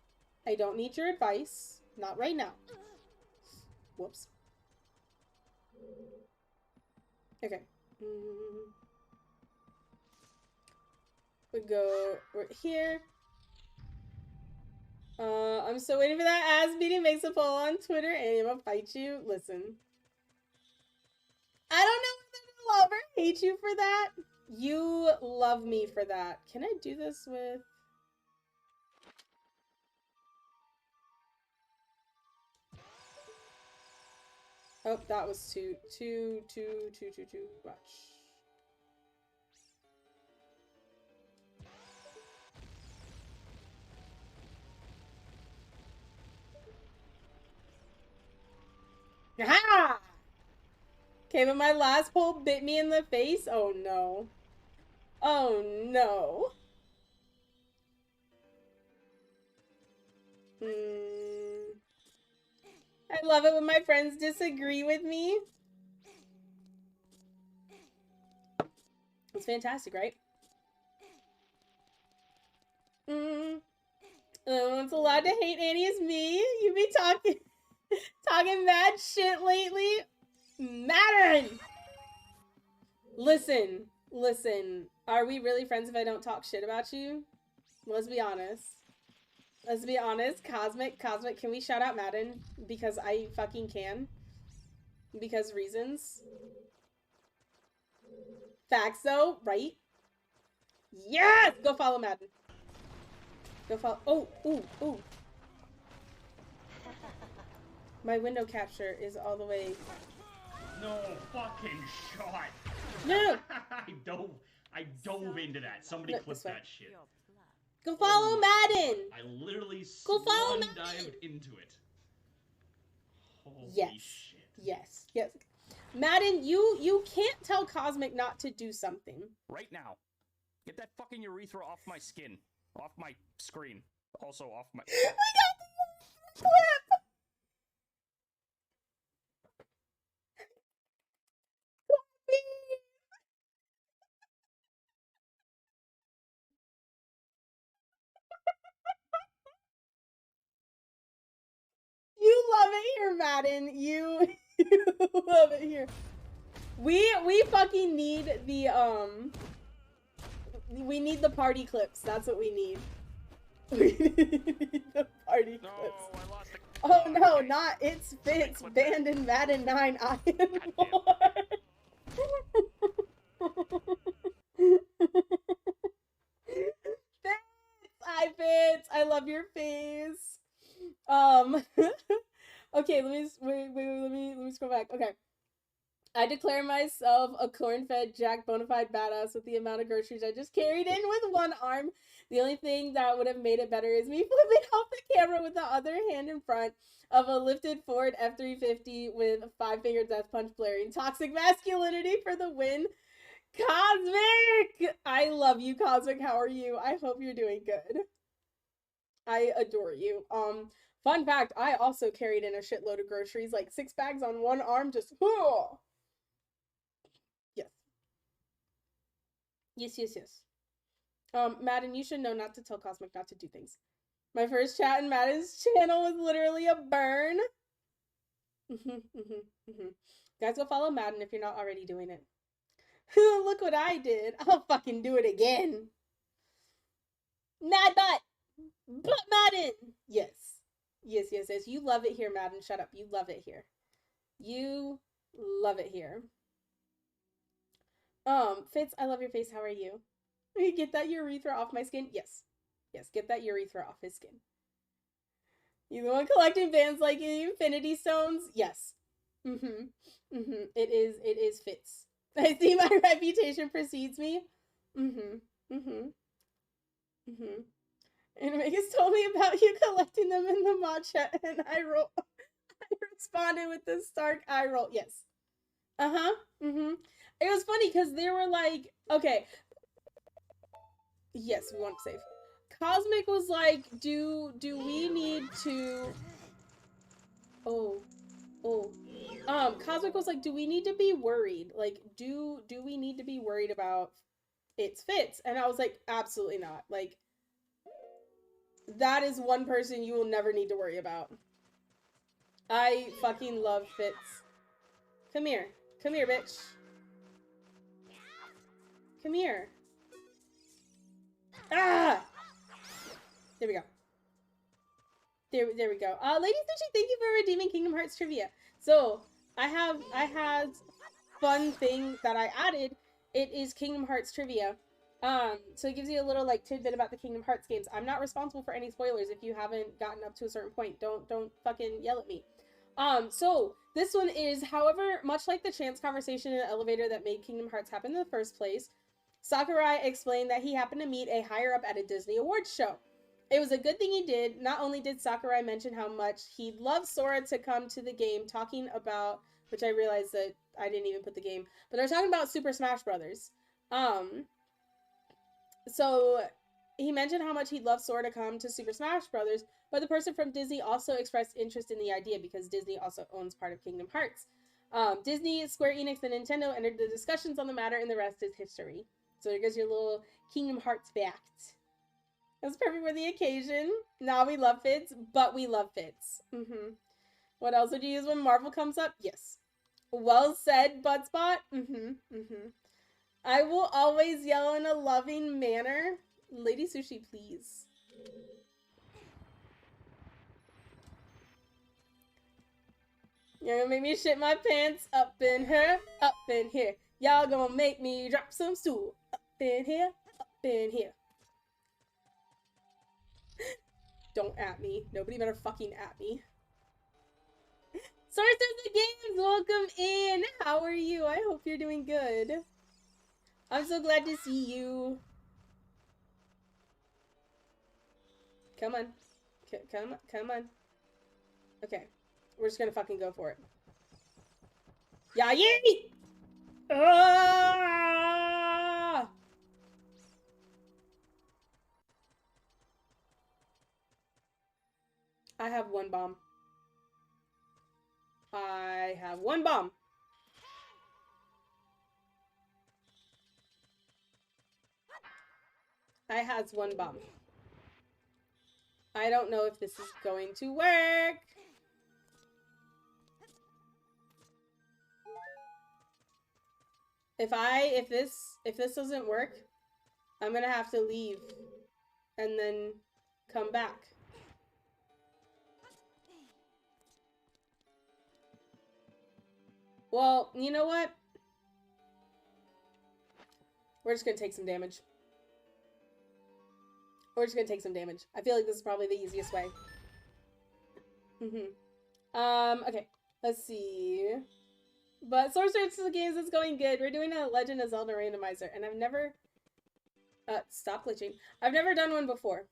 I don't need your advice. Not right now. Whoops. Okay. We go right here. I'm still waiting for that ass beating makes a poll on Twitter and I'm gonna fight you. Listen. I don't know whether to love or hate you for that. You love me for that. Can I do this with... Oh, that was too much. Aha! Okay, but my last pole bit me in the face. Oh no. Oh no. I love it when my friends disagree with me. It's fantastic, right? The only one's allowed to hate Annie is me. You be talking mad shit lately. Mattern! Listen. Are we really friends if I don't talk shit about you? Let's be honest. Let's be honest. Cosmic, can we shout out Madden? Because I fucking can. Because reasons. Facts though, right? Yes! Go follow Madden. Go follow. Oh, ooh. My window capture is all the way. No fucking shot. No. I dove into that. Somebody clipped that shit. Go follow Madden. I literally dived into it. Holy shit. Yes. Madden, you can't tell Cosmic not to do something. Right now. Get that fucking urethra off my skin. Off my screen. Also off my... We got the clip! Madden. You, you love it here. We fucking need the we need the party clips. That's what we need. We need the party No, clips. I lost the. Oh no, okay. not it's Fitz clip banned in Madden 9 Iron damn. War. Fitz, I love your face. Okay, let me let me scroll back. Okay. I declare myself a corn-fed, jack bona fide badass with the amount of groceries I just carried in with one arm. The only thing that would have made it better is me flipping off the camera with the other hand in front of a lifted Ford F-350 with 5-finger death punch blaring. Toxic masculinity for the win. Cosmic! I love you, Cosmic. How are you? I hope you're doing good. I adore you. Fun fact, I also carried in a shitload of groceries, like 6 bags on one arm, just Yes. Madden, you should know not to tell Cosmic not to do things. My first chat in Madden's channel was literally a burn. Guys, go follow Madden if you're not already doing it. Look what I did. I'll fucking do it again. Mad But Madden! Yes. You love it here, Madden. Shut up. You love it here. You love it here. Fitz, I love your face. How are you? Get that urethra off my skin? Yes, get that urethra off his skin. You the one collecting bands like Infinity Stones? Yes. It is Fitz. I see my reputation precedes me. And Vegas told me about you collecting them in the mod chat, and I responded with the Stark eye roll. Yes. It was funny because they were like, okay. Yes, we want to save. Cosmic was like, do we need to... Cosmic was like, do we need to be worried? Like, do we need to be worried about its Fitz? And I was like, absolutely not. Like, that is one person you will never need to worry about. I fucking love Fitz. Come here, bitch. Come here. Ah! There we go. There we go. Lady Sushi, thank you for redeeming Kingdom Hearts trivia. So, I had fun thing that I added. It is Kingdom Hearts trivia. So it gives you a little, like, tidbit about the Kingdom Hearts games. I'm not responsible for any spoilers. If you haven't gotten up to a certain point, don't fucking yell at me. So, this one is, however, much like the chance conversation in the elevator that made Kingdom Hearts happen in the first place, Sakurai explained that he happened to meet a higher up at a Disney Awards show. It was a good thing he did. Not only did Sakurai mention how much he'd love Sora to come to the game, talking about, which I realized that I didn't even put the game, but they're talking about Super Smash Brothers. So he mentioned how much he'd love Sora to come to Super Smash Brothers, but the person from Disney also expressed interest in the idea because Disney also owns part of Kingdom Hearts. Disney, Square Enix, and Nintendo entered the discussions on the matter, and the rest is history. So there goes your little Kingdom Hearts fact. That's perfect for the occasion. Nah, we love Fitz, but we love Fitz. What else would you use when Marvel comes up? Yes. Well said, Budspot. I will always yell in a loving manner. Lady Sushi, please. You're gonna make me shit my pants up in here, up in here. Y'all gonna make me drop some stool up in here, up in here. Don't at me. Nobody better fucking at me. Source of the Games, welcome in. How are you? I hope you're doing good. I'm so glad to see you. Come on. Come on. Okay. We're just gonna fucking go for it. Yeah, yay! Ah! I have one bomb. I have one bomb. I has one bomb. I don't know if this is going to work. If this doesn't work, I'm gonna have to leave and then come back. Well, you know what? We're just gonna take some damage. We're just gonna take some damage. I feel like this is probably the easiest way. Okay. Let's see. But Source Search of the Games is going good. We're doing a Legend of Zelda randomizer, and I've never... stop glitching. I've never done one before.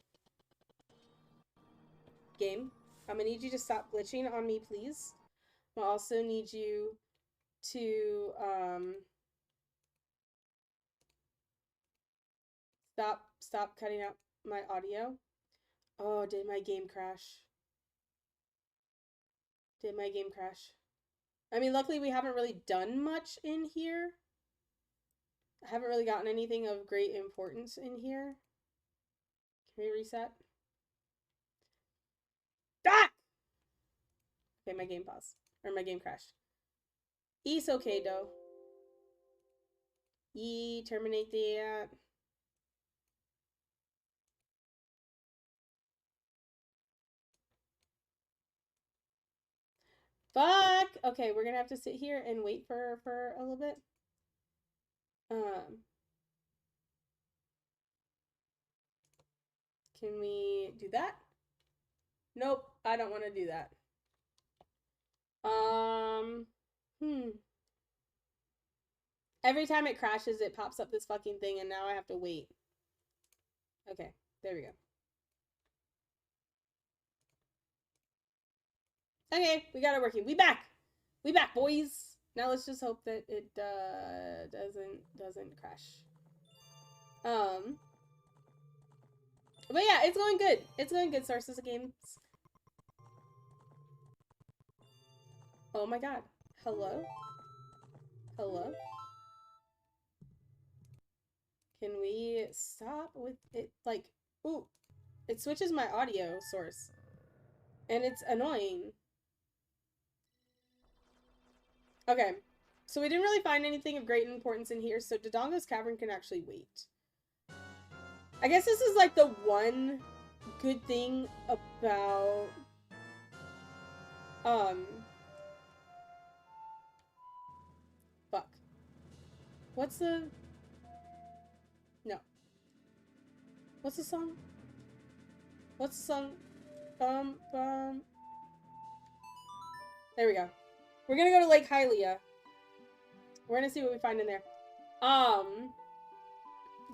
Game, I'm gonna need you to stop glitching on me, please. I'll also need you to, Stop cutting out my audio. Oh, did my game crash? Did my game crash? I mean, luckily we haven't really done much in here. I haven't really gotten anything of great importance in here. Can we reset? Ah! Okay, my game paused. Or my game crashed. It's okay, though. Terminate that. Fuck! Okay, we're gonna have to sit here and wait for a little bit. Can we do that? Nope, I don't want to do that. Every time it crashes, it pops up this fucking thing, and now I have to wait. Okay, there we go. Okay, we got it working. We back! We back, boys! Now let's just hope that it doesn't crash. But yeah, it's going good. It's going good, Sources of Games. Oh my god. Hello? Hello? Can we stop with it? Like, ooh, it switches my audio source. And it's annoying. Okay, so we didn't really find anything of great importance in here, so Dodongo's Cavern can actually wait. I guess this is like the one good thing about fuck. What's the What's the song? What's the song? There we go. We're gonna go to Lake Hylia. We're gonna see what we find in there.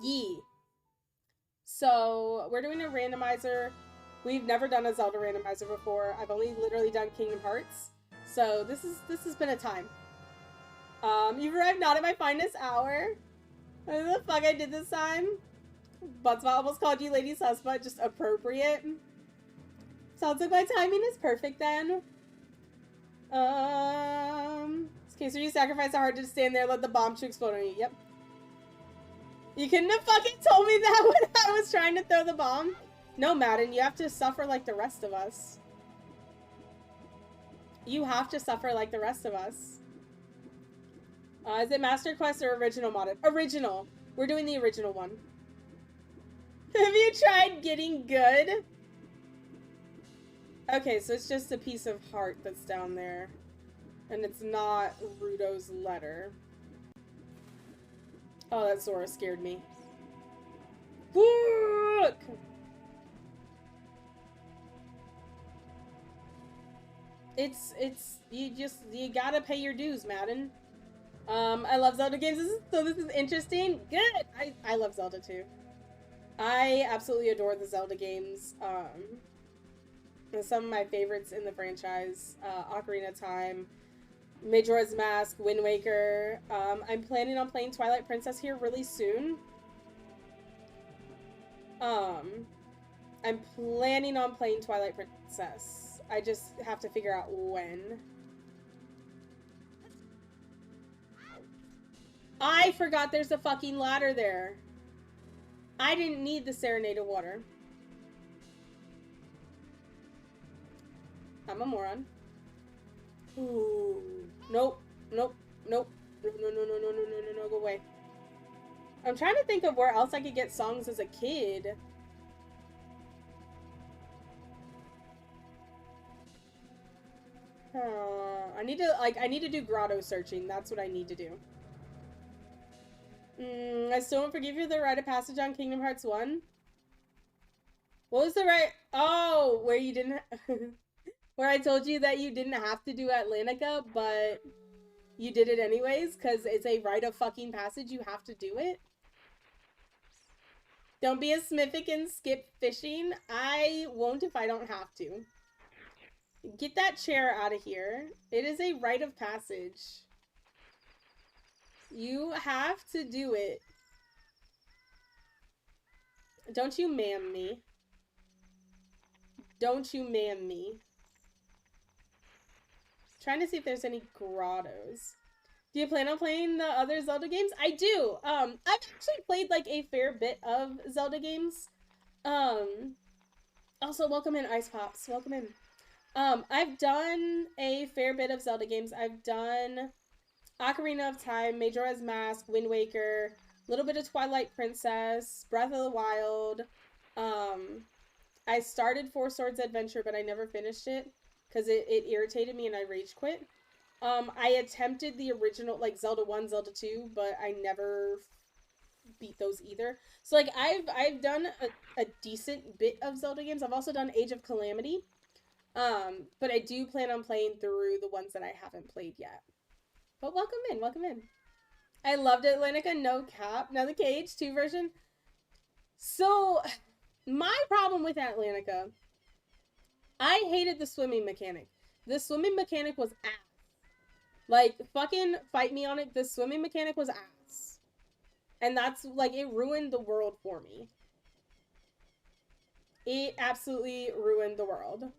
Yee. So, we're doing a randomizer. We've never done a Zelda randomizer before. I've only literally done Kingdom Hearts. So, this has been a time. You've arrived not at my finest hour. What the fuck I did this time? Buttsbot almost called you Lady Suspect, just appropriate. Sounds like my timing is perfect then. Okay, so you sacrifice a heart to stand there, let the bomb to explode on you. Yep. You couldn't have fucking told me that when I was trying to throw the bomb. No, Madden, you have to suffer like the rest of us. You have to suffer like the rest of us. Is it Master Quest or original modded? Original. We're doing the original one. Have you tried getting good? Okay, so it's just a piece of heart that's down there. And it's not Rudo's letter. Oh, that Zora scared me. Fuck! You gotta pay your dues, Madden. I love Zelda games, this is interesting. Good! I love Zelda too. I absolutely adore the Zelda games. Some of my favorites in the franchise, Ocarina of Time, Majora's Mask, Wind Waker. I'm planning on playing Twilight Princess here really soon. I'm planning on playing Twilight Princess. I just have to figure out when. I forgot there's a fucking ladder there. I didn't need the Serenade of Water. I'm a moron. Ooh. Nope. Nope. Nope. No, go away. I'm trying to think of where else I could get songs as a kid. I need to do grotto searching. That's what I need to do. I still won't forgive you the rite of passage on Kingdom Hearts 1. What was the right? Oh, where you didn't, where I told you that you didn't have to do Atlantica, but you did it anyways, because it's a rite of fucking passage. You have to do it. Don't be a smithic and skip fishing. I won't if I don't have to. Get that chair out of here. It is a rite of passage. You have to do it. Don't you ma'am me. Don't you ma'am me. Trying to see if there's any grottos. Do you plan on playing the other Zelda games? I do. I've actually played like a fair bit of Zelda games. Also welcome in Ice Pops. Welcome in. I've done a fair bit of Zelda games. I've done Ocarina of Time, Majora's Mask, Wind Waker, a little bit of Twilight Princess, Breath of the Wild. I started Four Swords Adventure, but I never finished it because it irritated me and I rage quit. I attempted the original, like Zelda 1, Zelda 2, but I never beat those either. So like I've done a decent bit of Zelda games. I've also done Age of Calamity. But I do plan on playing through the ones that I haven't played yet. But welcome in, welcome in. I loved Atlantica, no cap. Now the KH2 version. So, my problem with Atlantica, I hated the swimming mechanic. The swimming mechanic was ass. Like, fucking fight me on it. The swimming mechanic was ass. And that's, like, it ruined the world for me. It absolutely ruined the world.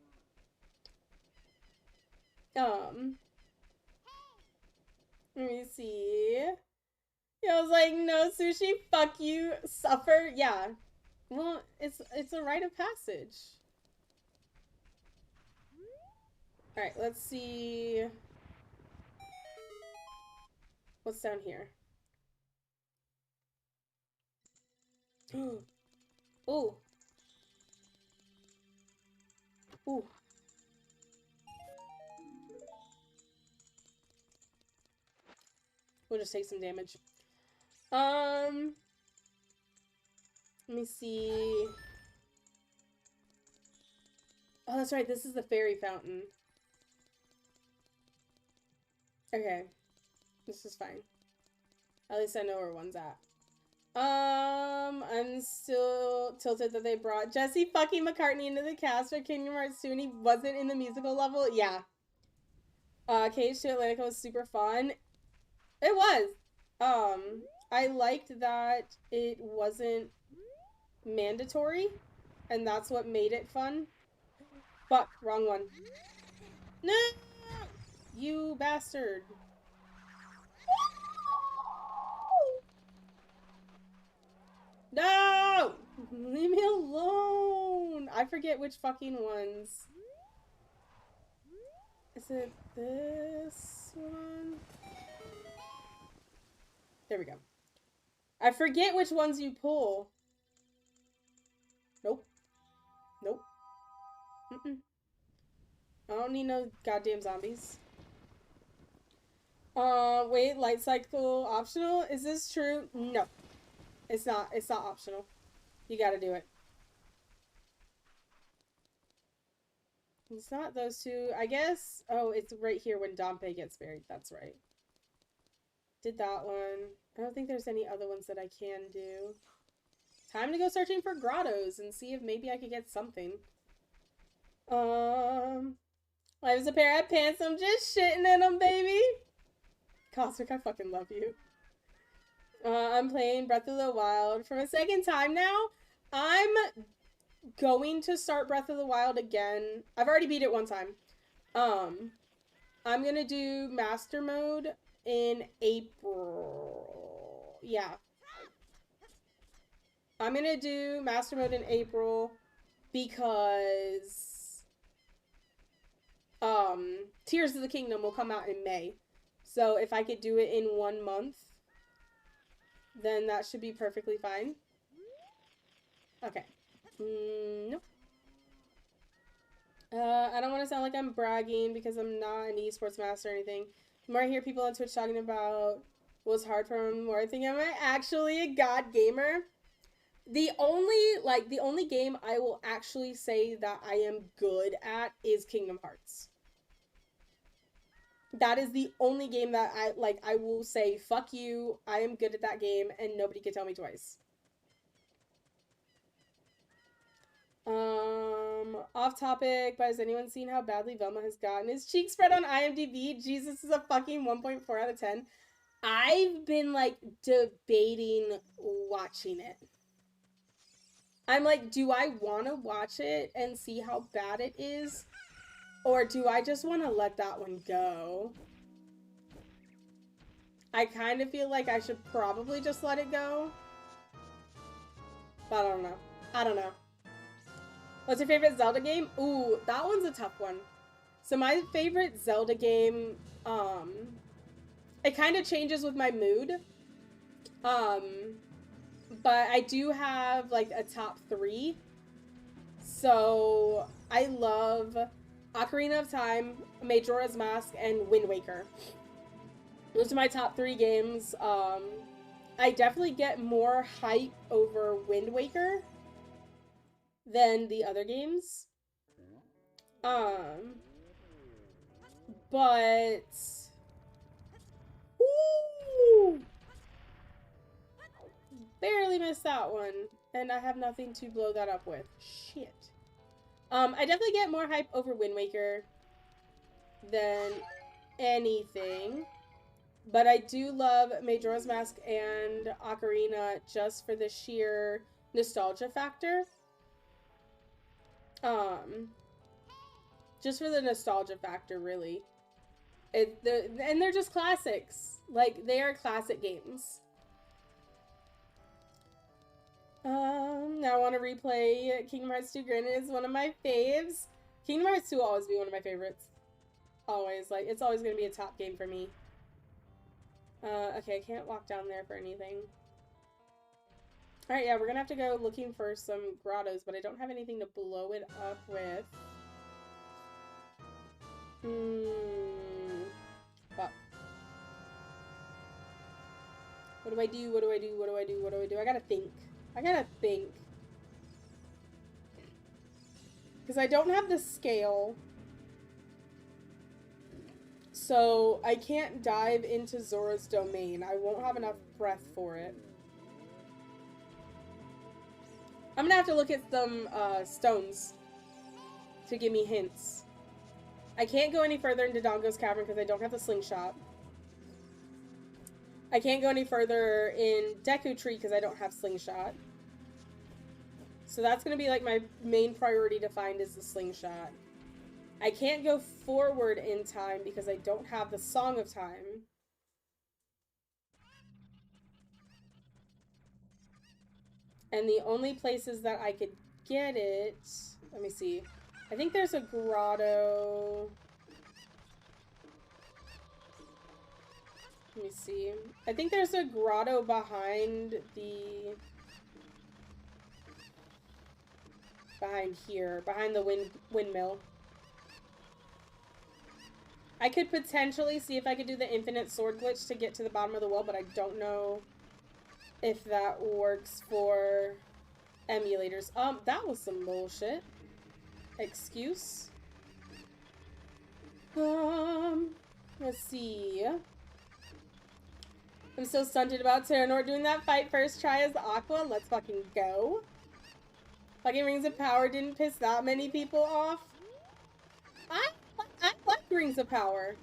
Let me see. I was like, no sushi, fuck you, suffer. Yeah. Well, it's a rite of passage. Alright, let's see. What's down here? Ooh. Ooh. Ooh. We'll just take some damage. Let me see. Oh, that's right. This is the fairy fountain. Okay. This is fine. At least I know where one's at. I'm still tilted that they brought Jesse fucking McCartney into the cast for Kingdom Hearts 2 and he wasn't in the musical level. Yeah. KH2 Atlantica was super fun. It was. I liked that it wasn't mandatory, and that's what made it fun. Fuck, wrong one. No! You bastard. No! Leave me alone! I forget which fucking ones. Is it this one? There we go. I forget which ones you pull. Nope. Nope. I don't need no goddamn zombies. Wait, light cycle optional? Is this true? No. It's not. It's not optional. You gotta do it. It's not those two. I guess. Oh, it's right here when Dompe gets buried. That's right. Did that one. I don't think there's any other ones that I can do. Time to go searching for grottos and see if maybe I could get something. Life's a pair of pants. I'm just shitting in them, baby. Cosmic, I fucking love you. I'm playing Breath of the Wild for a second time now. I'm going to start Breath of the Wild again. I've already beat it one time. I'm gonna do Master Mode in April. Yeah. I'm gonna do Master Mode in April because Tears of the Kingdom will come out in May. So if I could do it in 1 month, then that should be perfectly fine. Okay. Nope. I don't want to sound like I'm bragging because I'm not an esports master or anything. The more I hear people on Twitch talking about what's hard for them, the more I think, am I actually a god gamer? The only game I will actually say that I am good at is Kingdom Hearts. That is the only game that I will say, fuck you, I am good at that game, and nobody can tell me twice. Off topic, but has anyone seen how badly Velma has gotten his cheek spread on IMDb? Jesus is a fucking 1.4 out of 10. I've been, like, debating watching it. I'm like, do I want to watch it and see how bad it is? Or do I just want to let that one go? I kind of feel like I should probably just let it go. But I don't know. I don't know. What's your favorite Zelda game? Ooh, that one's a tough one. So my favorite Zelda game, it kind of changes with my mood. But I do have, like, a top 3. So I love Ocarina of Time, Majora's Mask, and Wind Waker. Those are my top 3 games. I definitely get more hype over Wind Waker than the other games. But ooh, barely missed that one, and I have nothing to blow that up with. Shit. I definitely get more hype over Wind Waker than anything, but I do love Majora's Mask and Ocarina just for the sheer nostalgia factor. Just for the nostalgia factor, really. And they're just classics. Like, they are classic games. Now I want to replay Kingdom Hearts 2. Granted, it's one of my faves. Kingdom Hearts 2 will always be one of my favorites. Always. Like, it's always going to be a top game for me. Okay, I can't walk down there for anything. Alright, yeah, we're going to have to go looking for some grottos, but I don't have anything to blow it up with. Fuck. What do I do? What do I do? What do I do? What do I do? I gotta think. I gotta think. Because I don't have the scale. So I can't dive into Zora's domain. I won't have enough breath for it. I'm gonna have to look at some stones to give me hints. I can't go any further into Dongo's Cavern because I don't have the slingshot. I can't go any further in Deku Tree because I don't have slingshot. So that's going to be like my main priority to find is the slingshot. I can't go forward in time because I don't have the Song of Time. And the only places that I could get it... Let me see. I think there's a grotto... Let me see. I think there's a grotto behind the... Behind here. Behind the windmill. I could potentially see if I could do the infinite sword glitch to get to the bottom of the well, but I don't know if that works for emulators. That was some bullshit. Excuse. Let's see. I'm so stunted about Terranort doing that fight first try as Aqua. Let's fucking go. Fucking Rings of Power didn't piss that many people off. I like Rings of Power.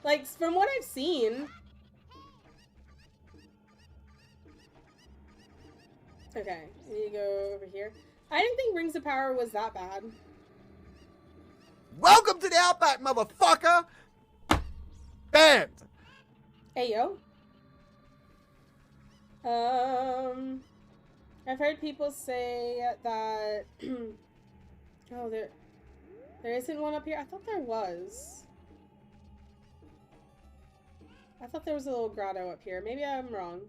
Like, from what I've seen. Okay, I need to go over here. I didn't think Rings of Power was that bad. Welcome to the Outback, motherfucker! Banned! Hey, yo. I've heard people say that... oh, there isn't one up here? I thought there was. I thought there was a little grotto up here. Maybe I'm wrong.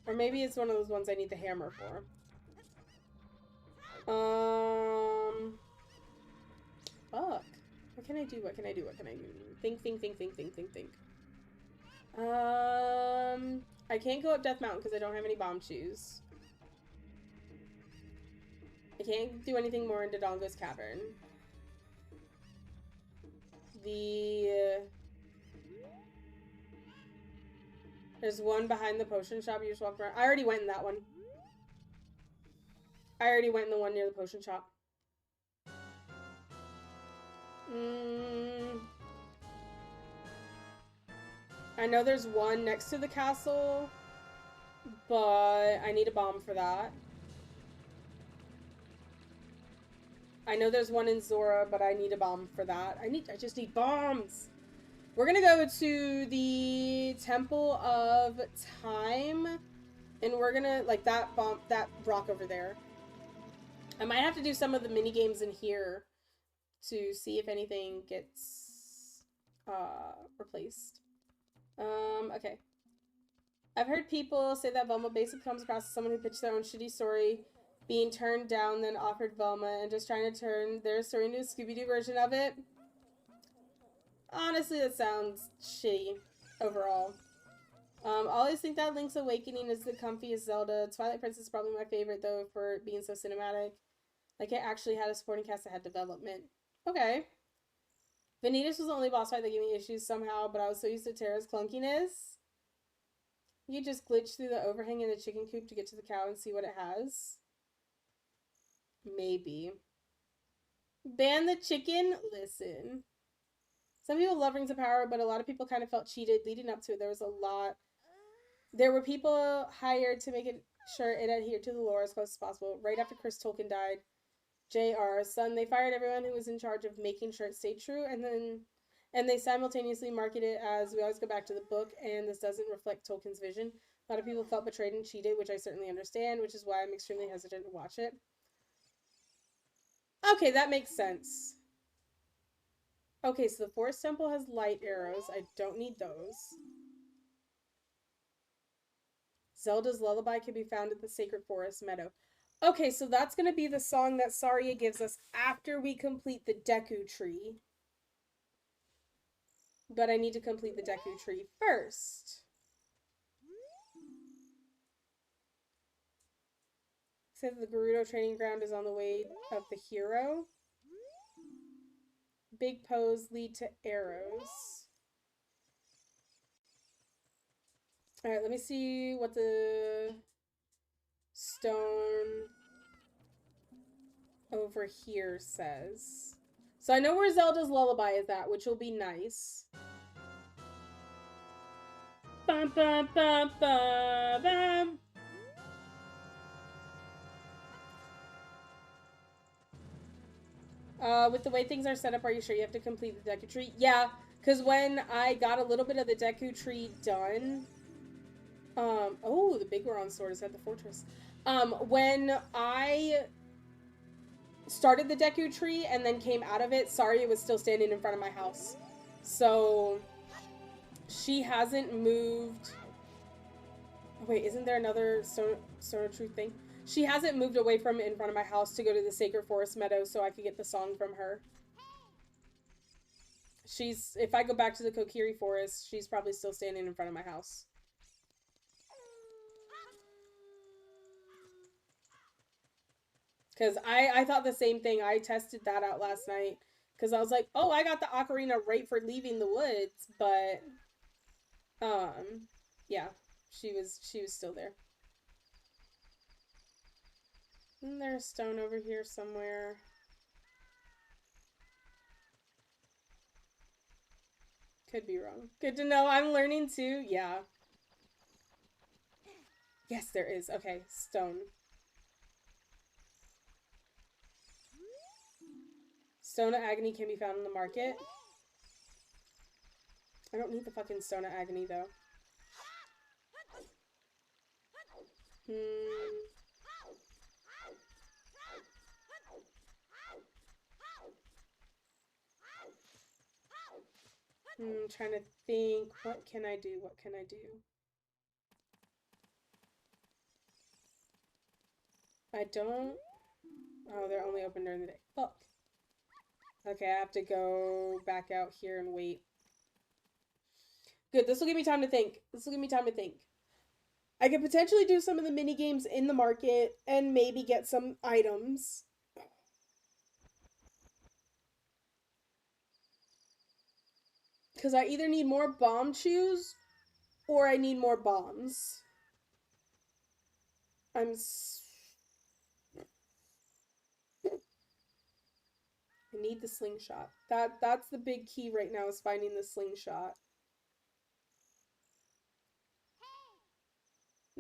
Or maybe it's one of those ones I need the hammer for. Fuck. What can I do? What can I do? What can I do? Think. I can't go up Death Mountain because I don't have any bomb shoes. I can't do anything more in Dodongo's Cavern. There's one behind the potion shop. You just walk around. I already went in that one. I already went in the one near the potion shop. I know there's one next to the castle, but I need a bomb for that. I know there's one in Zora, but I need a bomb for that. I just need bombs. We're gonna go to the Temple of Time, and we're gonna, like, that rock over there. I might have to do some of the mini games in here to see if anything gets replaced. Okay. I've heard people say that Velma basically comes across as someone who pitched their own shitty story, being turned down, then offered Velma, and just trying to turn their story into a Scooby-Doo version of it. Honestly, that sounds shitty overall. I always think that Link's Awakening is the comfiest Zelda. Twilight Princess is probably my favorite, though, for it being so cinematic. Like, it actually had a supporting cast that had development. Okay. Vanitas was the only boss fight that gave me issues somehow, but I was so used to Terra's clunkiness. You just glitch through the overhang in the chicken coop to get to the cow and see what it has. Maybe. Ban the chicken? Listen. Some people love Rings of Power, but a lot of people kind of felt cheated leading up to it. There were people hired to make it sure it adhered to the lore as close as possible. Right after Chris Tolkien died, J.R.'s son, they fired everyone who was in charge of making sure it stayed true, and they simultaneously market it as we always go back to the book, and this doesn't reflect Tolkien's vision. A lot of people felt betrayed and cheated, which I certainly understand, which is why I'm extremely hesitant to watch it. Okay, that makes sense. Okay, so the Forest Temple has light arrows. I don't need those. Zelda's Lullaby can be found at the Sacred Forest Meadow. Okay, so that's going to be the song that Saria gives us after we complete the Deku Tree. But I need to complete the Deku Tree first. Said the Gerudo training ground is on the way of the hero. Big pose lead to arrows. Alright, let me see what the stone over here says. So I know where Zelda's Lullaby is at, which will be nice. Bum, bum, bum, bum, bum. With the way things are set up, are you sure you have to complete the Deku Tree? Yeah, because when I got a little bit of the Deku Tree done... oh, the big Goron sword is at the fortress. When I started the Deku Tree and then came out of it, Saria was still standing in front of my house. So, she hasn't moved... Oh, wait, isn't there another Stone of Truth thing? She hasn't moved away from in front of my house to go to the Sacred Forest Meadow so I could get the song from her. If I go back to the Kokiri Forest, she's probably still standing in front of my house. Because I thought the same thing. I tested that out last night. Because I was like, oh, I got the ocarina right for leaving the woods. But, yeah. She was still there. Isn't there a stone over here somewhere? Could be wrong. Good to know. I'm learning too. Yeah. Yes, there is. Okay, stone. Stone of Agony can be found in the market. I don't need the fucking Stone of Agony though. I'm trying to think, what can I do? What can I do? I don't... Oh, they're only open during the day. Fuck. Okay, I have to go back out here and wait. Good, this will give me time to think. This will give me time to think. I could potentially do some of the mini games in the market and maybe get some items. Because I either need more bomb chews or I need more bombs. I need the slingshot. That's the big key right now, is finding the slingshot.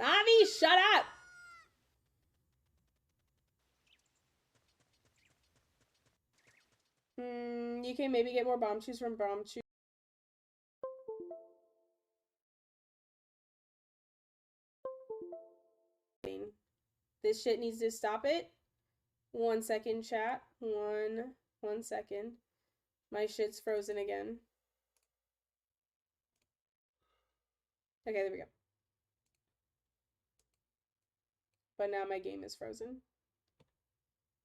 Navi, shut up! You can maybe get more bomb chews from bomb chew. This shit needs to stop it. 1 second, chat. One second. My shit's frozen again. Okay, there we go. But now my game is frozen.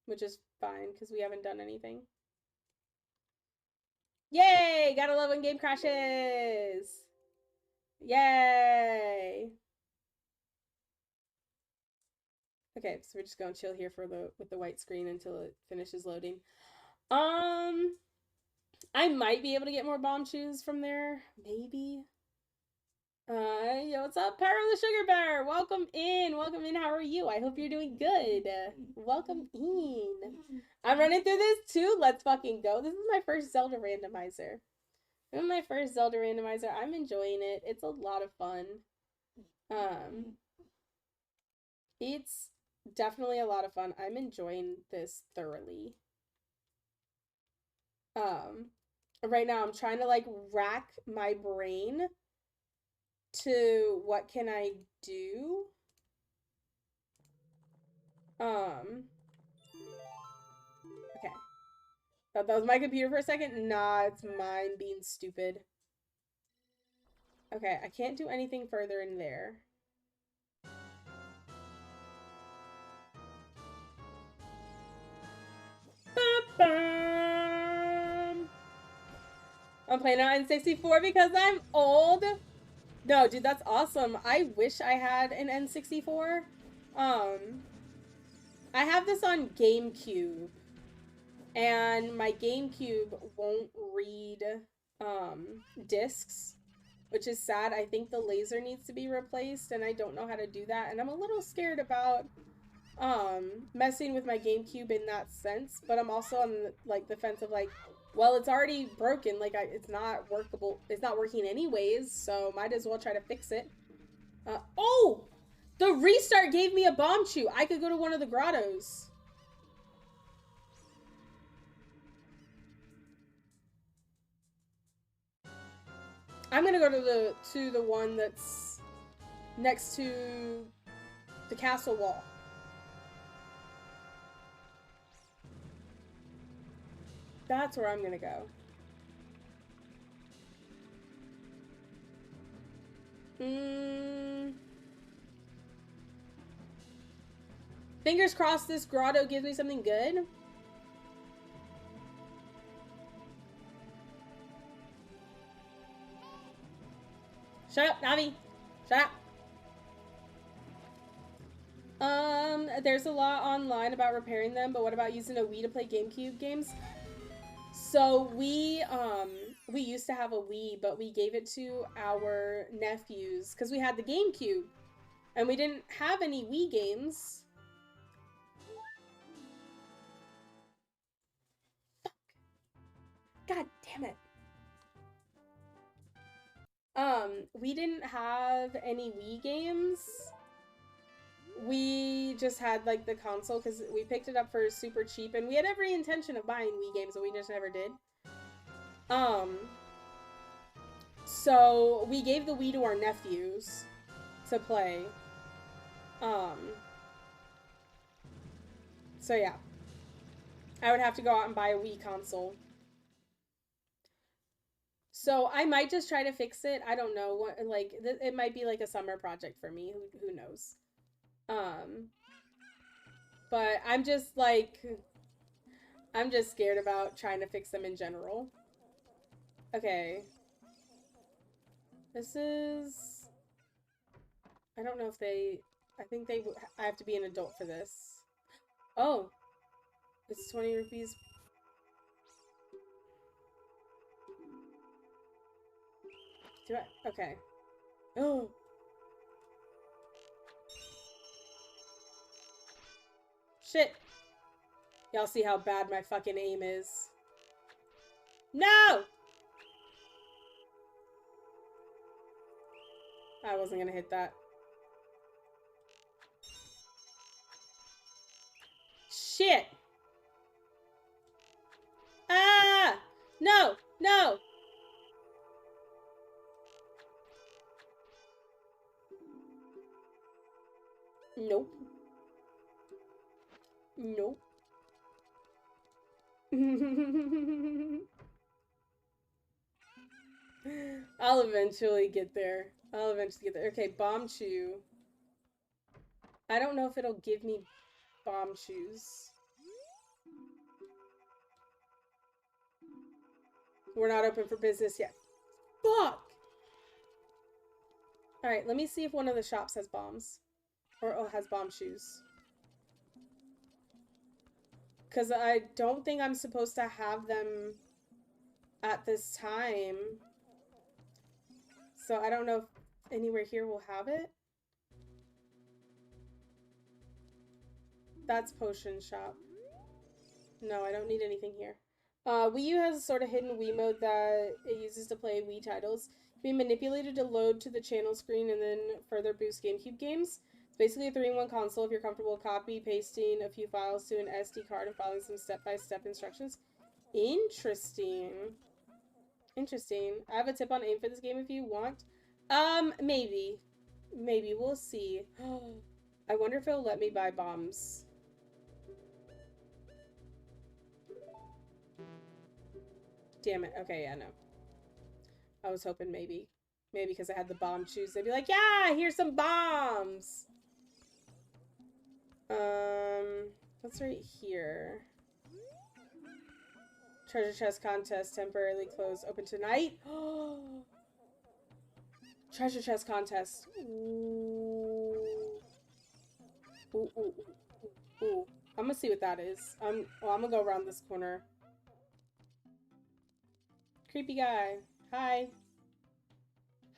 Which is fine, because we haven't done anything. Yay! Gotta love when game crashes! Yay! Okay, so we're just gonna chill here for with the white screen until it finishes loading. I might be able to get more bomb chews from there. Maybe. Yo, what's up, Power of the Sugar Bear? Welcome in. Welcome in. How are you? I hope you're doing good. Welcome in. I'm running through this too. Let's fucking go. This is my first Zelda randomizer. This is my first Zelda randomizer. I'm enjoying it. It's a lot of fun. It's definitely a lot of fun. I'm enjoying this thoroughly. Right now I'm trying to like rack my brain to what can I do. Okay. Thought that was my computer for a second. Nah, it's mine being stupid. Okay, I can't do anything further in there. I'm playing on N64 because I'm old. No, dude, that's awesome. I wish I had an N64. I have this on GameCube, and my GameCube won't read discs, which is sad. I think the laser needs to be replaced, and I don't know how to do that, and I'm a little scared about messing with my GameCube in that sense, but I'm also on the fence of like, well, it's already broken, like it's not workable, it's not working anyways, so might as well try to fix it. Oh! The restart gave me a bomb chew. I could go to one of the grottos. I'm gonna go to the one that's next to the castle wall. That's where I'm gonna go. Fingers crossed this grotto gives me something good. Shut up, Navi. Shut up. There's a lot online about repairing them, but what about using a Wii to play GameCube games? So we used to have a Wii, but we gave it to our nephews because we had the GameCube and we didn't have any Wii games. Fuck. God damn it. We didn't have any Wii games. We just had like the console because we picked it up for super cheap and we had every intention of buying Wii games, but we just never did. So we gave the Wii to our nephews to play. So yeah. I would have to go out and buy a Wii console. So I might just try to fix it. I don't know what, like, it might be like a summer project for me. Who knows? But I'm just like, I'm just scared about trying to fix them in general. Okay. This is, I don't know if they, I think I have to be an adult for this. Oh, it's 20 rupees. Do I? Okay. Oh. Shit. Y'all see how bad my fucking aim is. No! I wasn't gonna hit that. Shit! Ah! No! No! Nope. Nope. I'll eventually get there. I'll eventually get there. Okay, Bombchu. I don't know if it'll give me Bombchus. We're not open for business yet. Fuck! Alright, let me see if one of the shops has bombs. Or has Bombchus. Because I don't think I'm supposed to have them at this time. So I don't know if anywhere here will have it. That's potion shop. No, I don't need anything here. Wii U has a sort of hidden Wii mode that it uses to play Wii titles. It can be manipulated to load to the channel screen and then further boost GameCube games. It's basically a 3-in-1 console if you're comfortable copy, pasting a few files to an SD card and following some step-by-step instructions. Interesting. Interesting. I have a tip on aim for this game if you want. Maybe. Maybe. We'll see. I wonder if it'll let me buy bombs. Damn it. Okay, yeah, no. I was hoping maybe. Maybe because I had the Bombchus, they'd be like, yeah, here's some bombs! What's right here? Treasure chest contest temporarily closed. Open tonight? Treasure chest contest. Ooh. Ooh, ooh, ooh, ooh, ooh. I'm gonna see what that is. I'm gonna go around this corner. Creepy guy. Hi.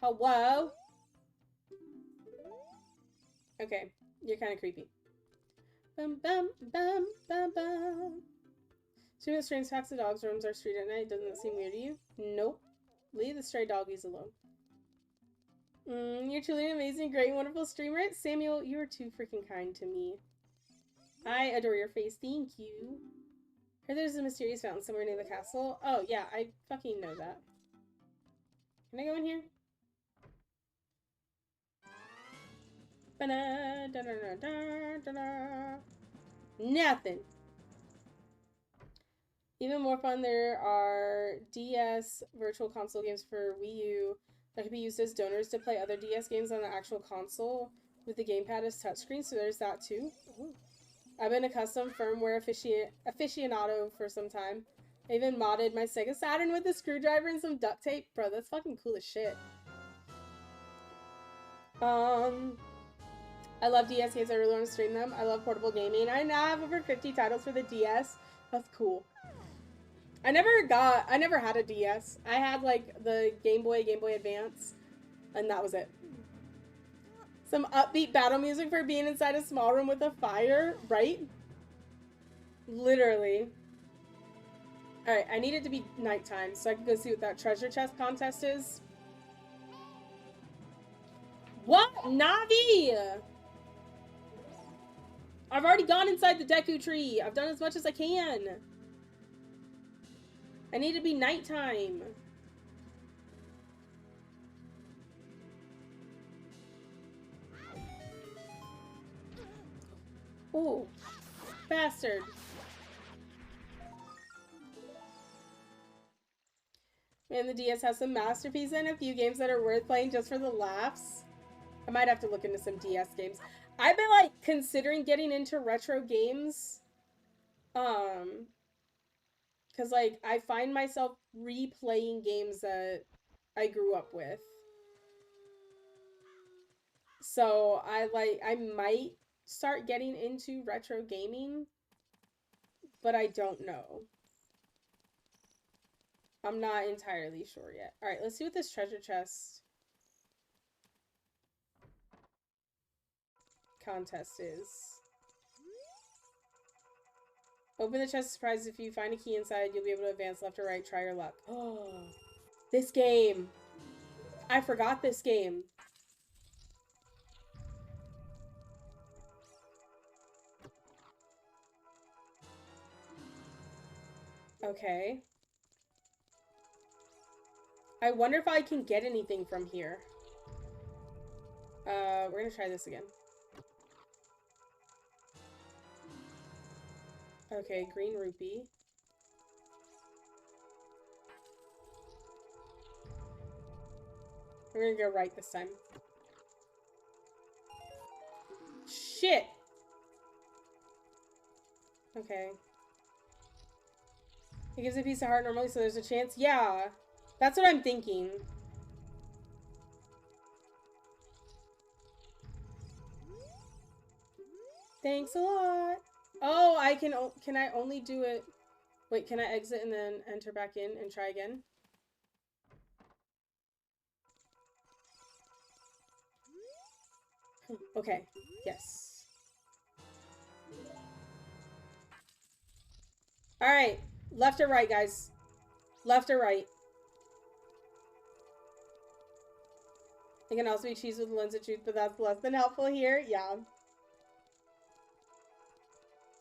Hello? Okay. You're kind of creepy. Bum bum bum bum bum. Assuming the strange packs of dogs roams our street at night. Doesn't that seem weird to you? Nope. Leave the stray doggies alone. You're truly an amazing, great, wonderful streamer. Samuel, you are too freaking kind to me. I adore your face. Thank you. Heard there's a mysterious fountain somewhere near the castle. Oh, yeah, I fucking know that. Can I go in here? Nothing. Even more fun, there are DS virtual console games for Wii U that can be used as donors to play other DS games on the actual console with the gamepad as touchscreen, so there's that too. Ooh. I've been a custom firmware aficionado for some time. I even modded my Sega Saturn with a screwdriver and some duct tape. Bro, that's fucking cool as shit. I love DS games. I really want to stream them. I love portable gaming. I now have over 50 titles for the DS. That's cool. I never had a DS. I had like the Game Boy Advance, and that was it. Some upbeat battle music for being inside a small room with a fire, right? Literally. Alright, I need it to be nighttime so I can go see what that treasure chest contest is. What? Navi! I've already gone inside the Deku tree. I've done as much as I can. I need to be nighttime. Ooh. Bastard. And the DS has some masterpieces and a few games that are worth playing just for the laughs. I might have to look into some DS games. I've been like considering getting into retro games. Cause like I find myself replaying games that I grew up with. So I might start getting into retro gaming, but I don't know. I'm not entirely sure yet. All right, let's see what this treasure chest contest is. Open the chest of surprise. If you find a key inside, you'll be able to advance left or right. Try your luck. Oh, this game. I forgot this game. Okay. I wonder if I can get anything from here. We're gonna try this again. Okay, green rupee. We're gonna go right this time. Shit! Okay. It gives a piece of heart normally, so there's a chance. Yeah, that's what I'm thinking. Thanks a lot. Oh, can I only do it? Wait, can I exit and then enter back in and try again? Okay, yes. All right, left or right, guys? Left or right? It can also be cheese with a lens of truth, but that's less than helpful here. Yeah.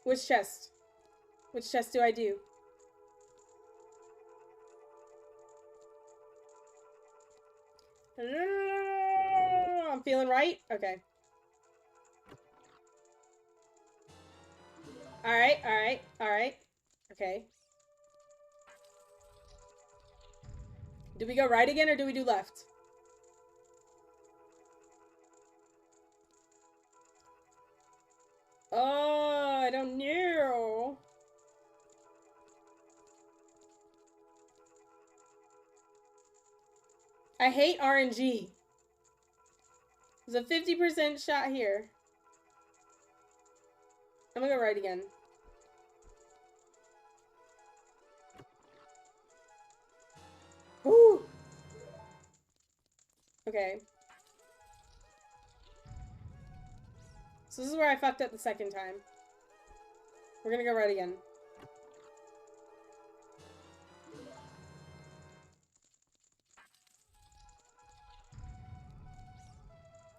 Which chest? Which chest do I do? I'm feeling right? Okay. Alright, alright, alright. Okay. Do we go right again or do we do left? Oh, I don't know. I hate RNG. There's a 50% shot here. I'm gonna go right again. Woo! Okay. So this is where I fucked up the second time. We're gonna go right again.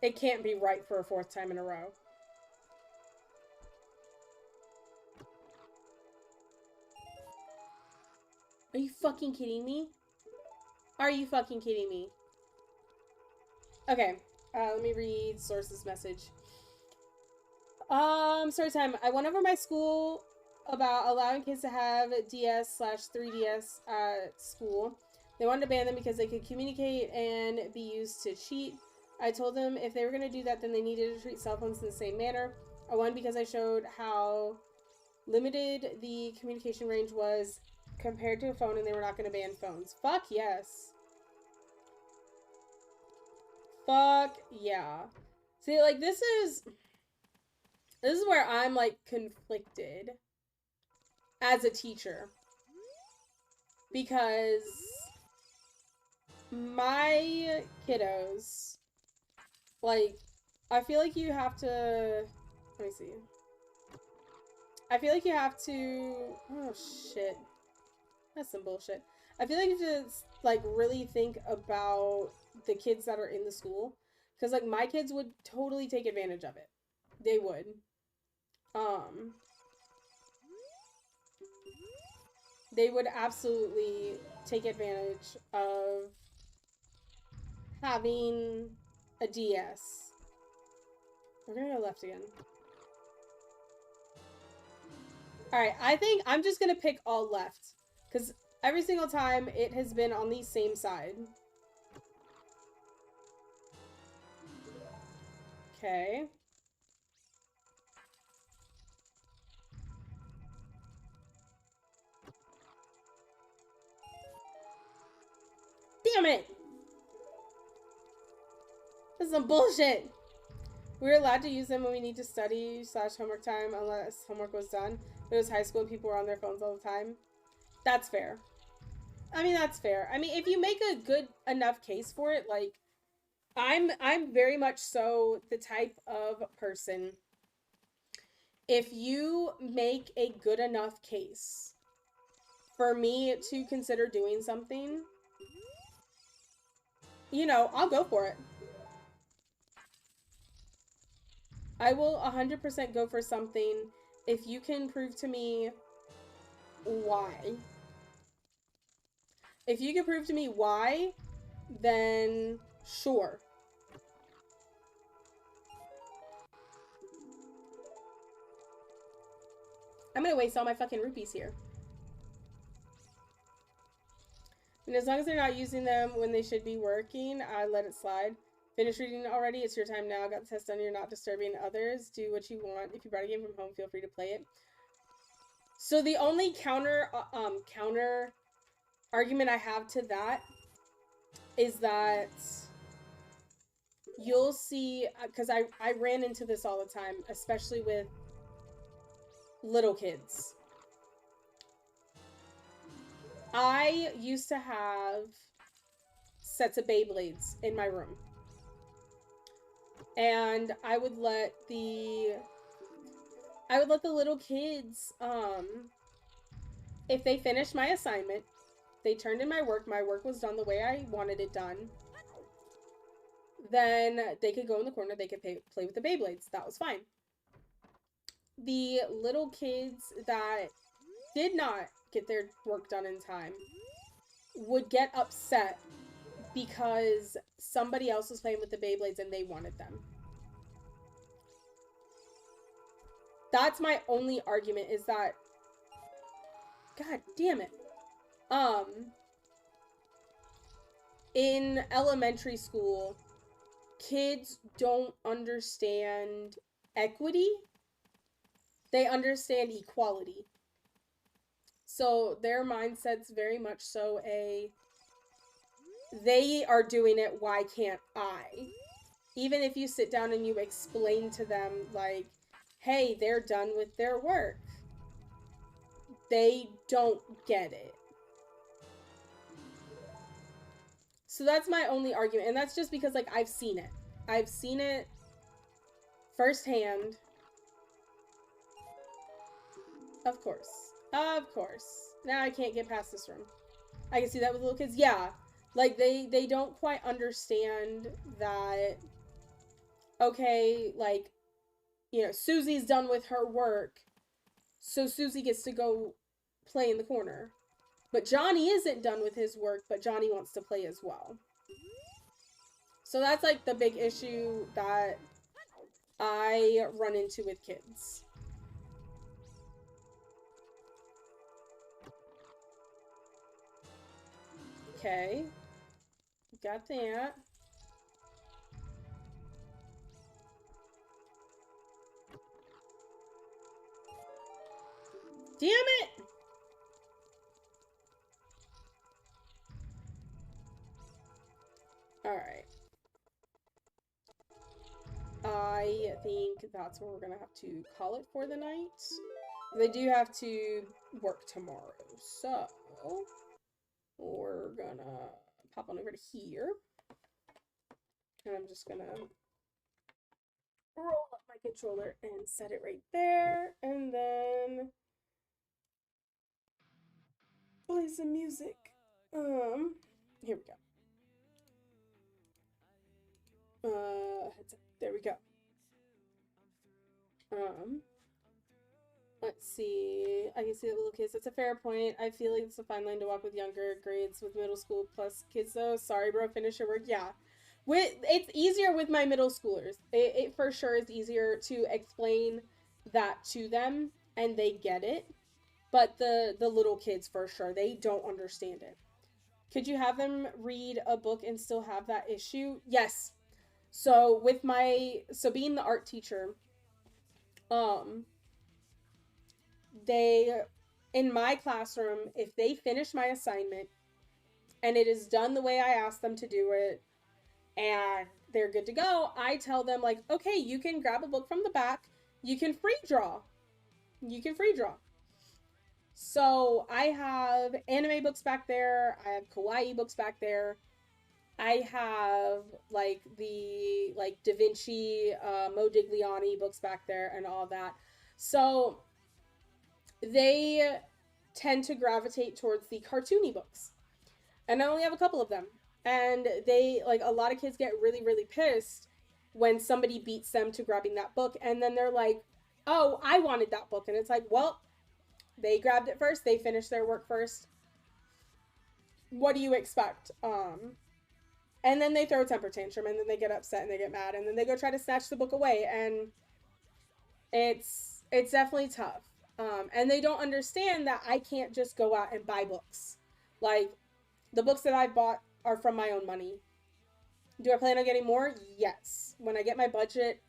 It can't be right for a fourth time in a row. Are you fucking kidding me? Are you fucking kidding me? Okay, let me read Source's message. Story time. I went over my school about allowing kids to have DS/3DS at school. They wanted to ban them because they could communicate and be used to cheat. I told them if they were going to do that, then they needed to treat cell phones in the same manner. I won because I showed how limited the communication range was compared to a phone, and they were not going to ban phones. Fuck yes. Fuck yeah. See, like, this is where I'm, like, conflicted as a teacher. Because my kiddos, like, I feel like you have to, let me see. I feel like you have to, oh shit. That's some bullshit. I feel like you have to, like, really think about the kids that are in the school. Because, like, my kids would totally take advantage of it. They would. They would absolutely take advantage of having a DS. We're gonna go left again. Alright, I think I'm just gonna pick all left. Because Every single time it has been on the same side. Okay. Damn it! This is some bullshit. We were allowed to use them when we need to study / homework time unless homework was done. It was high school and people were on their phones all the time. That's fair. I mean, that's fair. I mean, if you make a good enough case for it, like, I'm very much so the type of person, if you make a good enough case for me to consider doing something, you know, I'll go for it. I will 100% go for something if you can prove to me why. If you can prove to me why, then sure. I'm gonna waste all my fucking rupees here. And as long as they're not using them when they should be working, I let it slide. Finish reading already. It's your time now. Got the test done. You're not disturbing others. Do what you want. If you brought a game from home, feel free to play it. So the only counter argument I have to that is that you'll see, because I ran into this all the time, especially with little kids. I used to have sets of Beyblades in my room. And I would let the little kids, if they finished my assignment, they turned in my work was done the way I wanted it done, then they could go in the corner, they could play with the Beyblades. That was fine. The little kids that did not get their work done in time would get upset because somebody else was playing with the Beyblades and they wanted them. That's my only argument, is that, god damn it. In elementary school, kids don't understand equity. They understand equality. So their mindset's very much so they are doing it, why can't I? Even if you sit down and you explain to them, like, hey, they're done with their work, they don't get it. So that's my only argument, and that's just because, like, I've seen it. I've seen it firsthand. Of course. Of course. Now I can't get past this room. I can see that with little kids. Yeah. Like, they don't quite understand that, okay, like, you know, Susie's done with her work, so Susie gets to go play in the corner. But Johnny isn't done with his work, but Johnny wants to play as well. So that's, like, the big issue that I run into with kids. Okay. Got that. Damn it! Alright. I think that's where we're gonna have to call it for the night. They do have to work tomorrow, so we're gonna pop on over to here. And I'm just gonna roll up my controller and set it right there, and then play some music. Here we go. There we go. Let's see. I can see that little kids. That's a fair point. I feel like it's a fine line to walk with younger grades with middle school plus kids though. Sorry, bro. Finish your work. Yeah. It's easier with my middle schoolers. It for sure is easier to explain that to them and they get it. but the little kids for sure, they don't understand it. Could you have them read a book and still have that issue? Yes. So being the art teacher, they, in my classroom, if they finish my assignment and it is done the way I asked them to do it and they're good to go, I tell them like, okay, you can grab a book from the back, you can free draw. So I have anime books back there, I have kawaii books back there, I have like the Da Vinci, Modigliani books back there and all that. So they tend to gravitate towards the cartoony books. And I only have a couple of them. And they, like, a lot of kids get really, really pissed when somebody beats them to grabbing that book. And then they're like, oh, I wanted that book. And it's like, well, they grabbed it first. They finished their work first. What do you expect? And then they throw a temper tantrum, and then they get upset and they get mad, and then they go try to snatch the book away. And it's definitely tough. And they don't understand that I can't just go out and buy books. Like, the books that I bought are from my own money. Do I plan on getting more? Yes. When I get my budget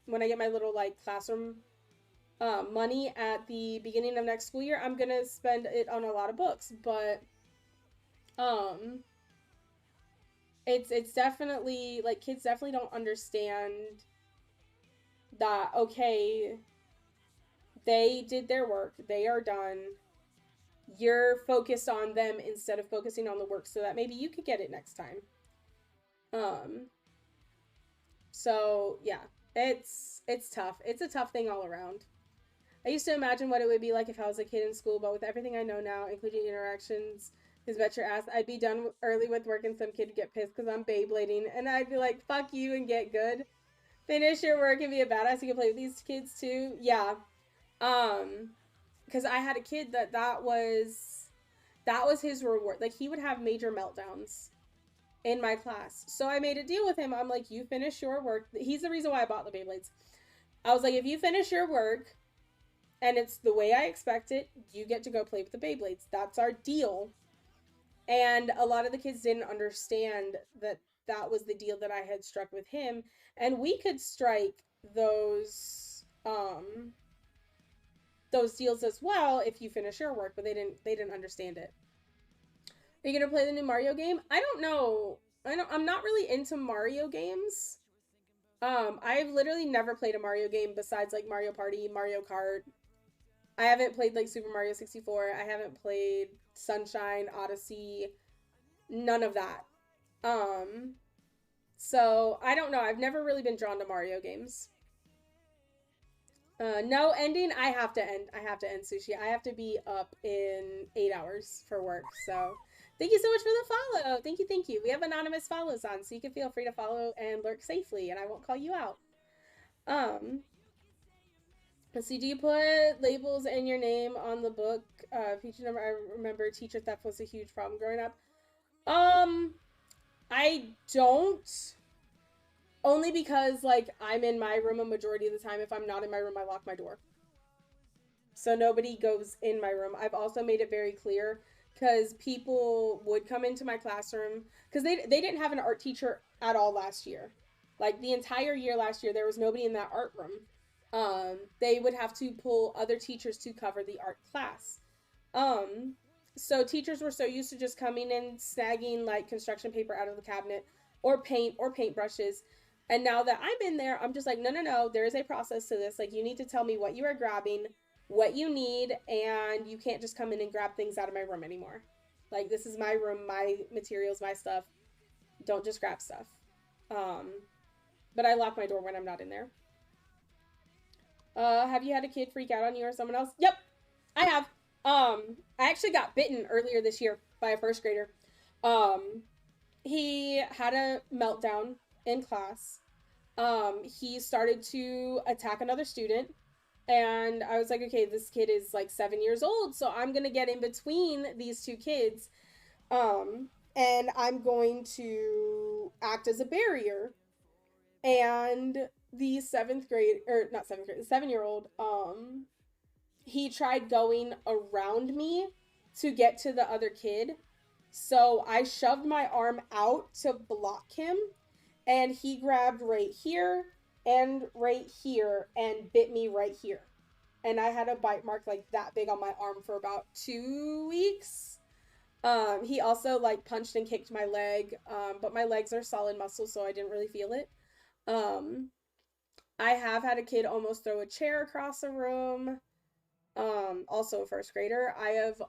when I get my little, like, classroom money at the beginning of next school year, I'm gonna spend it on a lot of books. But, it's definitely, like, kids definitely don't understand that, okay, they did their work, they are done, you're focused on them instead of focusing on the work so that maybe you could get it next time. So yeah, it's tough. It's a tough thing all around. I used to imagine what it would be like if I was a kid in school, but with everything I know now, including interactions, because bet your ass I'd be done early with work and some kid would get pissed because I'm Beyblading, and I'd be like, fuck you and get good. Finish your work and be a badass. You can play with these kids too. Yeah. Because I had a kid that was his reward. Like, he would have major meltdowns in my class. So I made a deal with him. I'm like, you finish your work. He's the reason why I bought the Beyblades. I was like, if you finish your work and it's the way I expect it, you get to go play with the Beyblades. That's our deal. And a lot of the kids didn't understand that was the deal that I had struck with him. And we could strike those deals as well if you finish your work, but they didn't understand it. Are you gonna play the new Mario game? I don't know. I'm not really into Mario games. I've literally never played a Mario game besides like Mario Party, Mario Kart. I haven't played like Super Mario 64. I haven't played Sunshine, Odyssey, none of that. So I don't know. I've never really been drawn to Mario games. No ending. I have to end Sushi. I have to be up in 8 hours for work. So thank you so much for the follow. Thank you. We have anonymous follows on, so you can feel free to follow and lurk safely, and I won't call you out. Let's see. Do you put labels in your name on the book? Feature number. I remember teacher theft was a huge problem growing up. I don't. Only because, like, I'm in my room a majority of the time. If I'm not in my room, I lock my door. So nobody goes in my room. I've also made it very clear, because people would come into my classroom, because they didn't have an art teacher at all last year. Like, the entire year last year, there was nobody in that art room. They would have to pull other teachers to cover the art class. So teachers were so used to just coming and snagging, like, construction paper out of the cabinet, or paint, or paintbrushes. And now that I'm in there, I'm just like, no, there is a process to this. Like, you need to tell me what you are grabbing, what you need, and you can't just come in and grab things out of my room anymore. Like, this is my room, my materials, my stuff. Don't just grab stuff. But I lock my door when I'm not in there. Have you had a kid freak out on you or someone else? Yep, I have. I actually got bitten earlier this year by a first grader. He had a meltdown in class. He started to attack another student, and I was like, okay, this kid is like 7 years old, so I'm gonna get in between these two kids, and I'm going to act as a barrier. And the 7-year-old he tried going around me to get to the other kid. So I shoved my arm out to block him, and he grabbed right here and right here and bit me right here. And I had a bite mark like that big on my arm for about 2 weeks. He also like punched and kicked my leg, but my legs are solid muscle, so I didn't really feel it. I have had a kid almost throw a chair across a room. Also a first grader. I have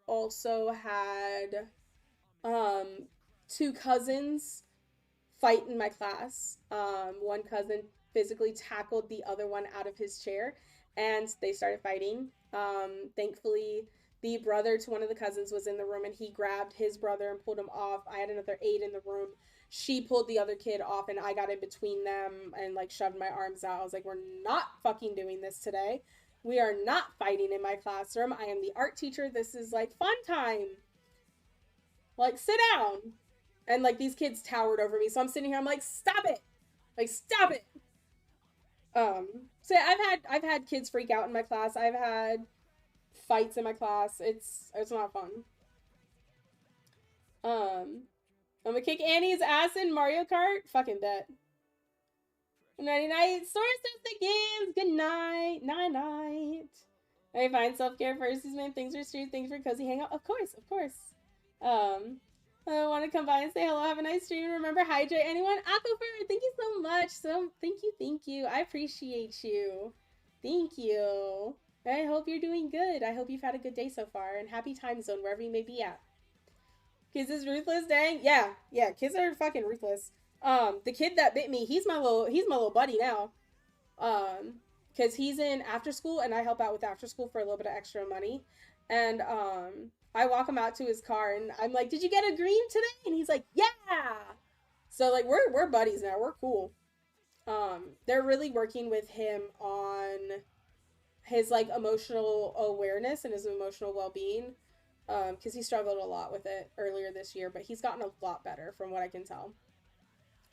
also had 2 cousins fight in my class. One cousin physically tackled the other one out of his chair, and they started fighting. Thankfully, the brother to one of the cousins was in the room, and he grabbed his brother and pulled him off. I had another aide in the room. She pulled the other kid off, and I got in between them and like shoved my arms out. I was like, we're not fucking doing this today. We are not fighting in my classroom. I am the art teacher. This is like fun time. Like, sit down. And like these kids towered over me. So I'm sitting here, I'm like, stop it. Like, stop it. So I've had kids freak out in my class. I've had fights in my class. It's not fun. I'm gonna kick Annie's ass in Mario Kart. Fucking bet. Nighty night. Source of the games. Good night. Night night. I find self-care first. These man things for street, things for cozy hangout. Of course, of course. I want to come by and say hello. Have a nice stream. Remember, hydrate anyone. Aquifer, thank you so much. Thank you. I appreciate you. Thank you. I hope you're doing good. I hope you've had a good day so far, and happy time zone wherever you may be at. Kids is ruthless, dang. Yeah, kids are fucking ruthless. The kid that bit me, he's my little buddy now. Because he's in after school, and I help out with after school for a little bit of extra money. And I walk him out to his car, and I'm like, "Did you get a green today?" And he's like, "Yeah." So like we're buddies now. We're cool. They're really working with him on his like emotional awareness and his emotional well-being. Because he struggled a lot with it earlier this year, but he's gotten a lot better from what I can tell.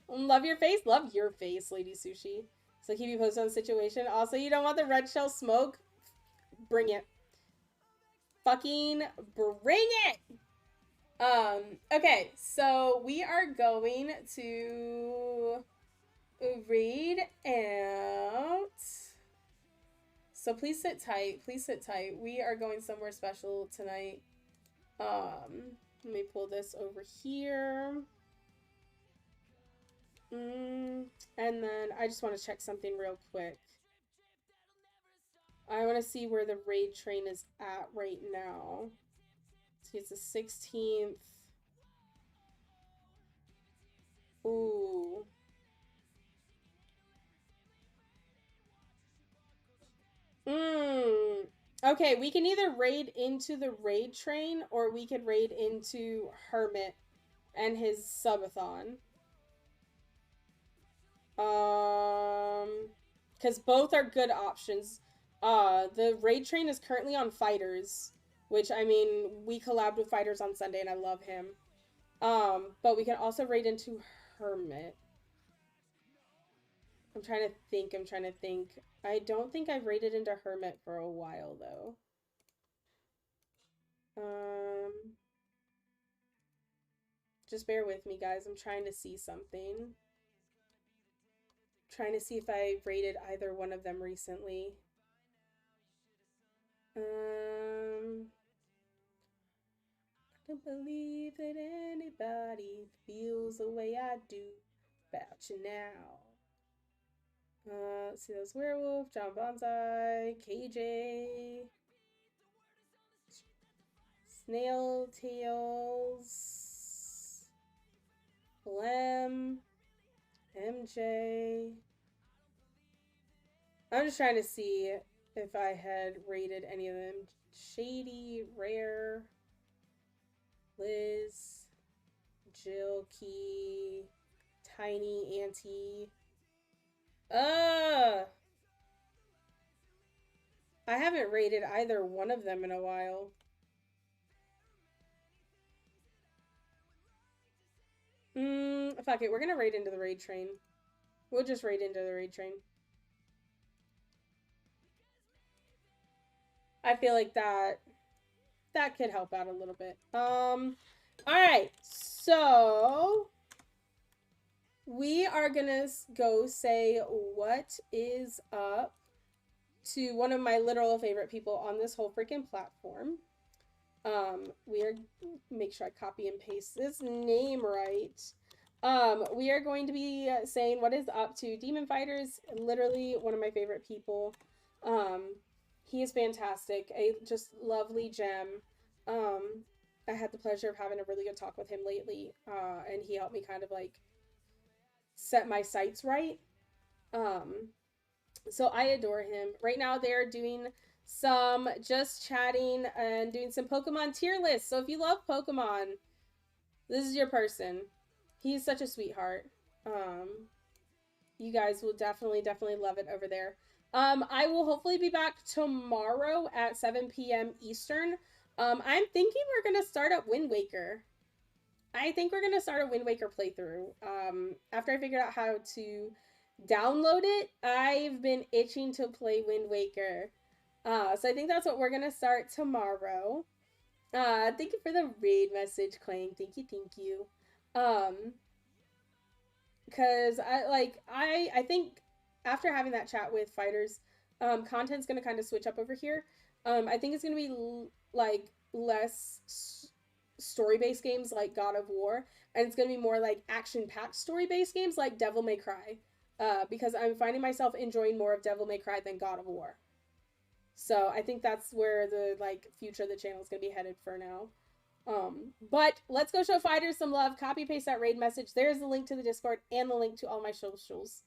Love your face, Lady Sushi. So keep you posted on the situation. Also, you don't want the red shell smoke? Bring it. Fucking bring it! Okay, so we are going to read out. So please sit tight. We are going somewhere special tonight. Let me pull this over here. And then I just want to check something real quick. I want to see where the raid train is at right now. See, it's the 16th. Ooh. Okay, we can either raid into the raid train, or we could raid into Hermit and his subathon. Because both are good options. The raid train is currently on Fighters, which, I mean, we collabed with Fighters on Sunday, and I love him. But we can also raid into Hermit. I'm trying to think. I don't think I've raided into Hermit for a while, though. Just bear with me, guys. I'm trying to see something. Trying to see if I raided either one of them recently. I don't believe that anybody feels the way I do about you now. Let's see, those werewolf, John Bonsai, KJ, Snail Tails, Lem, MJ. I'm just trying to see if I had rated any of them. Shady, Rare, Liz, Jill, Key, Tiny, Auntie. I haven't rated either one of them in a while. Fuck it, we're gonna raid into the raid train. We'll just raid into the raid train. I feel like that could help out a little bit. All right, so we are gonna go say what is up to one of my literal favorite people on this whole freaking platform. We are, make sure I copy and paste this name right. We are going to be saying what is up to Demon Fighters, literally one of my favorite people. He is fantastic, a just lovely gem. I had the pleasure of having a really good talk with him lately, and he helped me kind of like set my sights right. So I adore him. Right now they're doing some just chatting and doing some Pokemon tier lists. So if you love Pokemon, this is your person. He's such a sweetheart. You guys will definitely love it over there. I will hopefully be back tomorrow at 7 p.m. Eastern. I'm thinking we're going to start up Wind Waker. I think we're going to start a Wind Waker playthrough. After I figured out how to download it, I've been itching to play Wind Waker. So I think that's what we're going to start tomorrow. Thank you for the raid message, Clang. Thank you. Because I think after having that chat with fighters, content's going to kind of switch up over here. I think it's going to be like less story-based games like God of War, and it's going to be more like action-packed story-based games like Devil May Cry, because I'm finding myself enjoying more of Devil May Cry than God of War. So I think that's where the like future of the channel is going to be headed for now. But let's go show fighters some love. Copy paste that raid message. There's the link to the Discord and the link to all my socials.